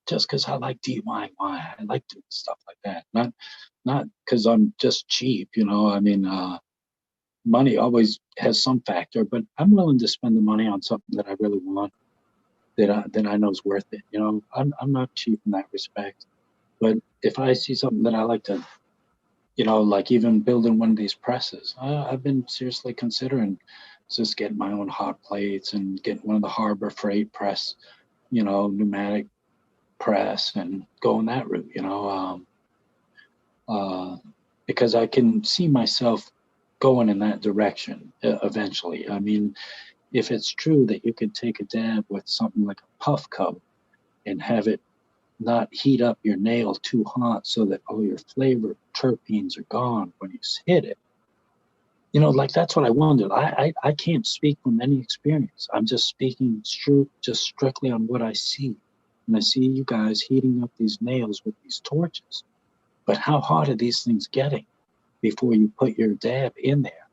just because I like DIY, I like doing stuff like that. Not because I'm just cheap, I mean, money always has some factor, but I'm willing to spend the money on something that I really want, that I know is worth it. I'm not cheap in that respect. But if I see something that I like to, like even building one of these presses, I've been seriously considering just getting my own hot plates and getting one of the Harbor Freight press, pneumatic press, and going that route, because I can see myself going in that direction eventually. I mean, if it's true that you could take a dab with something like a puff coat and have it not heat up your nail too hot so that all your flavor terpenes are gone when you hit it. Like that's what I wondered. I can't speak from any experience. I'm just speaking just strictly on what I see. And I see you guys heating up these nails with these torches. But how hot are these things getting before you put your dab in there?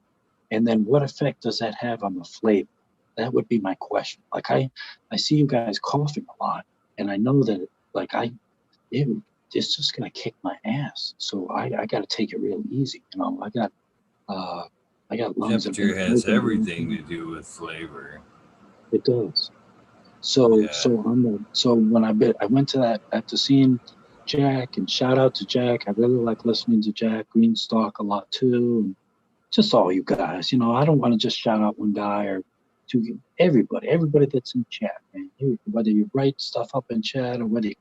And then what effect does that have on the flavor? That would be my question. Like I see you guys coughing a lot, and I know that it's just gonna kick my ass. So I got to take it real easy. Uh, I got lungs that have been Temperature has smoking a long everything to time. do with flavor. It does. So Yeah. so when I went to that after seeing Jack, and shout out to Jack. I really like listening to Jack Greenstock a lot too. And just all you guys. I don't want to just shout out one guy or two. Everybody that's in chat, man. Whether you write stuff up in chat or whether you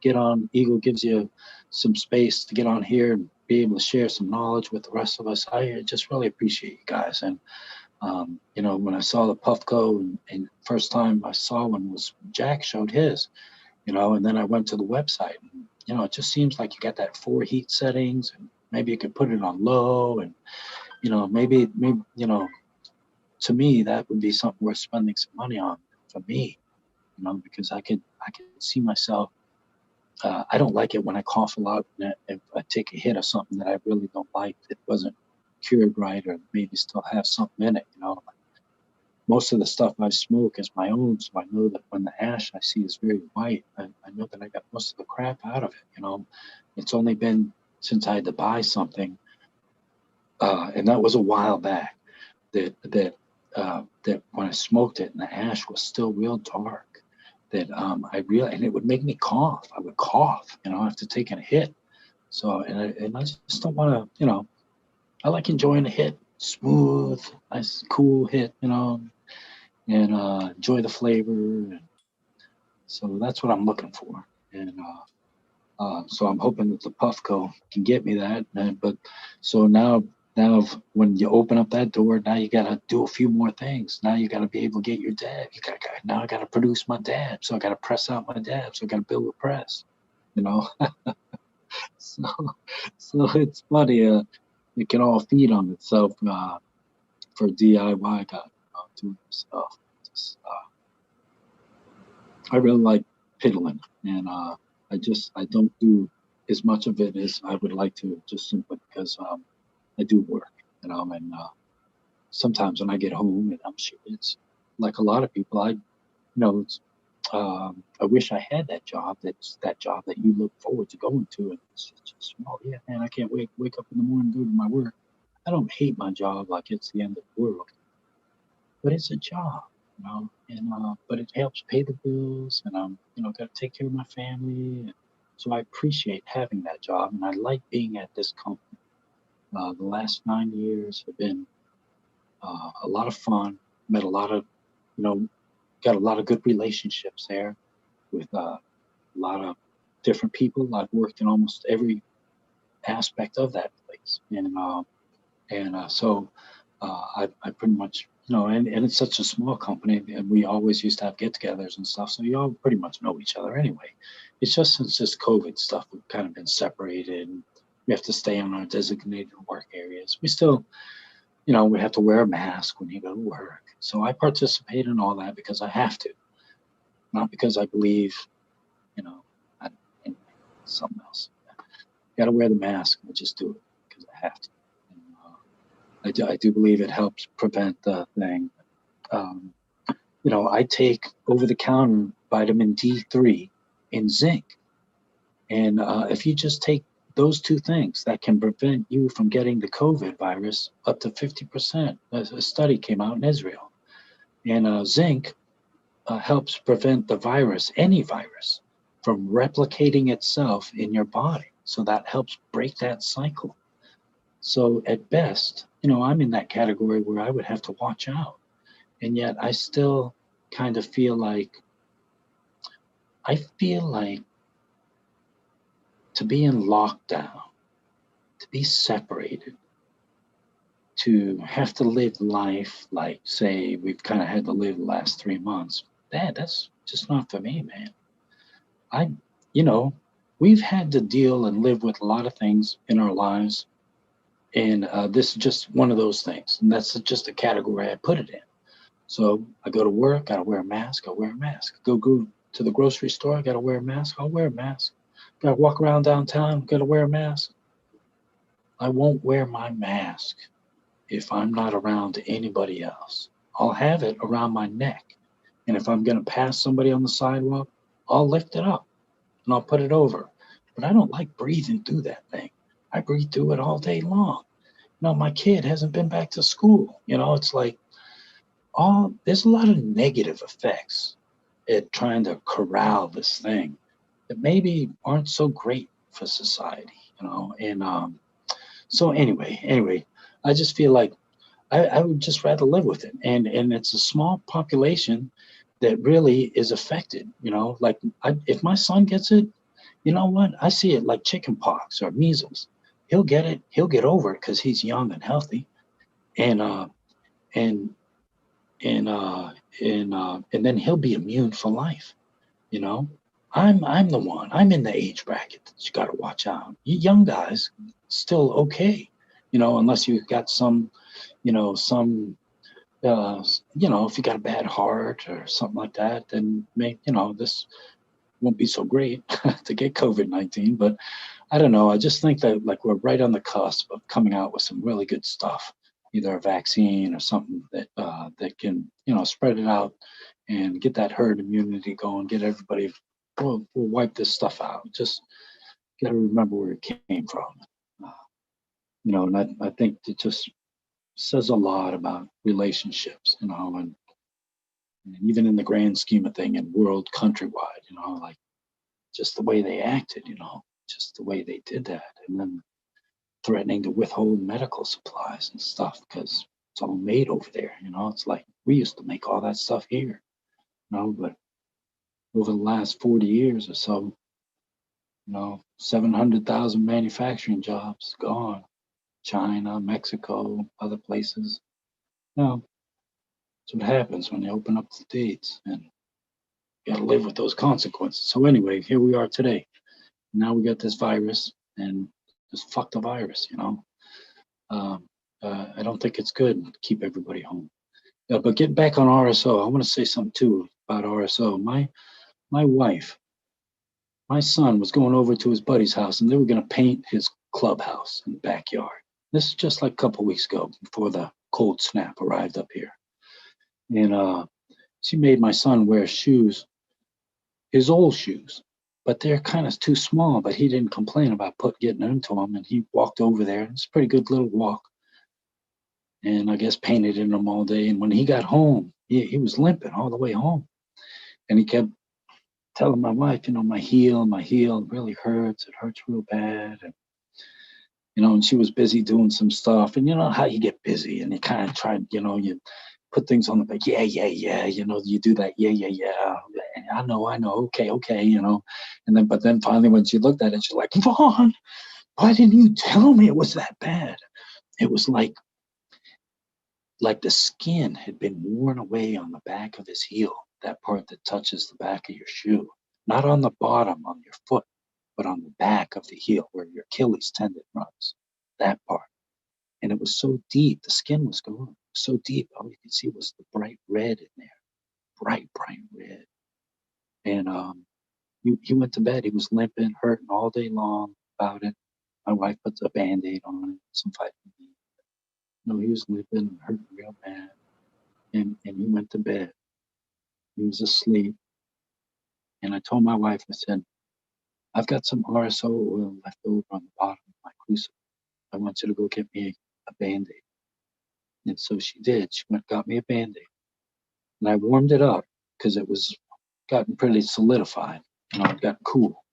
get on, Eagle gives you some space to get on here and be able to share some knowledge with the rest of us. I just really appreciate you guys. And when I saw the Puffco, and first time I saw one was Jack showed his, and then I went to the website. And, it just seems like you got that 4 heat settings, and maybe you could put it on low, and maybe to me that would be something worth spending some money on for me, because I could see myself. I don't like it when I cough a lot. If I take a hit of something that I really don't like, that wasn't cured right, or maybe still have something in it. Most of the stuff I smoke is my own, so I know that when the ash I see is very white, I know that I got most of the crap out of it. It's only been since I had to buy something, and that was a while back. That when I smoked it and the ash was still real dark, that and it would make me cough. I would cough, after taking a hit. So and I just don't want to, I like enjoying a hit, smooth, nice, cool hit, and enjoy the flavor. And so that's what I'm looking for. And so I'm hoping that the Puffco can get me that. But so now when you open up that door, now you got to do a few more things. Now you got to be able to get your dab. Now I got to produce my dab. So I got to press out my dab. So I got to build a press, so, so it's funny. It can all feed on itself for DIY guy doing stuff. Just, I really like piddling, and I don't do as much of it as I would like to, just simply because I do work, and sometimes when I get home, and I'm sure it's like a lot of people, I wish I had that job. That's that job that you look forward to going to, and it's just, oh yeah, man, I can't wake up in the morning, go to my work. I don't hate my job like it's the end of the world, but it's a job, and but it helps pay the bills, and I'm got to take care of my family, and so I appreciate having that job, and I like being at this company. The last 9 years have been a lot of fun. Met a lot of, got a lot of good relationships there with a lot of different people. I've worked in almost every aspect of that place, and so I pretty much, and it's such a small company, and we always used to have get-togethers and stuff, so you all pretty much know each other anyway. It's just since this COVID stuff, we've kind of been separated, and we have to stay in our designated work areas. We still, we have to wear a mask when you go to work. So I participate in all that because I have to, not because I believe, I, anyway, something else. Got to wear the mask. I just do it because I have to. And, I do believe it helps prevent the thing. I take over-the-counter vitamin D3 and zinc. And if you just take those two things, that can prevent you from getting the COVID virus up to 50%. A study came out in Israel. And zinc helps prevent the virus, any virus, from replicating itself in your body. So that helps break that cycle. So at best, I'm in that category where I would have to watch out. And yet I still kind of feel like to be in lockdown, to be separated, to have to live life like, say, we've kind of had to live the last 3 months, that's just not for me, man. I, you know, we've had to deal and live with a lot of things in our lives. And this is just one of those things. And that's just a category I put it in. So I go to work, got to wear a mask, I wear a mask. Go to the grocery store, got to wear a mask, I'll wear a mask. Got to walk around downtown, got to wear a mask. I won't wear my mask if I'm not around anybody else. I'll have it around my neck. And if I'm going to pass somebody on the sidewalk, I'll lift it up and I'll put it over. But I don't like breathing through that thing. I breathe through it all day long. My kid hasn't been back to school. It's like there's a lot of negative effects at trying to corral this thing that maybe aren't so great for society, and so anyway, I just feel like I would just rather live with it. And it's a small population that really is affected, like if my son gets it, you know what? I see it like chicken pox or measles. He'll get it. He'll get over it because he's young and healthy. And, and, and then he'll be immune for life. You know, I'm the one. I'm in the age bracket that you got to watch out. You young guys still okay, unless you got some, some, if you got a bad heart or something like that, then this won't be so great to get COVID-19. But I don't know. I just think that like we're right on the cusp of coming out with some really good stuff, either a vaccine or something that can spread it out and get that herd immunity going, get everybody. We'll wipe this stuff out. Just got to remember where it came from. Uh, and I think it just says a lot about relationships, and even in the grand scheme of thing in world countrywide, like just the way they acted, just the way they did that. And then threatening to withhold medical supplies and stuff because it's all made over there. It's like we used to make all that stuff here, but over the last 40 years or so, 700,000 manufacturing jobs gone. China, Mexico, other places. That's what happens when you open up the states, and you got to live with those consequences. So anyway, here we are today. Now we got this virus, and this fuck the virus, I don't think it's good to keep everybody home. But getting back on RSO, I want to say something too about RSO. My wife, my son was going over to his buddy's house, and they were going to paint his clubhouse in the backyard. This is just like a couple weeks ago before the cold snap arrived up here. And she made my son wear shoes, his old shoes, but they're kind of too small, but he didn't complain about getting into them. And he walked over there. It's a pretty good little walk. And I guess painted in them all day. And when he got home, he was limping all the way home. And he kept telling my wife, my heel really hurts. It hurts real bad. And, and she was busy doing some stuff. And you know how you get busy and you kind of try, you put things on the back. Yeah. You do that. Yeah. I know. Okay. But then finally when she looked at it, she's like, Vaughn, why didn't you tell me it was that bad? It was like the skin had been worn away on the back of his heel, that part that touches the back of your shoe, not on the bottom on your foot, but on the back of the heel where your Achilles tendon runs, that part. And it was so deep, the skin was gone so deep, all you could see was the bright red in there, bright red. And he went to bed, he was limping, hurting all day long about it. My wife puts a Band-Aid on it, some vitamin D. He was limping, hurting real bad. And he went to bed. He was asleep. And I told my wife, I said, I've got some RSO oil left over on the bottom of my crucible. I want you to go get me a Band-Aid. And so she did. She went and got me a Band-Aid. And I warmed it up because it was gotten pretty solidified. it got cool.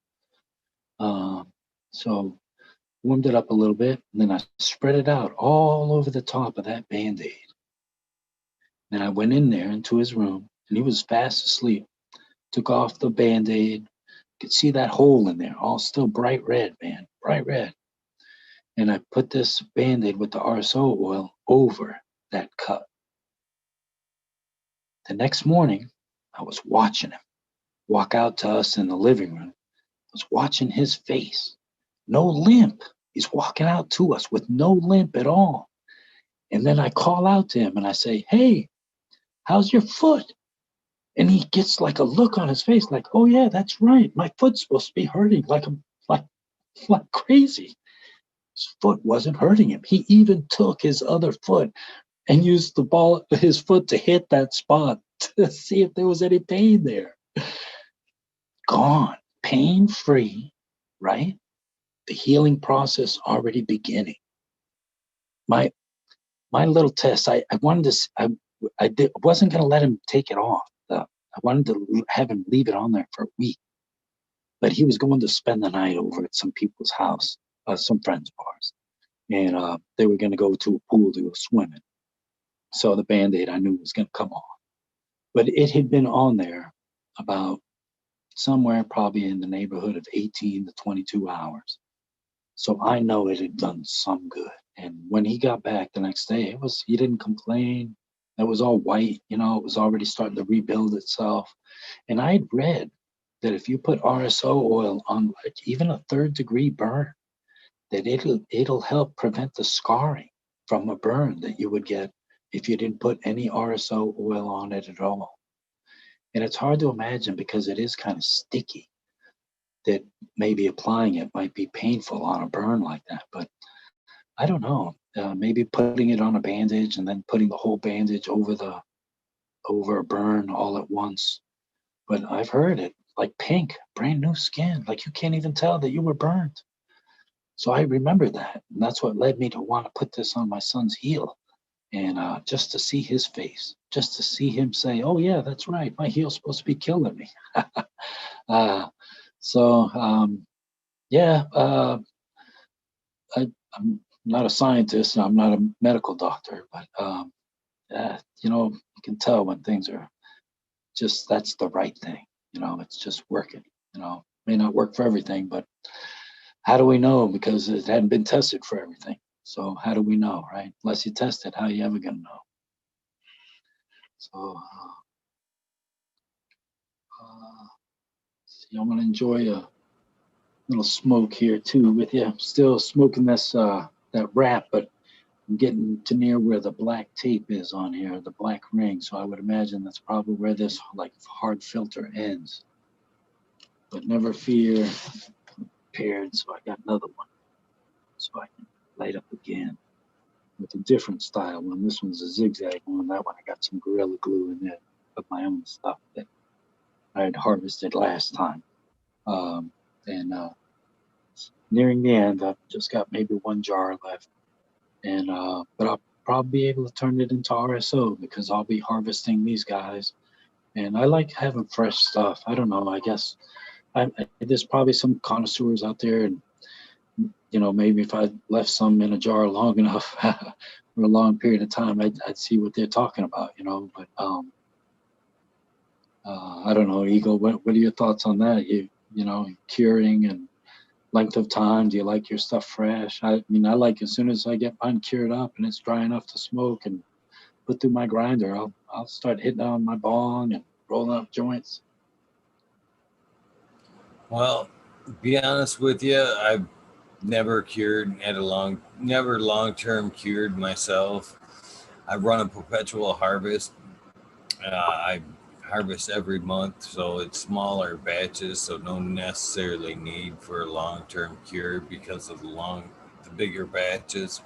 So warmed it up a little bit, and then I spread it out all over the top of that Band-Aid. Then I went in there into his room, and he was fast asleep. Took off the Band-Aid, could see that hole in there, all still bright red, man, bright red. And I put this Band-Aid with the RSO oil over that cut. The next morning, I was watching him walk out to us in the living room. I was watching his face. No limp. He's walking out to us with no limp at all. And then I call out to him and I say, "Hey, how's your foot?" And he gets like a look on his face like, "Oh yeah, that's right. My foot's supposed to be hurting like crazy." His foot wasn't hurting him. He even took his other foot and used his foot to hit that spot to see if there was any pain there. Gone, pain free, right? The healing process already beginning. My little test, I wanted to, I wasn't going to let him take it off. I wanted to have him leave it on there for a week, but he was going to spend the night over at some people's house, some friends of ours, and they were going to go to a pool to go swimming. So the Band-Aid I knew was going to come off, but it had been on there about somewhere probably in the neighborhood of 18 to 22 hours. So I know it had done some good. And when he got back the next day, he didn't complain. It was all white, it was already starting to rebuild itself. And I had read that if you put RSO oil on like even a 3rd degree burn, that it'll help prevent the scarring from a burn that you would get if you didn't put any RSO oil on it at all. And it's hard to imagine because it is kind of sticky that maybe applying it might be painful on a burn like that. But I don't know. Maybe putting it on a bandage and then putting the whole bandage over a burn all at once. But I've heard it like pink, brand new skin, like you can't even tell that you were burned. So I remember that, and that's what led me to want to put this on my son's heel, and just to see his face, just to see him say, "Oh yeah, that's right, my heel's supposed to be killing me." uh, so yeah, I'm not a scientist, I'm not a medical doctor, but you can tell when things are just that's the right thing. It's just working. May not work for everything, but how do we know? Because it hadn't been tested for everything. So how do we know, right? Unless you test it, how are you ever gonna know? So see, I'm gonna enjoy a little smoke here too with you. I'm still smoking this that wrap, but I'm getting to near where the black tape is on here, the black ring. So I would imagine that's probably where this like hard filter ends. But never fear, prepared. So I got another one, so I can light up again with a different style one. This one's a zigzag one. That one I got some Gorilla Glue in it of my own stuff that I had harvested last time. And nearing the end, I've just got maybe one jar left. And but I'll probably be able to turn it into RSO because I'll be harvesting these guys. And I like having fresh stuff. I don't know. I guess there's probably some connoisseurs out there, and maybe if I left some in a jar long enough for a long period of time, I'd see what they're talking about. But I don't know, Eagle. What are your thoughts on that? Curing and length of time. Do you like your stuff fresh? I mean, I like as soon as I get mine cured up and it's dry enough to smoke and put through my grinder, I'll start hitting on my bong and rolling up joints. Well, be honest with you, I've never never long-term cured myself. I run a perpetual harvest. I harvest every month, so it's smaller batches, so no necessarily need for a long-term cure because of the bigger batches.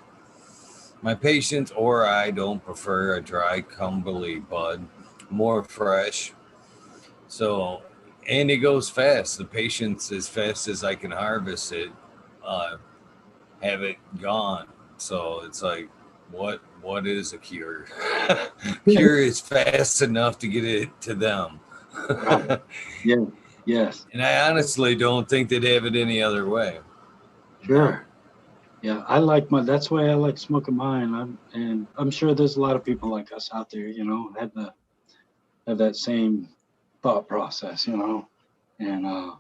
My patients or I don't prefer a dry, crumbly bud, more fresh. So, and it goes fast. The patients, as fast as I can harvest it, uh, have it gone. So it's like, what is a cure? Cure is fast enough to get it to them. Right. Yeah. Yes. And I honestly don't think they'd have it any other way. Sure. Yeah, I like that's why I like smoking mine. I'm sure there's a lot of people like us out there, have that same thought process, and the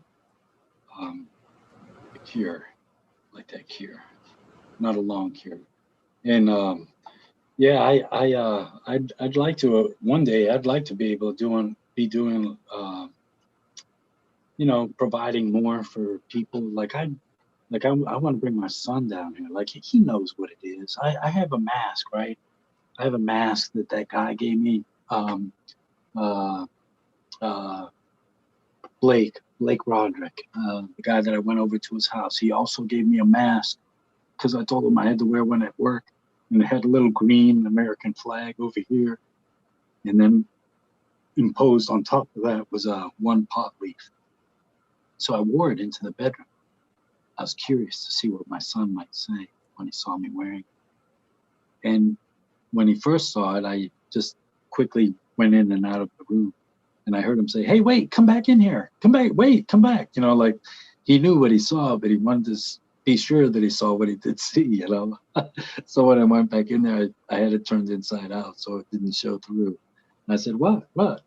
cure, like that cure, not a long cure. And yeah, I'd like to one day. I'd like to be able to be doing, providing more for people. I want to bring my son down here. Like he knows what it is. I have a mask, right? I have a mask that guy gave me. Uh, uh, Blake Roderick, the guy that I went over to his house. He also gave me a mask because I told him I had to wear one at work, and it had a little green American flag over here, and then imposed on top of that was one pot leaf. So I wore it into the bedroom. I was curious to see what my son might say when he saw me wearing it. And when he first saw it, I just quickly went in and out of the room. And I heard him say, "Hey, wait, come back in here. Come back, wait, come back." Like he knew what he saw, but he wanted to be sure that he saw what he did see, So when I went back in there, I had it turned inside out so it didn't show through. And I said, "What? What?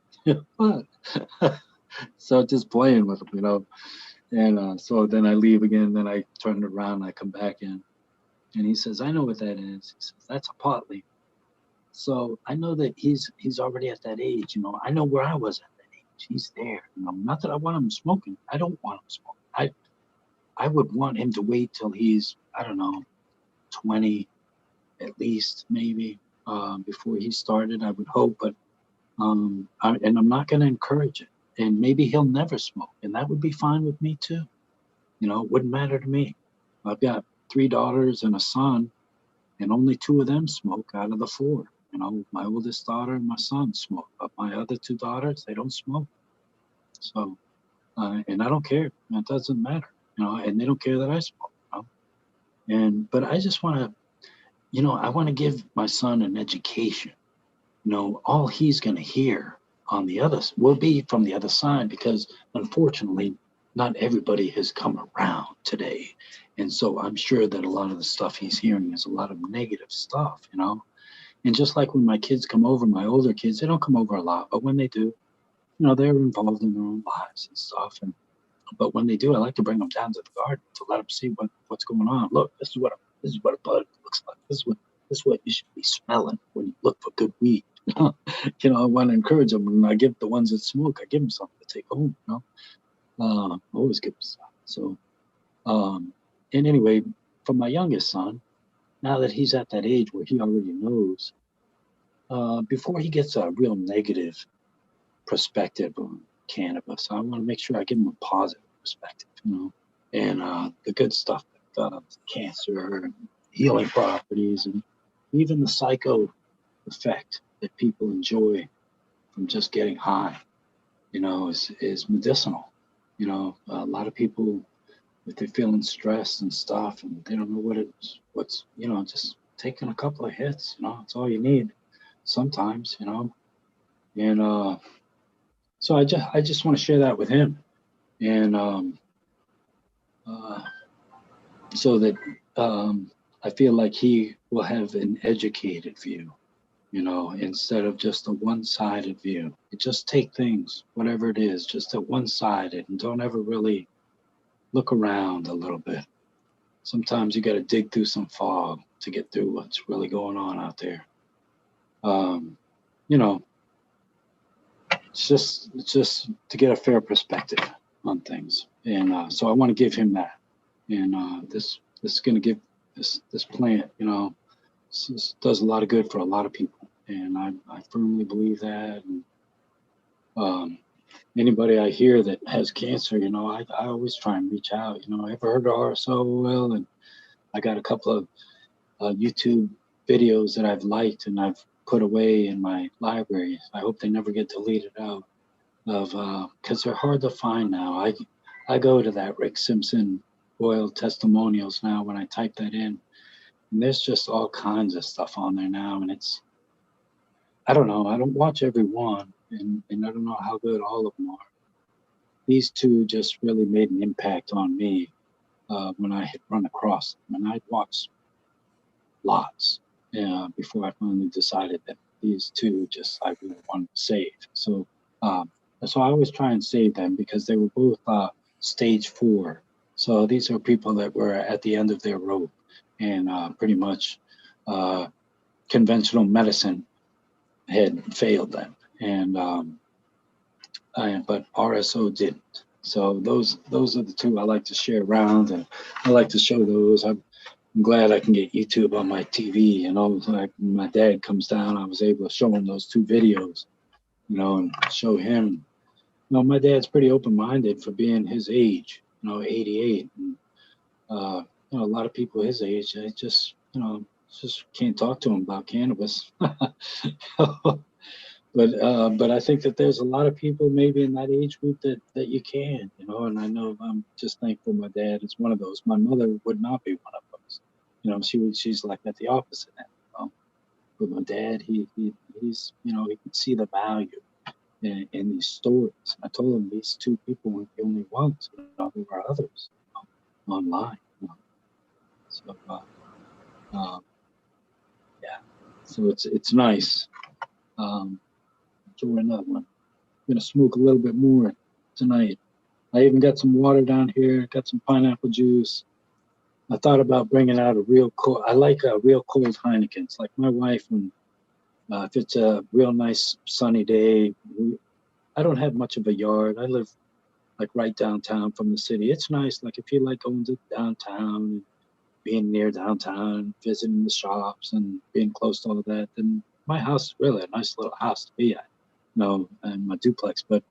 What?" So just playing with him, And so then I leave again, then I turn around and I come back in. And he says, "I know what that is." He says, "That's a pot leaf." So I know that he's already at that age, I know where I was at that age. He's there. Not that I want him smoking. I don't want him smoking. I would want him to wait till he's, I don't know, 20 at least, maybe, before he started, I would hope. But and I'm not going to encourage it. And maybe he'll never smoke, and that would be fine with me too. It wouldn't matter to me. I've got 3 daughters and a son, and only 2 of them smoke out of the 4. My oldest daughter and my son smoke, but my other 2 daughters, they don't smoke. So, and I don't care. It doesn't matter, and they don't care that I smoke. But I just want to, I want to give my son an education. All he's going to hear on the other will be from the other side, because unfortunately, not everybody has come around today. And so I'm sure that a lot of the stuff he's hearing is a lot of negative stuff, And just like when my kids come over, my older kids, they don't come over a lot, but when they do, they're involved in their own lives and stuff. But when they do, I like to bring them down to the garden to let them see what's going on. Look, this is what a bud looks like. This is what you should be smelling when you look for good weed. I want to encourage them, and I give the ones that smoke, I give them something to take home. Always give them stuff. So, and anyway, for my youngest son, now that he's at that age where he already knows, before he gets a real negative perspective on cannabis, I want to make sure I give him a positive perspective, and the good stuff, like cancer and healing properties, and even the psycho effect that people enjoy from just getting high, is medicinal. A lot of people, if they're feeling stressed and stuff and they don't know what's, just taking a couple of hits, it's all you need sometimes, and so I just want to share that with him, and so that I feel like he will have an educated view, instead of just a one-sided view. You just take things, whatever it is, just at one-sided, and don't ever really look around a little bit. Sometimes you got to dig through some fog to get through what's really going on out there. It's just to get a fair perspective on things, and so I want to give him that. And this is going to give this plant, this does a lot of good for a lot of people, and I firmly believe that. And anybody I hear that has cancer, I always try and reach out. Ever heard of RSO oil? And I got a couple of YouTube videos that I've liked and I've put away in my library. I hope they never get deleted out because they're hard to find now. I go to that Rick Simpson oil testimonials now when I type that in, and there's just all kinds of stuff on there now, and I don't know. I don't watch every one, and I don't know how good all of them are. these two just really made an impact on me when I had run across them. And I'd watched lots before I finally decided that these two just I really wanted to save. Um, so I always try and save them because they were both stage 4. So these are people that were at the end of their rope, and pretty much conventional medicine had failed them, and but RSO didn't. So those are the two I like to share around, and I like to show those. I'm glad I can get YouTube on my TV. You know, like when my dad comes down, I was able to show him those 2 videos, you know, and show him. You know, my dad's pretty open-minded for being his age, you know, 88. And, you know, a lot of people his age, I just, you know, just can't talk to him about cannabis. But I think that there's a lot of people maybe in that age group that you can, you know, and I know I'm just thankful my dad is one of those. My mother would not be one of those. You know, she's like at the opposite end. You know? But my dad, he's, you know, he could see the value in these stories. I told him these 2 people weren't the only ones, you know, there were others, you know, online. You know? So yeah, so it's nice. Enjoy another one. I'm gonna smoke a little bit more tonight. I even got some water down here. Got some pineapple juice. I thought about bringing out a real cold. I like a real cold Heinekens. Like my wife, when if it's a real nice sunny day, I don't have much of a yard. I live like right downtown from the city. It's nice. Like if you like going to downtown and being near downtown, visiting the shops and being close to all of that, then my house is really a nice little house to be at. You know, and my duplex. But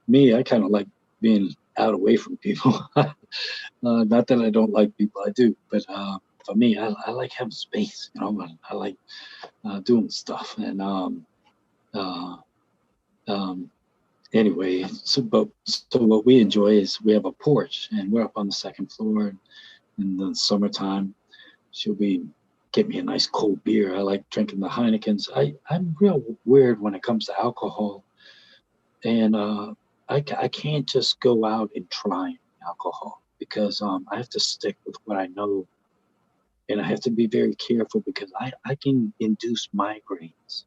me, I kind of like being out away from people. Not that I don't like people, I do. But for me, I like having space. You know, I like doing stuff. And uh, um, anyway, so what we enjoy is we have a porch, and we're up on the 2nd floor. In the summertime, she'll get me a nice cold beer. I like drinking the Heinekens. I'm real weird when it comes to alcohol, and I can't just go out and try alcohol because I have to stick with what I know, and I have to be very careful because I can induce migraines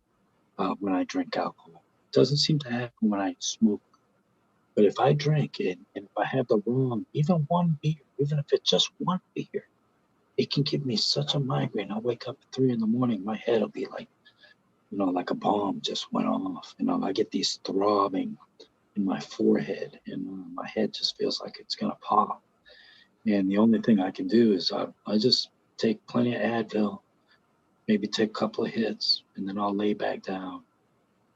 when I drink alcohol. It doesn't seem to happen when I smoke. But if I drink it, and if I have the wrong, even one beer, even if it's just one beer, it can give me such a migraine. I'll wake up at 3 in the morning, my head will be like, you know, like a bomb just went off. You know, I get these throbbing in my forehead, and my head just feels like it's gonna pop. And the only thing I can do is I just take plenty of Advil, maybe take a couple of hits, and then I'll lay back down.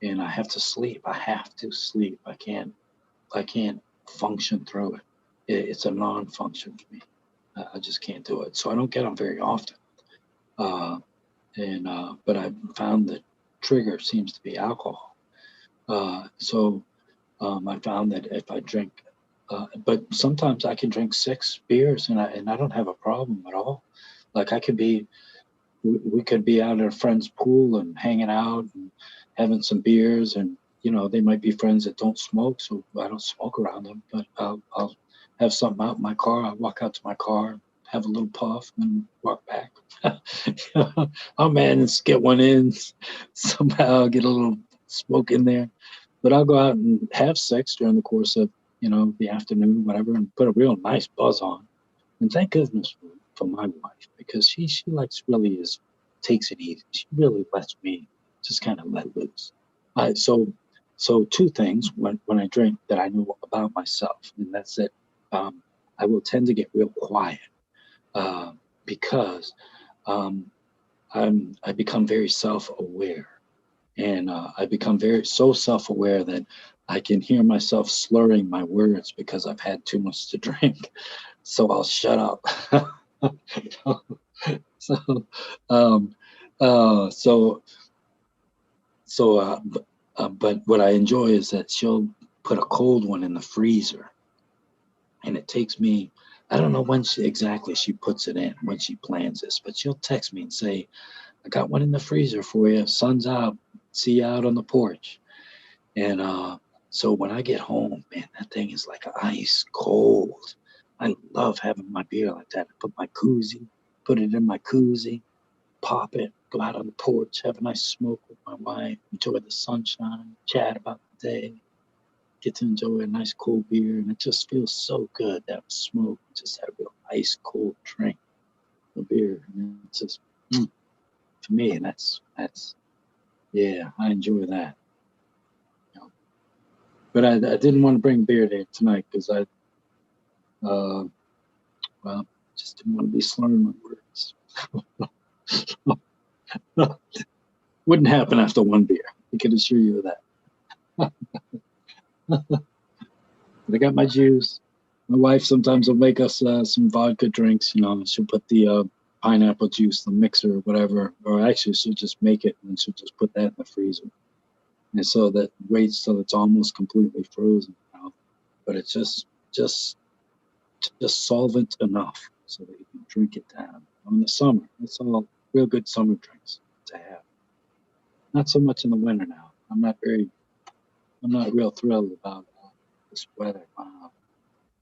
And I have to sleep. I have to sleep. I can't function through it. It's a non-function for me. I just can't do it. So I don't get them very often. But I found the trigger seems to be alcohol. So I found that if I drink, but sometimes I can drink 6 beers and I don't have a problem at all. Like we could be out at a friend's pool and hanging out and having some beers, and you know they might be friends that don't smoke, so I don't smoke around them. But I'll have something out in my car. I'll walk out to my car, have a little puff, and walk back. I'll manage to get one in somehow, get a little smoke in there. But I'll go out and have 6 during the course of the afternoon, whatever, and put a real nice buzz on. And thank goodness for my wife, because she takes it easy. She really lets me just kind of let loose. So 2 things when I drink that I know about myself, and that's it. I will tend to get real quiet because I become very self-aware, and I become so self-aware that I can hear myself slurring my words because I've had too much to drink. So I'll shut up. so, um, but what I enjoy is that she'll put a cold one in the freezer, and it takes me, I don't know when exactly she puts it in, when she plans this, but she'll text me and say, I got one in the freezer for you. Sun's out. See you out on the porch. And So when I get home, man, that thing is like ice cold. I love having my beer like that. I put it in my koozie, pop it, go out on the porch, have a nice smoke with my wife, enjoy the sunshine, chat about the day, get to enjoy a nice cold beer. And it just feels so good to have smoke, just have a real ice cold drink of beer. And it's just, for me, yeah, I enjoy that. You know. But I didn't want to bring beer there tonight because well, just didn't want to be slurring my words. Wouldn't happen after one beer. I can assure you of that. But I got my juice. My wife sometimes will make us some vodka drinks. You know, she'll put the pineapple juice, the mixer, or whatever. Or actually, she'll just make it and she'll just put that in the freezer. And so that waits till it's almost completely frozen. You know? But it's just solvent enough so that you can drink it down. In the summer, it's all real good summer drinks to have. Not so much in the winter now. I'm not real thrilled about this weather.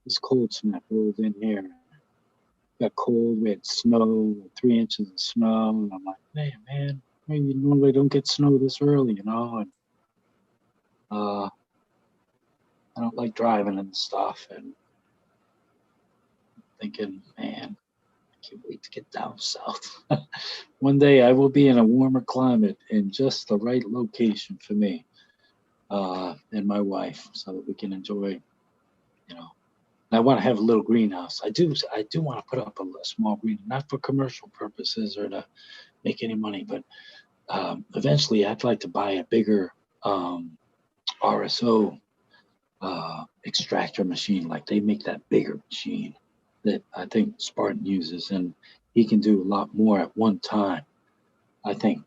This cold snap rolled in here. Got cold. We had snow, 3 inches of snow, and I'm like, hey man, you normally don't get snow this early, you know. And I don't like driving and stuff, and thinking, man, I can't wait to get down south. One day I will be in a warmer climate in just the right location for me and my wife, so that we can enjoy, you know. And I want to have a little greenhouse. I do want to put up a small green, not for commercial purposes or to make any money, but eventually I'd like to buy a bigger RSO extractor machine. Like they make that bigger machine that I think Spartan uses, and he can do a lot more at one time. I think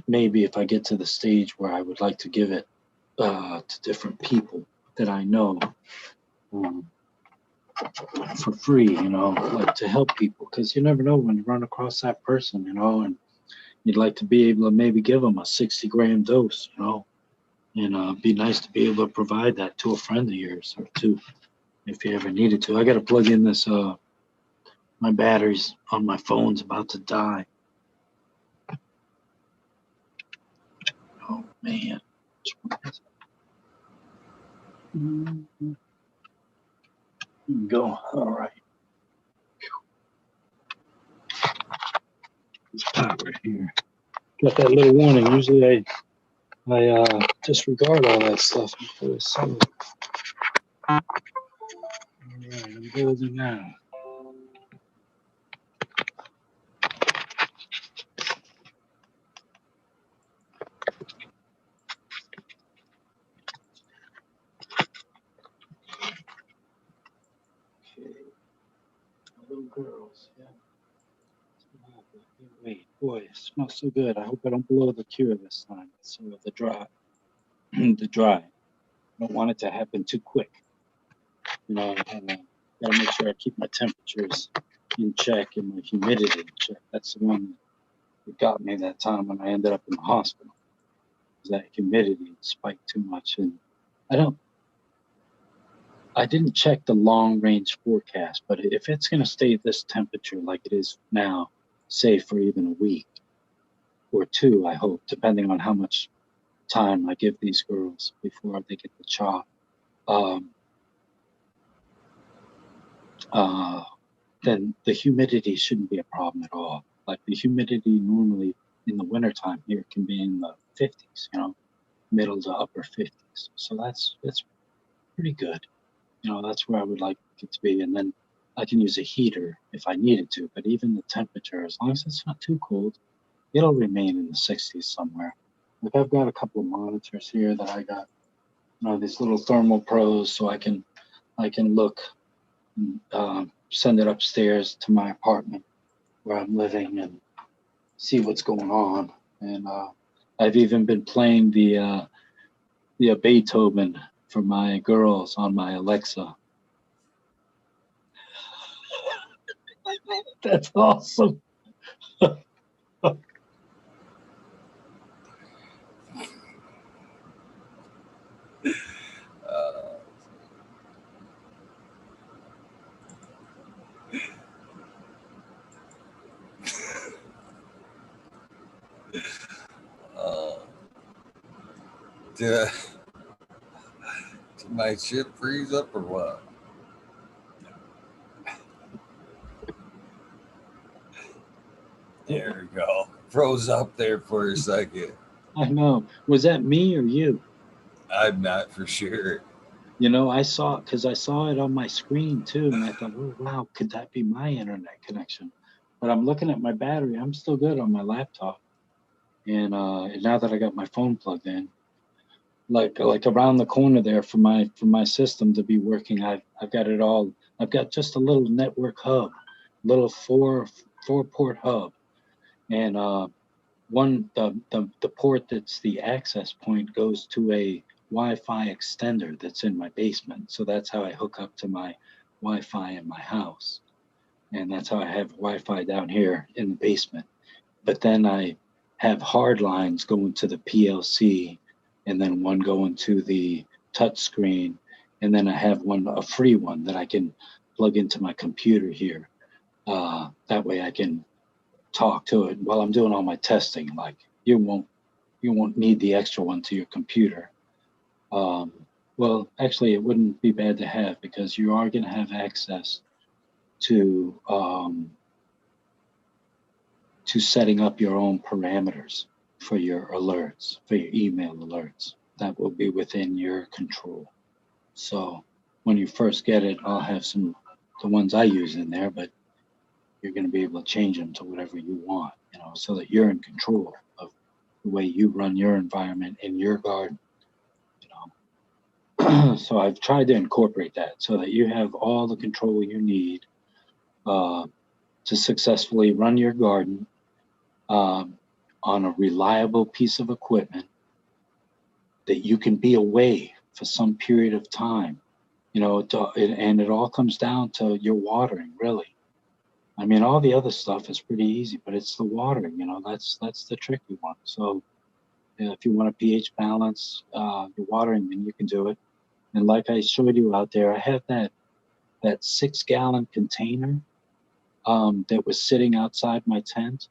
maybe if I get to the stage where I would like to give it to different people that I know for free, you know, like to help people, because you never know when you run across that person, you know, and you'd like to be able to maybe give them a 60-gram dose, you know, and be nice to be able to provide that to a friend of yours or two if you ever needed to. I got to plug in this, my batteries on my phone's about to die. Oh man. Go. All right. There's power here. Got that little warning. Usually I disregard all that stuff before it's so. All right, I'm golden now. Okay. Little girls, yeah. Wait, boy, it smells so good. I hope I don't blow the cure this time. So the dry, the dry. I don't want it to happen too quick. You know, gotta make sure I keep my temperatures in check and my humidity in check. That's the one that got me that time when I ended up in the hospital. That humidity spiked too much, and I didn't check the long range forecast, but if it's going to stay at this temperature like it is now, say for even a week or two, I hope, depending on how much time I give these girls before they get the chop, then the humidity shouldn't be a problem at all. Like the humidity normally in the wintertime here can be in the 50s, you know, middle to upper 50s. So that's pretty good. You know, that's where I would like it to be. And then I can use a heater if I needed to, but even the temperature, as long as it's not too cold, it'll remain in the 60s somewhere. Like I've got a couple of monitors here that I got, you know, these little thermal pros, so I can look, send it upstairs to my apartment where I'm living and see what's going on. And I've even been playing the Beethoven for my girls on my Alexa. That's awesome. Did, did my ship freeze up or what? There we go. Froze up there for a second. I know. Was that me or you? I'm not for sure. You know, because I saw it on my screen too, and I thought, oh wow, could that be my internet connection? But I'm looking at my battery. I'm still good on my laptop, and now that I got my phone plugged in, like around the corner there for my system to be working, I've got it all. I've got just a little network hub, little four port hub, and the port that's the access point goes to a Wi-Fi extender that's in my basement. So that's how I hook up to my Wi-Fi in my house, and that's how I have Wi-Fi down here in the basement. But then I have hard lines going to the PLC, and then one going to the touch screen, and then I have a free one that I can plug into my computer here. That way I can talk to it while I'm doing all my testing. Like you won't need the extra one to your computer. Um, well, actually, it wouldn't be bad to have because you are going to have access to setting up your own parameters for your alerts, for your email alerts. That will be within your control. So when you first get it, I'll have the ones I use in there, but you're going to be able to change them to whatever you want, so that you're in control of the way you run your environment in your garden, So I've tried to incorporate that so that you have all the control you need uh, to successfully run your garden um, on a reliable piece of equipment that you can be away for some period of time. And it all comes down to your watering, really. I mean, all the other stuff is pretty easy, but it's the watering. That's the tricky one. So if you want a pH balance, your watering, then you can do it. And like I showed you out there, I have that 6-gallon container that was sitting outside my tent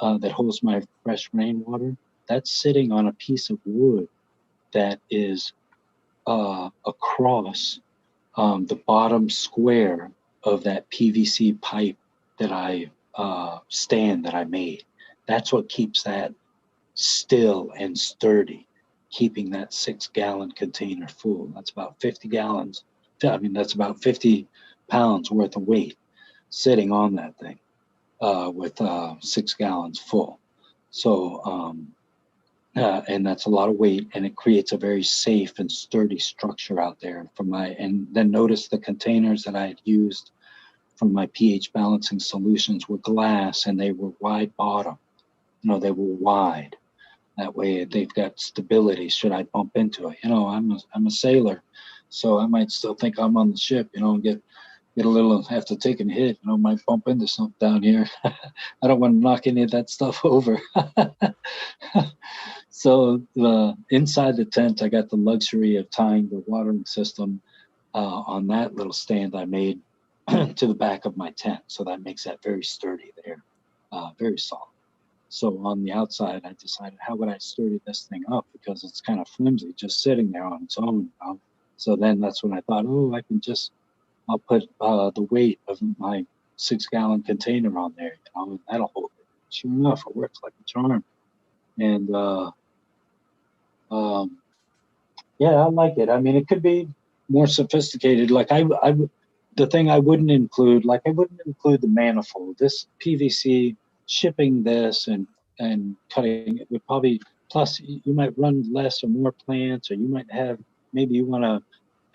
that holds my fresh rainwater. That's sitting on a piece of wood that is across the bottom square of that PVC pipe that I stand that I made. That's what keeps that still and sturdy, keeping that 6-gallon container full. That's about 50 gallons. I mean, that's about 50 pounds worth of weight sitting on that thing with 6 gallons full. So, and that's a lot of weight, and it creates a very safe and sturdy structure out there and then notice the containers that I had used from my pH balancing solutions were glass, and they were wide bottom. They were wide. That way they've got stability should I bump into it. I'm a sailor, so I might still think I'm on the ship, and get a little after taking a hit, might bump into something down here. I don't want to knock any of that stuff over. So inside the tent, I got the luxury of tying the watering system on that little stand I made to the back of my tent. So that makes that very sturdy there, very solid. So on the outside, I decided, how would I sturdy this thing up? Because it's kind of flimsy, just sitting there on its own. So then that's when I thought, I'll put the weight of my 6-gallon container on there, and that'll hold it. Sure enough, it works like a charm. And yeah, I like it. I mean, it could be more sophisticated. Like the thing I wouldn't include, I wouldn't include the manifold. This PVC shipping this and cutting it would probably, plus you might run less or more plants, or you might maybe you want to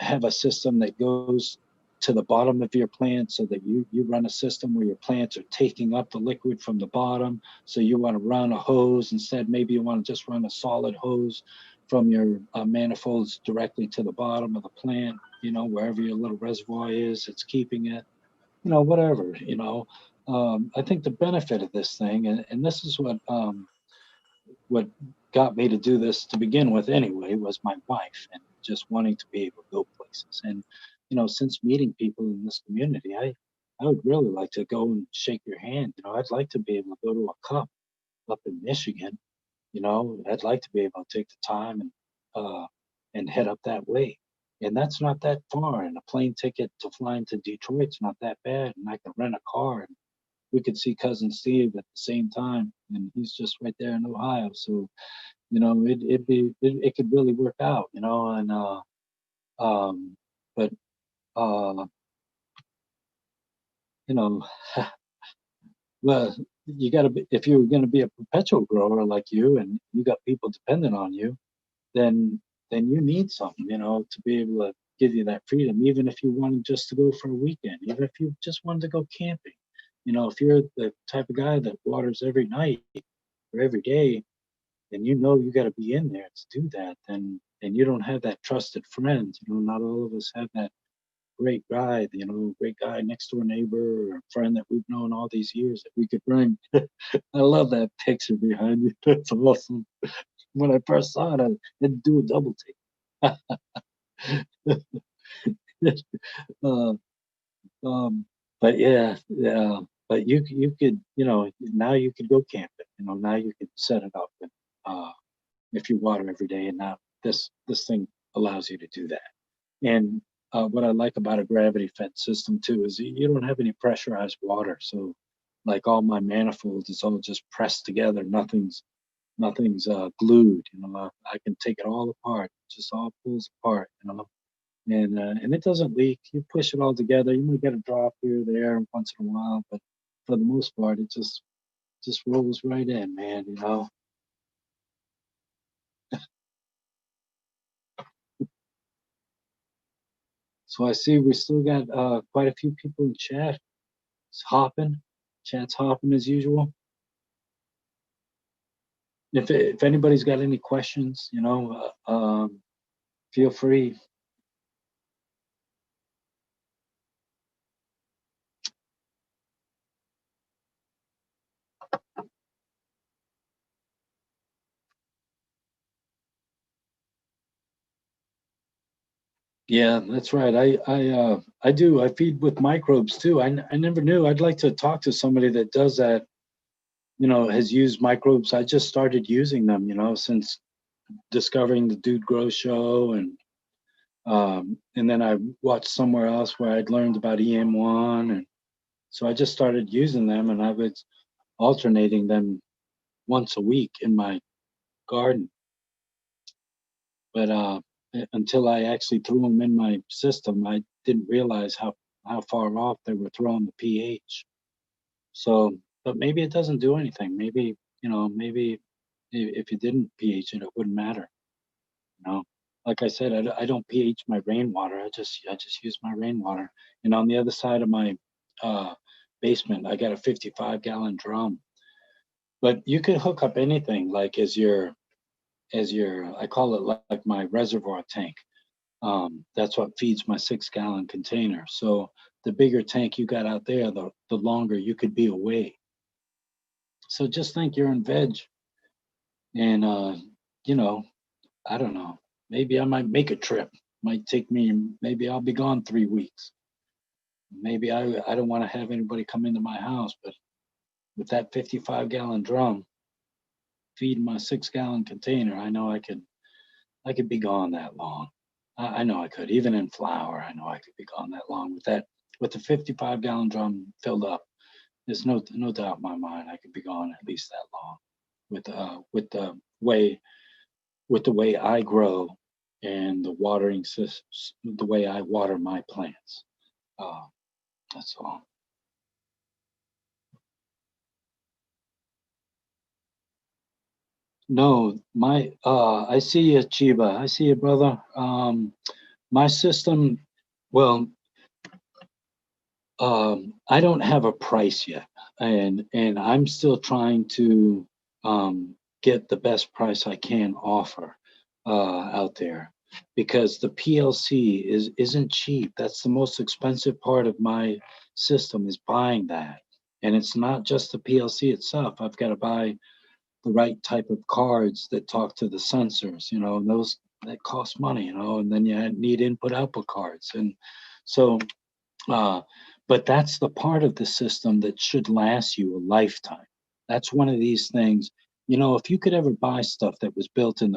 have a system that goes to the bottom of your plant so that you run a system where your plants are taking up the liquid from the bottom. So you want to run a hose instead. Maybe you want to just run a solid hose from your manifolds directly to the bottom of the plant, wherever your little reservoir is, it's keeping it, whatever, I think the benefit of this thing, and this is what got me to do this to begin with anyway, was my wife and just wanting to be able to go places. And, since meeting people in this community, I would really like to go and shake your hand. I'd like to be able to go to a cup up in Michigan. I'd like to be able to take the time and and head up that way. And that's not that far. And a plane ticket to flying to Detroit's not that bad. And I can rent a car and we could see cousin Steve at the same time. And he's just right there in Ohio. So, it could really work out, and but uh, you know, well, you got to be, if you're going to be a perpetual grower like you, and you got people dependent on you, then you need something, to be able to give you that freedom. Even if you wanted just to go for a weekend, even if you just wanted to go camping, if you're the type of guy that waters every night or every day, and you got to be in there to do that, then and you don't have that trusted friend. Not all of us have that great guy next door neighbor or friend that we've known all these years that we could bring. I love that picture behind you. That's awesome. When I first saw it, I had to do a double take. uh, um, but yeah. But you could, now you could go camping. Now you could set it up, and if you water every day, and now this thing allows you to do that. And what I like about a gravity fed system too is you don't have any pressurized water. So like all my manifolds, it's all just pressed together. Nothing's glued. I can take it all apart. It just all pulls apart. And it doesn't leak. You push it all together. You might get a drop here or there once in a while, but for the most part, it just rolls right in, man. So I see we still got quite a few people in chat. It's hopping. Chat's hopping as usual. If anybody's got any questions, feel free. Yeah, that's right. I do. I feed with microbes too. I never knew. I'd like to talk to somebody that does that. Has used microbes. I just started using them. Since discovering the Dude Grow show, and then I watched somewhere else where I'd learned about EM1, and so I just started using them, and I was alternating them once a week in my garden. But until I actually threw them in my system, I didn't realize how far off they were throwing the pH. So, but maybe it doesn't do anything. Maybe if you didn't pH it, it wouldn't matter. Like I said, I don't pH my rainwater. I just use my rainwater. And on the other side of my uh, basement, I got a 55-gallon drum. But you could hook up anything like as your I call it like my reservoir tank. That's what feeds my 6-gallon container. So the bigger tank you got out there, the longer you could be away. So just think you're in veg, and you know, I don't know. Maybe I might make a trip. Might take me. Maybe I'll be gone 3 weeks. Maybe I don't want to have anybody come into my house, but with that 55-gallon drum feeding my 6-gallon container, I know I could be gone that long. I know I could. Even in flower, I know I could be gone that long with the 55-gallon drum filled up. There's no doubt in my mind I could be gone at least that long with the way I grow and the watering system, the way I water my plants. Uh, that's all. No, I see you, Chiba. I see you, brother. My system, well, I don't have a price yet, and I'm still trying to get the best price I can offer out there, because the PLC isn't cheap. That's the most expensive part of my system, is buying that, and it's not just the PLC itself. I've got to buy the right type of cards that talk to the sensors, and those that cost money, and then you need input output cards, and so. Uh, but that's the part of the system that should last you a lifetime. That's one of these things. If you could ever buy stuff that was built in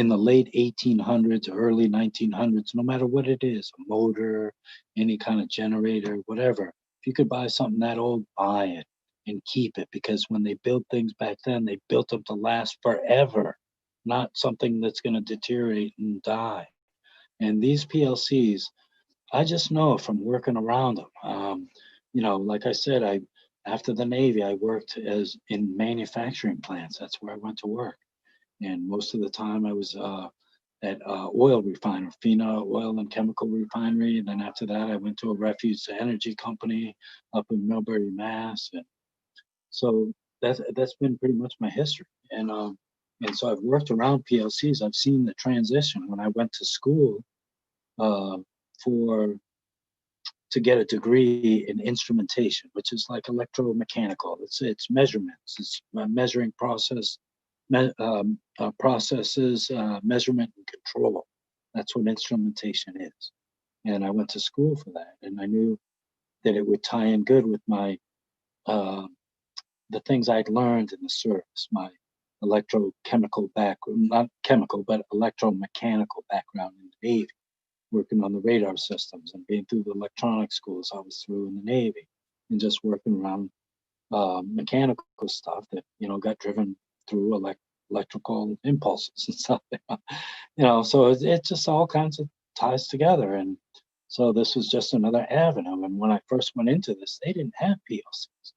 in the late 1800s, early 1900s, no matter what it is, a motor, any kind of generator, whatever, if you could buy something that old, buy it and keep it, because when they built things back then, they built them to last forever, not something that's going to deteriorate and die. And these PLCs, I just know from working around them. Like I said, I after the Navy, I worked as in manufacturing plants. That's where I went to work, and most of the time I was at oil refiner, FINA Oil and Chemical Refinery. And then after that, I went to a refuge energy company up in Millbury, Mass. And so that's been pretty much my history. And so I've worked around PLCs. I've seen the transition when I went to school uh, for to get a degree in instrumentation, which is like electromechanical. It's measurements. It's measuring processes, measurement and control. That's what instrumentation is. And I went to school for that, and I knew that it would tie in good with my uh, the things I'd learned in the service, my electrochemical background, not chemical, but electromechanical background in the Navy, working on the radar systems and being through the electronic schools I was through in the Navy, and just working around mechanical stuff that got driven through electrical impulses and stuff. So it just all kinds of ties together. And so this was just another avenue. And when I first went into this, they didn't have PLCs.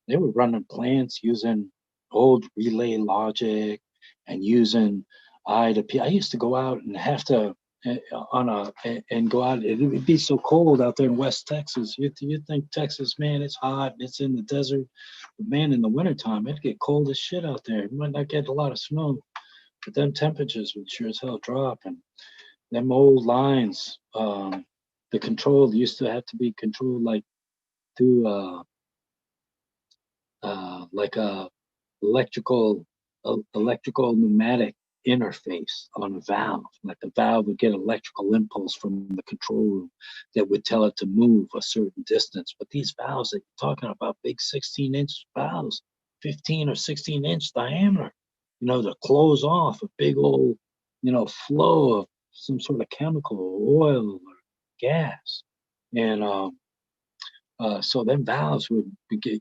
They were running plants using old relay logic and using I to P. I used to go out and have to and go out. It would be so cold out there in West Texas. You think Texas, man, it's hot and it's in the desert. But man, in the wintertime, it'd get cold as shit out there. You might not get a lot of snow, but them temperatures would sure as hell drop. And them old lines, the control used to have to be controlled like through like a electrical pneumatic interface on a valve. Like the valve would get electrical impulse from the control room that would tell it to move a certain distance. But these valves that you're talking about, big 16-inch valves, 15 or 16-inch diameter, to close off a big old, flow of some sort of chemical or oil or gas. And so them valves would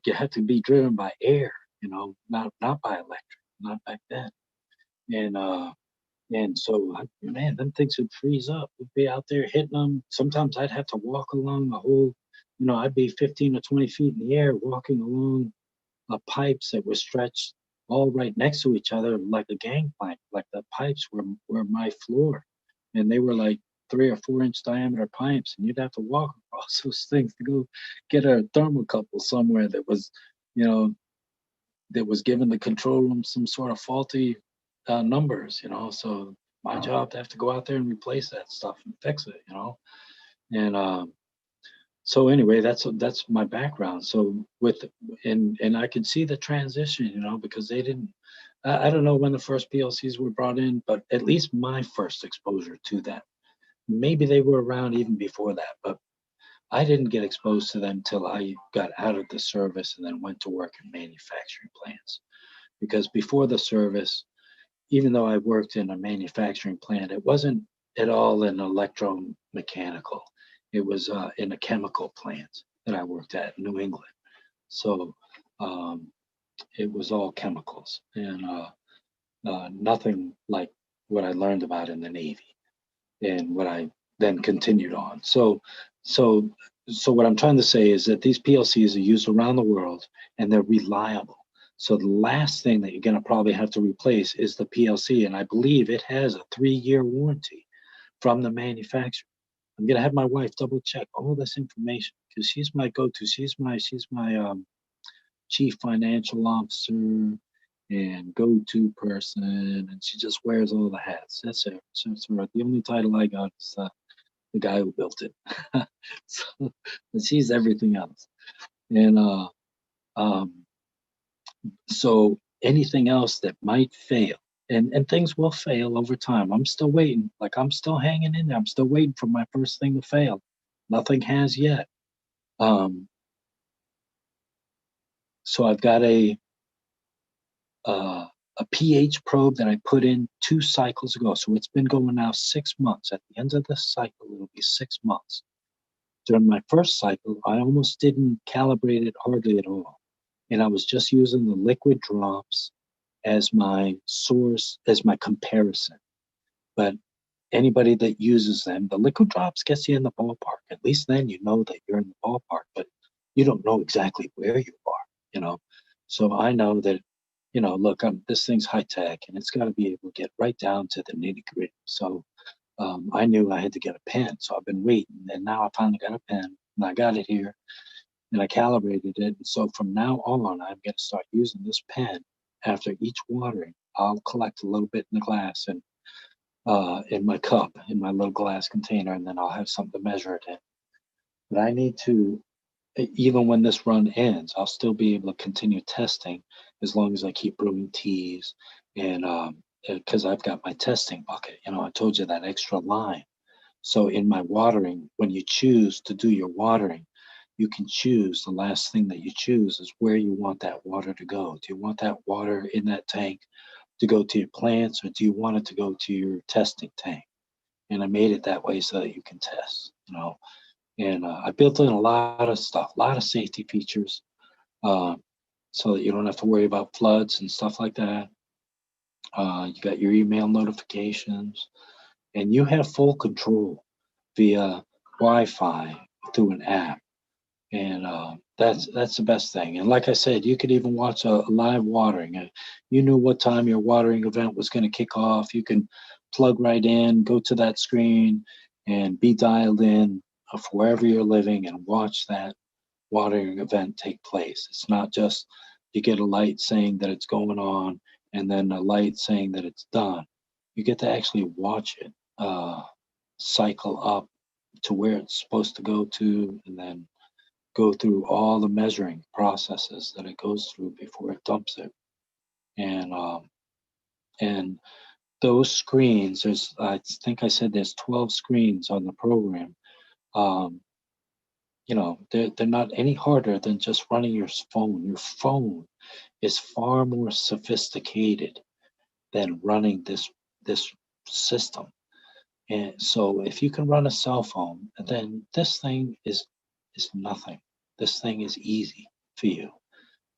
have to be driven by air, not by electric, not back then. And so, man, them things would freeze up. We'd be out there hitting them. Sometimes I'd have to walk along the whole, I'd be 15 or 20 feet in the air walking along pipes that were stretched all right next to each other like a gangplank. Like the pipes were my floor, and they were like 3 or 4 inch diameter pipes, and you'd have to walk across those things to go get a thermocouple somewhere that was, you know, that was giving the control room some sort of faulty numbers. So my job to have to go out there and replace that stuff and fix it. And so anyway, that's my background. So and I could see the transition, because they didn't. I don't know when the first PLCs were brought in, but at least my first exposure to that. Maybe they were around even before that, but I didn't get exposed to them till I got out of the service and then went to work in manufacturing plants. Because before the service, even though I worked in a manufacturing plant, it wasn't at all in electromechanical. It was in a chemical plant that I worked at in New England. So it was all chemicals and nothing like what I learned about in the Navy and what I then continued on. So what I'm trying to say is that these PLCs are used around the world and they're reliable. So the last thing that you're going to probably have to replace is the PLC, and I believe it has a 3-year warranty from the manufacturer. I'm going to have my wife double check all this information because she's my go-to. She's my chief financial officer and go-to person, and she just wears all the hats. That's it. So the only title I got is the guy who built it. So, but she's everything else. And so anything else that might fail, and things will fail over time. I'm still waiting. Like I'm still hanging in there. I'm still waiting for my first thing to fail. Nothing has yet. So I've got a a pH probe that I put in 2 cycles ago. So it's been going now 6 months. At the end of this cycle, it'll be 6 months. During my first cycle, I almost didn't calibrate it hardly at all. And I was just using the liquid drops as my source, as my comparison. But anybody that uses them, the liquid drops gets you in the ballpark. At least then you know that you're in the ballpark, but you don't know exactly where you are, you know. So I know that, you know, look, this thing's high tech and it's got to be able to get right down to the nitty gritty. So I knew I had to get a pen. So I've been waiting, and now I finally got a pen, and I got it here, and I calibrated it. And so from now on, I'm going to start using this pen after each watering. I'll collect a little bit in the glass and in my cup, in my little glass container, and then I'll have something to measure it in. But I need to, even when this run ends, I'll still be able to continue testing as long as I keep brewing teas and because I've got my testing bucket. You know, I told you that extra line. So in my watering, when you choose to do your watering, you can choose the last thing that you choose is where you want that water to go. Do you want that water in that tank to go to your plants, or do you want it to go to your testing tank? And I made it that way so that you can test, you know. And I built in a lot of stuff, a lot of safety features, uh, so that you don't have to worry about floods and stuff like that. You got your email notifications, and you have full control via Wi-Fi through an app, and that's the best thing. And like I said, you could even watch a live watering. You knew what time your watering event was going to kick off. You can plug right in, go to that screen, and be dialed in for wherever you're living and watch that watering event take place. It's not just you get a light saying that it's going on and then a light saying that it's done. You get to actually watch it cycle up to where it's supposed to go to, and then go through all the measuring processes that it goes through before it dumps it. And and those screens, there's I think I said there's 12 screens on the program. Um, you know, they're not any harder than just running your phone. Your phone is far more sophisticated than running this system. And so if you can run a cell phone, then this thing is nothing. This thing is easy for you.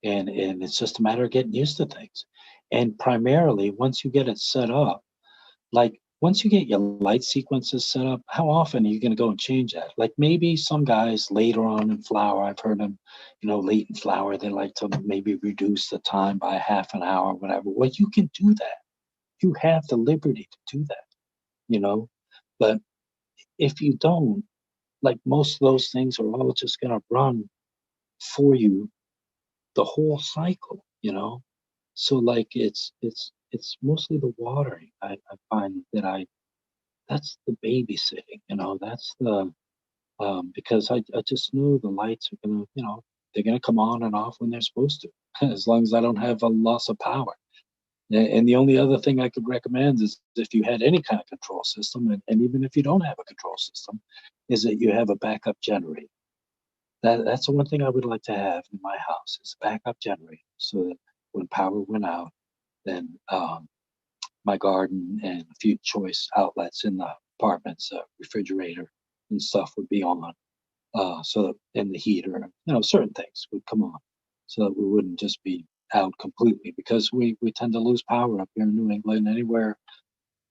And it's just a matter of getting used to things. And primarily once you get it set up, like once you get your light sequences set up, how often are you going to go and change that? Like maybe some guys later on in flower, I've heard them, you know, late in flower, they like to maybe reduce the time by half an hour or whatever. Well, you can do that. You have the liberty to do that, you know. But if you don't, like most of those things are all just going to run for you the whole cycle, you know. So like it's mostly the watering. I find that that's the babysitting, you know, that's the because I just know the lights are gonna, you know, they're gonna come on and off when they're supposed to, as long as I don't have a loss of power. And the only other thing I could recommend is if you had any kind of control system, and even if you don't have a control system, is that you have a backup generator. That's the one thing I would like to have in my house is a backup generator, so that when power went out, then my garden and a few choice outlets in the apartments, refrigerator and stuff would be on, so that and the heater, you know, certain things would come on, so that we wouldn't just be out completely because we tend to lose power up here in New England. Anywhere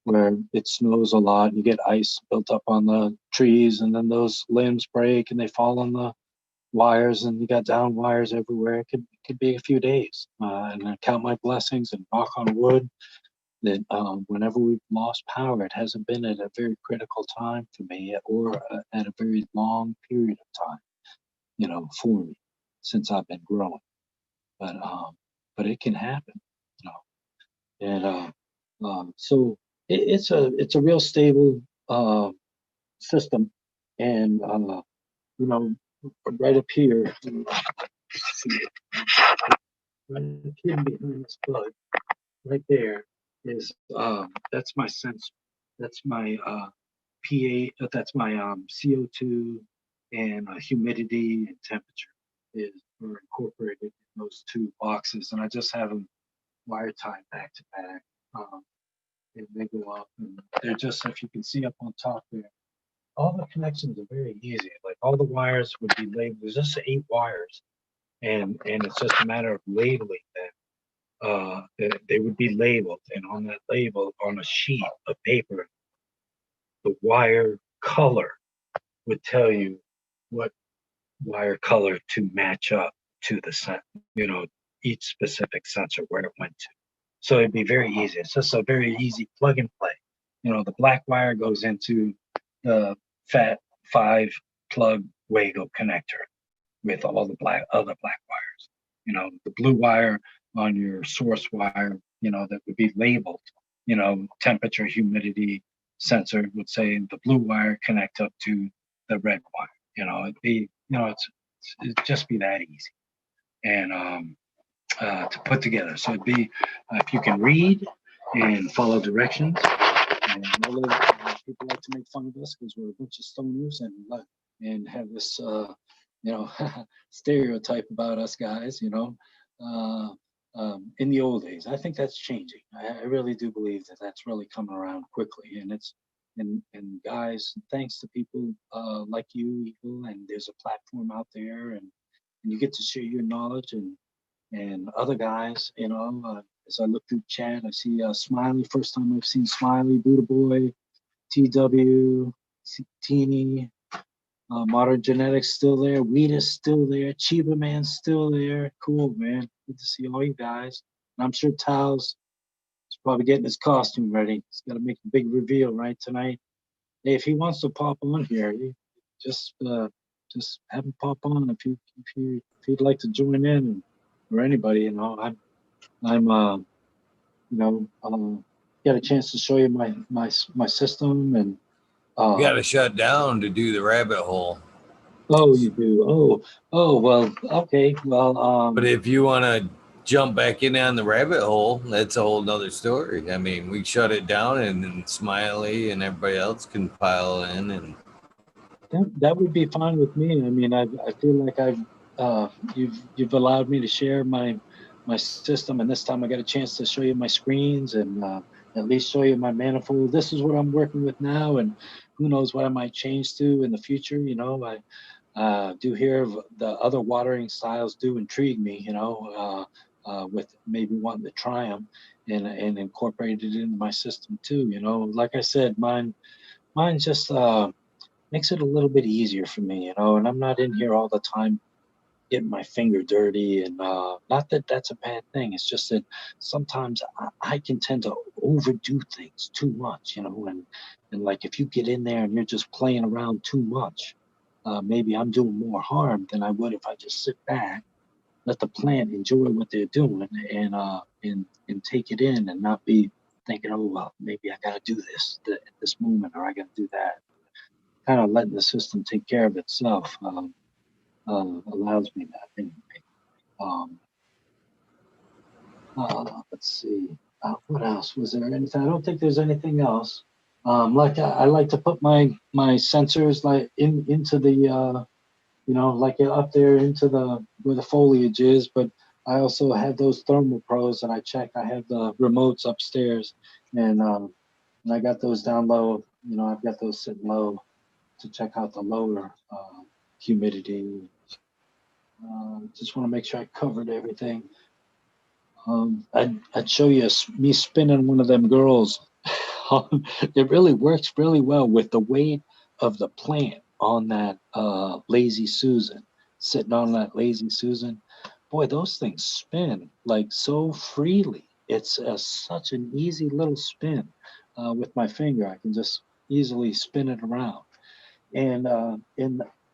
where it snows a lot, and you get ice built up on the trees, and then those limbs break and they fall on the wires, and you got down wires everywhere. It could be a few days, and I count my blessings and knock on wood that whenever we've lost power, it hasn't been at a very critical time for me or at a very long period of time, you know, for me since I've been growing. But it can happen, you know, and so it's a real stable system, and you know, right up here, right here behind this plug, right there is that's my sensor. That's my that's my CO2 and humidity and temperature are incorporated in those two boxes, and I just have them wire tied back to back. And they go up, and they're just, if you can see up on top there, all the connections are very easy. Like all the wires would be labeled. There's just 8 wires, and it's just a matter of labeling them. They would be labeled, and on that label, on a sheet of paper, the wire color would tell you what wire color to match up to the set, each specific sensor where it went to. So it'd be very easy. It's just a very easy plug and play. The black wire goes into the Fat 5 plug Wago connector with all the other black wires. The blue wire on your source wire, that would be labeled, temperature, humidity sensor would say the blue wire connect up to the red wire. It'd be, it'd just be that easy. And to put together. So it'd be, if you can read and follow directions. And people like to make fun of us because we're a bunch of stoners and have this, stereotype about us guys, in the old days. I think that's changing. I really do believe that that's really coming around quickly. And guys, thanks to people like you, Eagle, and there's a platform out there, and you get to share your knowledge and other guys, as I look through chat, I see Smiley. First time I've seen Smiley, Buddha Boy, TW, Teeny, Modern Genetics still there, Wheatus still there, Chiba Man still there. Cool, man. Good to see all you guys. And I'm sure Tao's is probably getting his costume ready. He's got to make a big reveal right tonight. Hey, if he wants to pop on here, just have him pop on if he'd like to join in, or anybody. I'm get a chance to show you my system and. You got to shut down to do the rabbit hole. Oh, you do. Oh. Well, okay. Well, but if you want to jump back in on the rabbit hole, that's a whole nother story. I mean, we shut it down, and then Smiley and everybody else can pile in, and that would be fine with me. I mean, I feel like you've allowed me to share my system, and this time I got a chance to show you my screens and at least show you my manifold. This is what I'm working with now, and who knows what I might change to in the future. I do hear of the other watering styles do intrigue me, with maybe wanting to try them and incorporate it into my system too. Like I said, mine just makes it a little bit easier for me, and I'm not in here all the time getting my finger dirty, and not that that's a bad thing. It's just that sometimes I can tend to overdo things too much, and like if you get in there and you're just playing around too much, maybe I'm doing more harm than I would if I just sit back, let the plant enjoy what they're doing, and take it in and not be thinking, oh well, maybe I got to do this at this moment, or I got to do that. Kind of letting the system take care of itself allows me that anyway. Let's see. What else was there? Anything? I don't think there's anything else. Like I like to put my sensors like into the like up there into the where the foliage is, but I also have those thermal pros that I check. I have the remotes upstairs, and I got those down low. I've got those sitting low to check out the lower humidity. Just want to make sure I covered everything. I'd show you me spinning one of them girls. It really works really well with the weight of the plant on that Lazy Susan, sitting on that Lazy Susan. Boy, those things spin like so freely. It's such an easy little spin with my finger. I can just easily spin it around. And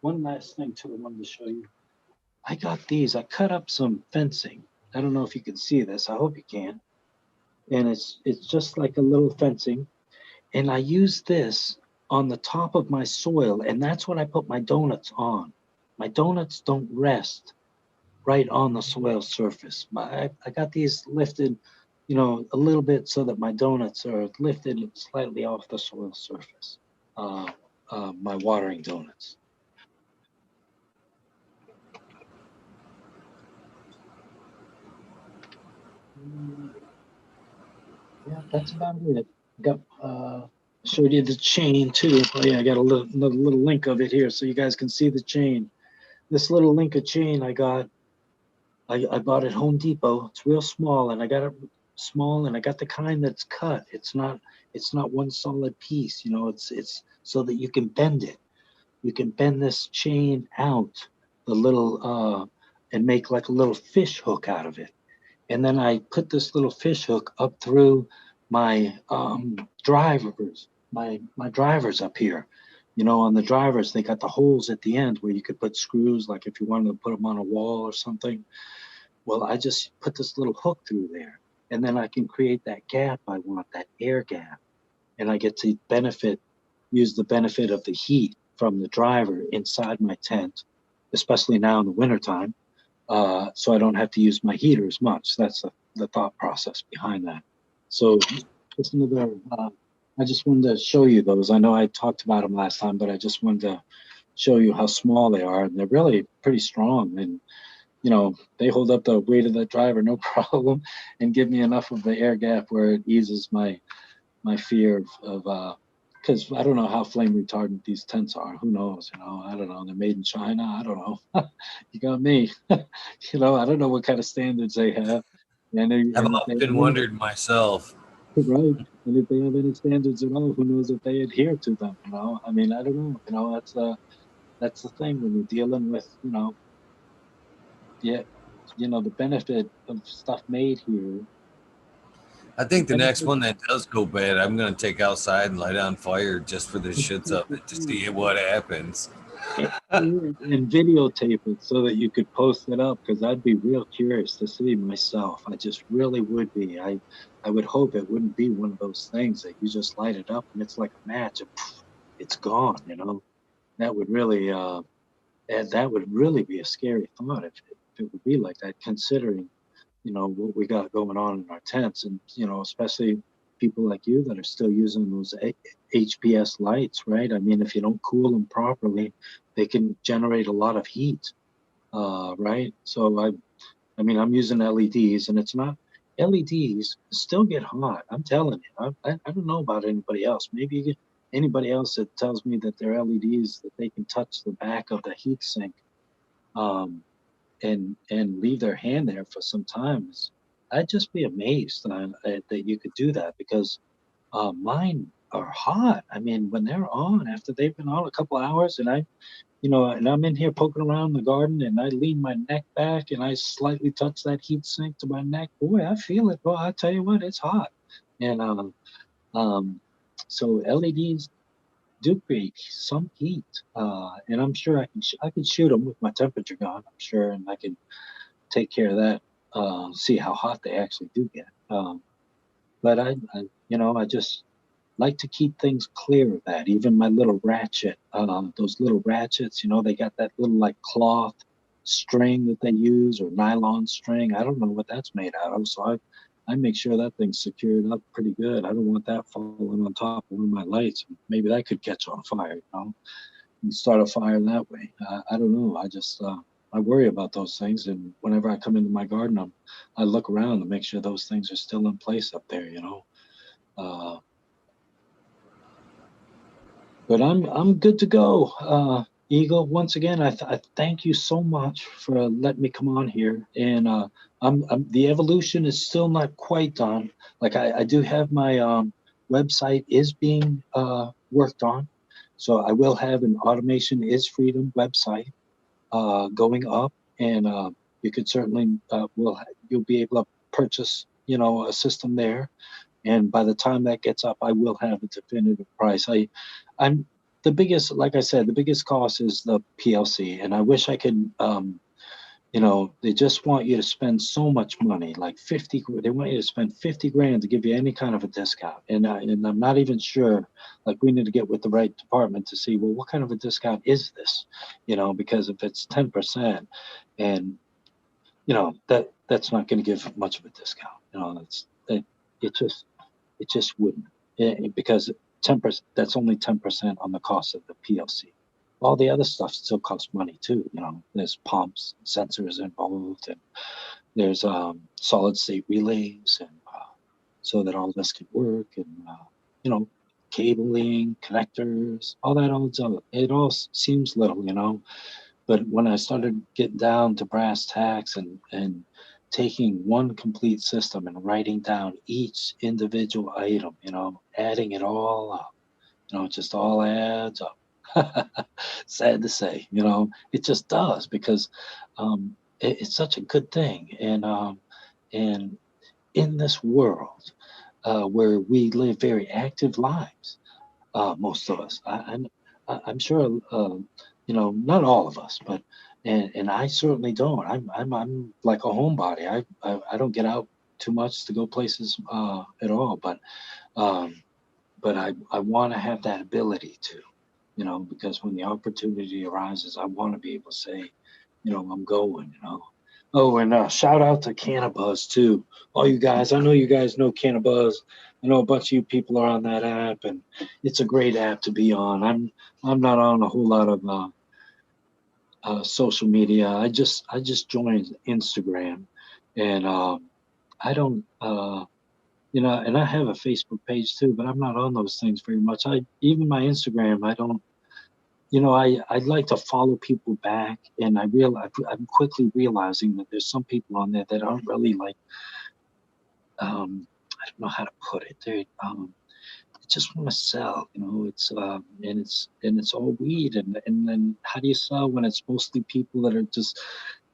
one last thing too, I wanted to show you. I got these. I cut up some fencing. I don't know if you can see this. I hope you can. And it's just like a little fencing. And I use this on the top of my soil, and that's what I put my donuts on. My donuts don't rest right on the soil surface. I got these lifted, a little bit so that my donuts are lifted slightly off the soil surface. My watering donuts. that's about it. Got showed you the chain too. Oh yeah, I got another little link of it here so you guys can see the chain. This little link of chain I bought at Home Depot. It's real small, and I got it small, and I got the kind that's cut. It's not one solid piece, you know. It's so that you can bend it. You can bend this chain out, the little and make like a little fish hook out of it. And then I put this little fish hook up through my drivers, my drivers up here. You know, on the drivers, they got the holes at the end where you could put screws, like if you wanted to put them on a wall or something. Well, I just put this little hook through there, and then I can create that gap I want, that air gap, and I get to use the benefit of the heat from the driver inside my tent, especially now in the wintertime, so I don't have to use my heater as much. That's the thought process behind that. So just another, I just wanted to show you those. I know I talked about them last time, but I just wanted to show you how small they are, and they're really pretty strong. And you know, they hold up the weight of the driver no problem, and give me enough of the air gap where it eases my fear of because I don't know how flame retardant these tents are. Who knows? You know, I don't know. They're made in China. I don't know. You got me. You know, I don't know what kind of standards they have, I've and if they often have any, wondered myself. right, and if they have any standards at all, who knows if they adhere to them? You know, I mean, I don't know. You know, that's the thing when you're dealing with, you know, yeah, you know, the benefit of stuff made here. I The think the next benefit one that does go bad, I'm going to take outside and light on fire just for the shits of it to see what happens. and videotape it so that you could post it up, because I'd be real curious to see myself. I just really would be. I would hope it wouldn't be one of those things that you just light it up and it's like a match and poof, it's gone, you know. That would really that would really be a scary thought if it would be like that, considering, you know, what we got going on in our tents, and you know, especially people like you that are still using those HPS lights, right? I mean, if you don't cool them properly, they can generate a lot of heat, right? So I mean, I'm using LEDs, and it's not, LEDs still get hot. I'm telling you, I don't know about anybody else. Maybe anybody else that tells me that their LEDs, that they can touch the back of the heat sink, um, and leave their hand there for some time. I'd just be amazed that you could do that, because mine are hot. I mean, when they're on, after they've been on a couple hours, and you know, and I'm in here poking around the garden, and I lean my neck back and I slightly touch that heat sink to my neck. Boy, I feel it. Well, I tell you what, it's hot. And um, so LEDs do create some heat, and I'm sure I can shoot them with my temperature gun. I'm sure, and I can take care of that. See how hot they actually do get. But you know, I just like to keep things clear of that. Even my little ratchet, those little ratchets, you know, they got that little like cloth string that they use, or nylon string. I don't know what that's made out of. So I make sure that thing's secured up pretty good. I don't want that falling on top of one of my lights. Maybe that could catch on fire, you know, and start a fire that way. I don't know. I worry about those things, and whenever I come into my garden, I look around to make sure those things are still in place up there, you know. Uh, but I'm good to go. Eagle, once again, I thank you so much for letting me come on here. And the evolution is still not quite done. Like I do have my website is being worked on, so I will have an Automation is Freedom website going up, and you could certainly you'll be able to purchase, you know, a system there. And by the time that gets up, I will have a definitive price. I'm the biggest, like I said, the biggest cost is the PLC, and I wish I could. You know, they just want you to spend so much money, like 50. They want you to spend 50 grand to give you any kind of a discount, and I'm not even sure. Like, we need to get with the right department to see, well, what kind of a discount is this? You know, because if it's 10%, and you know that's not going to give much of a discount. You know, it just it just wouldn't, because 10%, that's only 10% on the cost of the PLC. All the other stuff still costs money too. You know, there's pumps, sensors involved, and there's solid state relays, and so that all this can work, and you know, cabling, connectors, all that it all seems little, you know. But when I started getting down to brass tacks and taking one complete system and writing down each individual item, you know, adding it all up, you know, it just all adds up. Sad to say, you know, it just does, because it's such a good thing. And in this world where we live very active lives, most of us, I'm sure, you know, not all of us, but and I certainly don't. I'm like a homebody. I don't get out too much to go places at all, um, but I want to have that ability to, you know, because when the opportunity arises, I want to be able to say, you know, I'm going, you know. Oh, and shout out to Cannabuzz too. All you guys, I know you guys know Cannabuzz. I know a bunch of you people are on that app, and it's a great app to be on. I'm not on a whole lot of social media. I just joined Instagram, and I don't you know, and I have a Facebook page too, but I'm not on those things very much. I even my Instagram, I don't, you know, I'd like to follow people back, and I'm quickly realizing that there's some people on there that aren't really like, I don't know how to put it. They just want to sell, you know. It's and it's all weed, and then how do you sell when it's mostly people that are just,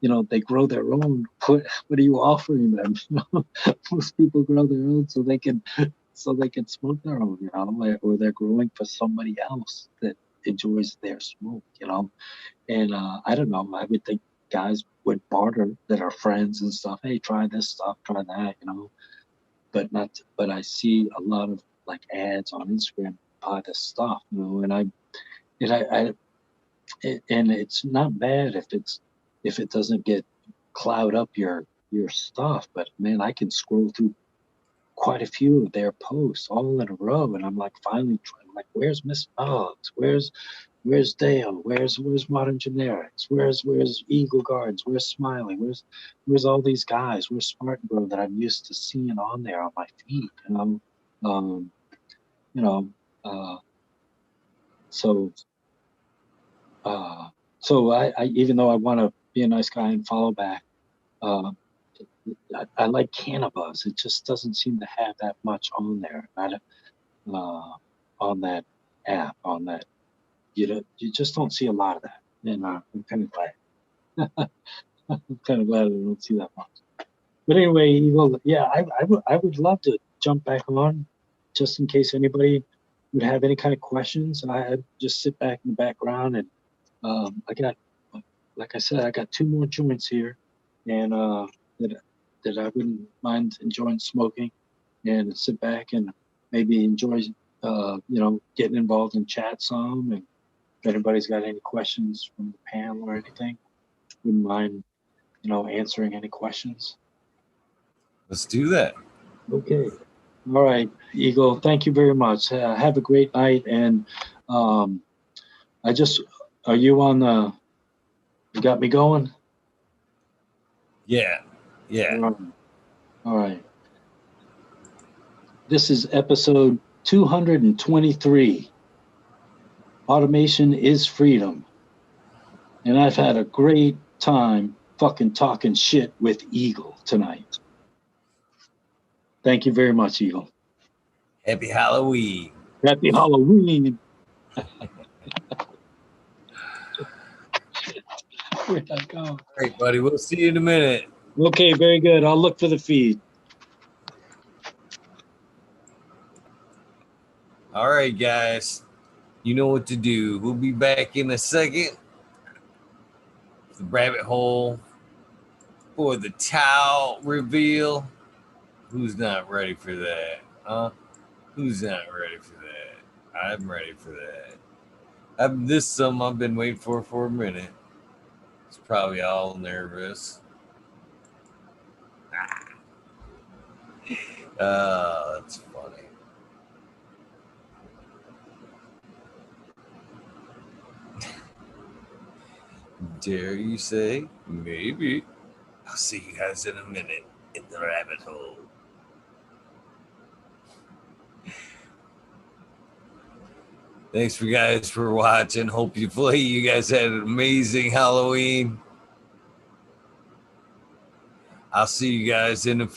you know, they grow their own. What are you offering them? You know, most people grow their own so they can smoke their own, you know, or they're growing for somebody else that enjoys their smoke, you know. And I don't know, I would think guys would barter that are friends and stuff. Hey, try this stuff, try that, you know. But not, but I see a lot of like ads on Instagram, buy this stuff, you know, and it's not bad if it doesn't get cloud up your stuff. But man, I can scroll through quite a few of their posts all in a row, and I'm like finally trying, like, where's Miss Boggs? Where's Dale? Where's Modern Generics? Where's Eagle Gardens? Where's Smiley? Where's all these guys? Where's Spartan Bro that I'm used to seeing on there on my feed? And um, you know, uh, so uh, so I even though I want to be a nice guy and follow back, uh, I like Cannabis. It just doesn't seem to have that much on there. On that app, on that, you just don't see a lot of that, and I'm kind of glad. I'm kind of glad I don't see that much. But anyway, Eagle, yeah, I would love to jump back on, just in case anybody would have any kind of questions. I'd just sit back in the background, and I got, like I said, I got two more joints here, and that that I wouldn't mind enjoying smoking, and sit back and maybe enjoy, you know, getting involved in chat some. And if anybody's got any questions from the panel or anything, wouldn't mind, you know, answering any questions. Let's do that. Okay. All right, Eagle. Thank you very much. Have a great night. And I just, are you on the? You got me going. Yeah. All right. All right. This is episode 223. Automation is freedom. And I've had a great time fucking talking shit with Eagle tonight. Thank you very much, Eagle. Happy Halloween. Happy Halloween. Where'd I go? All right, buddy. We'll see you in a minute. Okay, very good. I'll look for the feed. All right, guys. You know what to do. We'll be back in a second. The rabbit hole for the towel reveal. Who's not ready for that? Huh? Who's not ready for that? I'm ready for that. This I've been waiting for a minute. It's probably all nervous. That's funny. Dare you say? Maybe. I'll see you guys in a minute in the rabbit hole. Thanks for guys for watching. Hopefully you guys had an amazing Halloween. I'll see you guys in a few.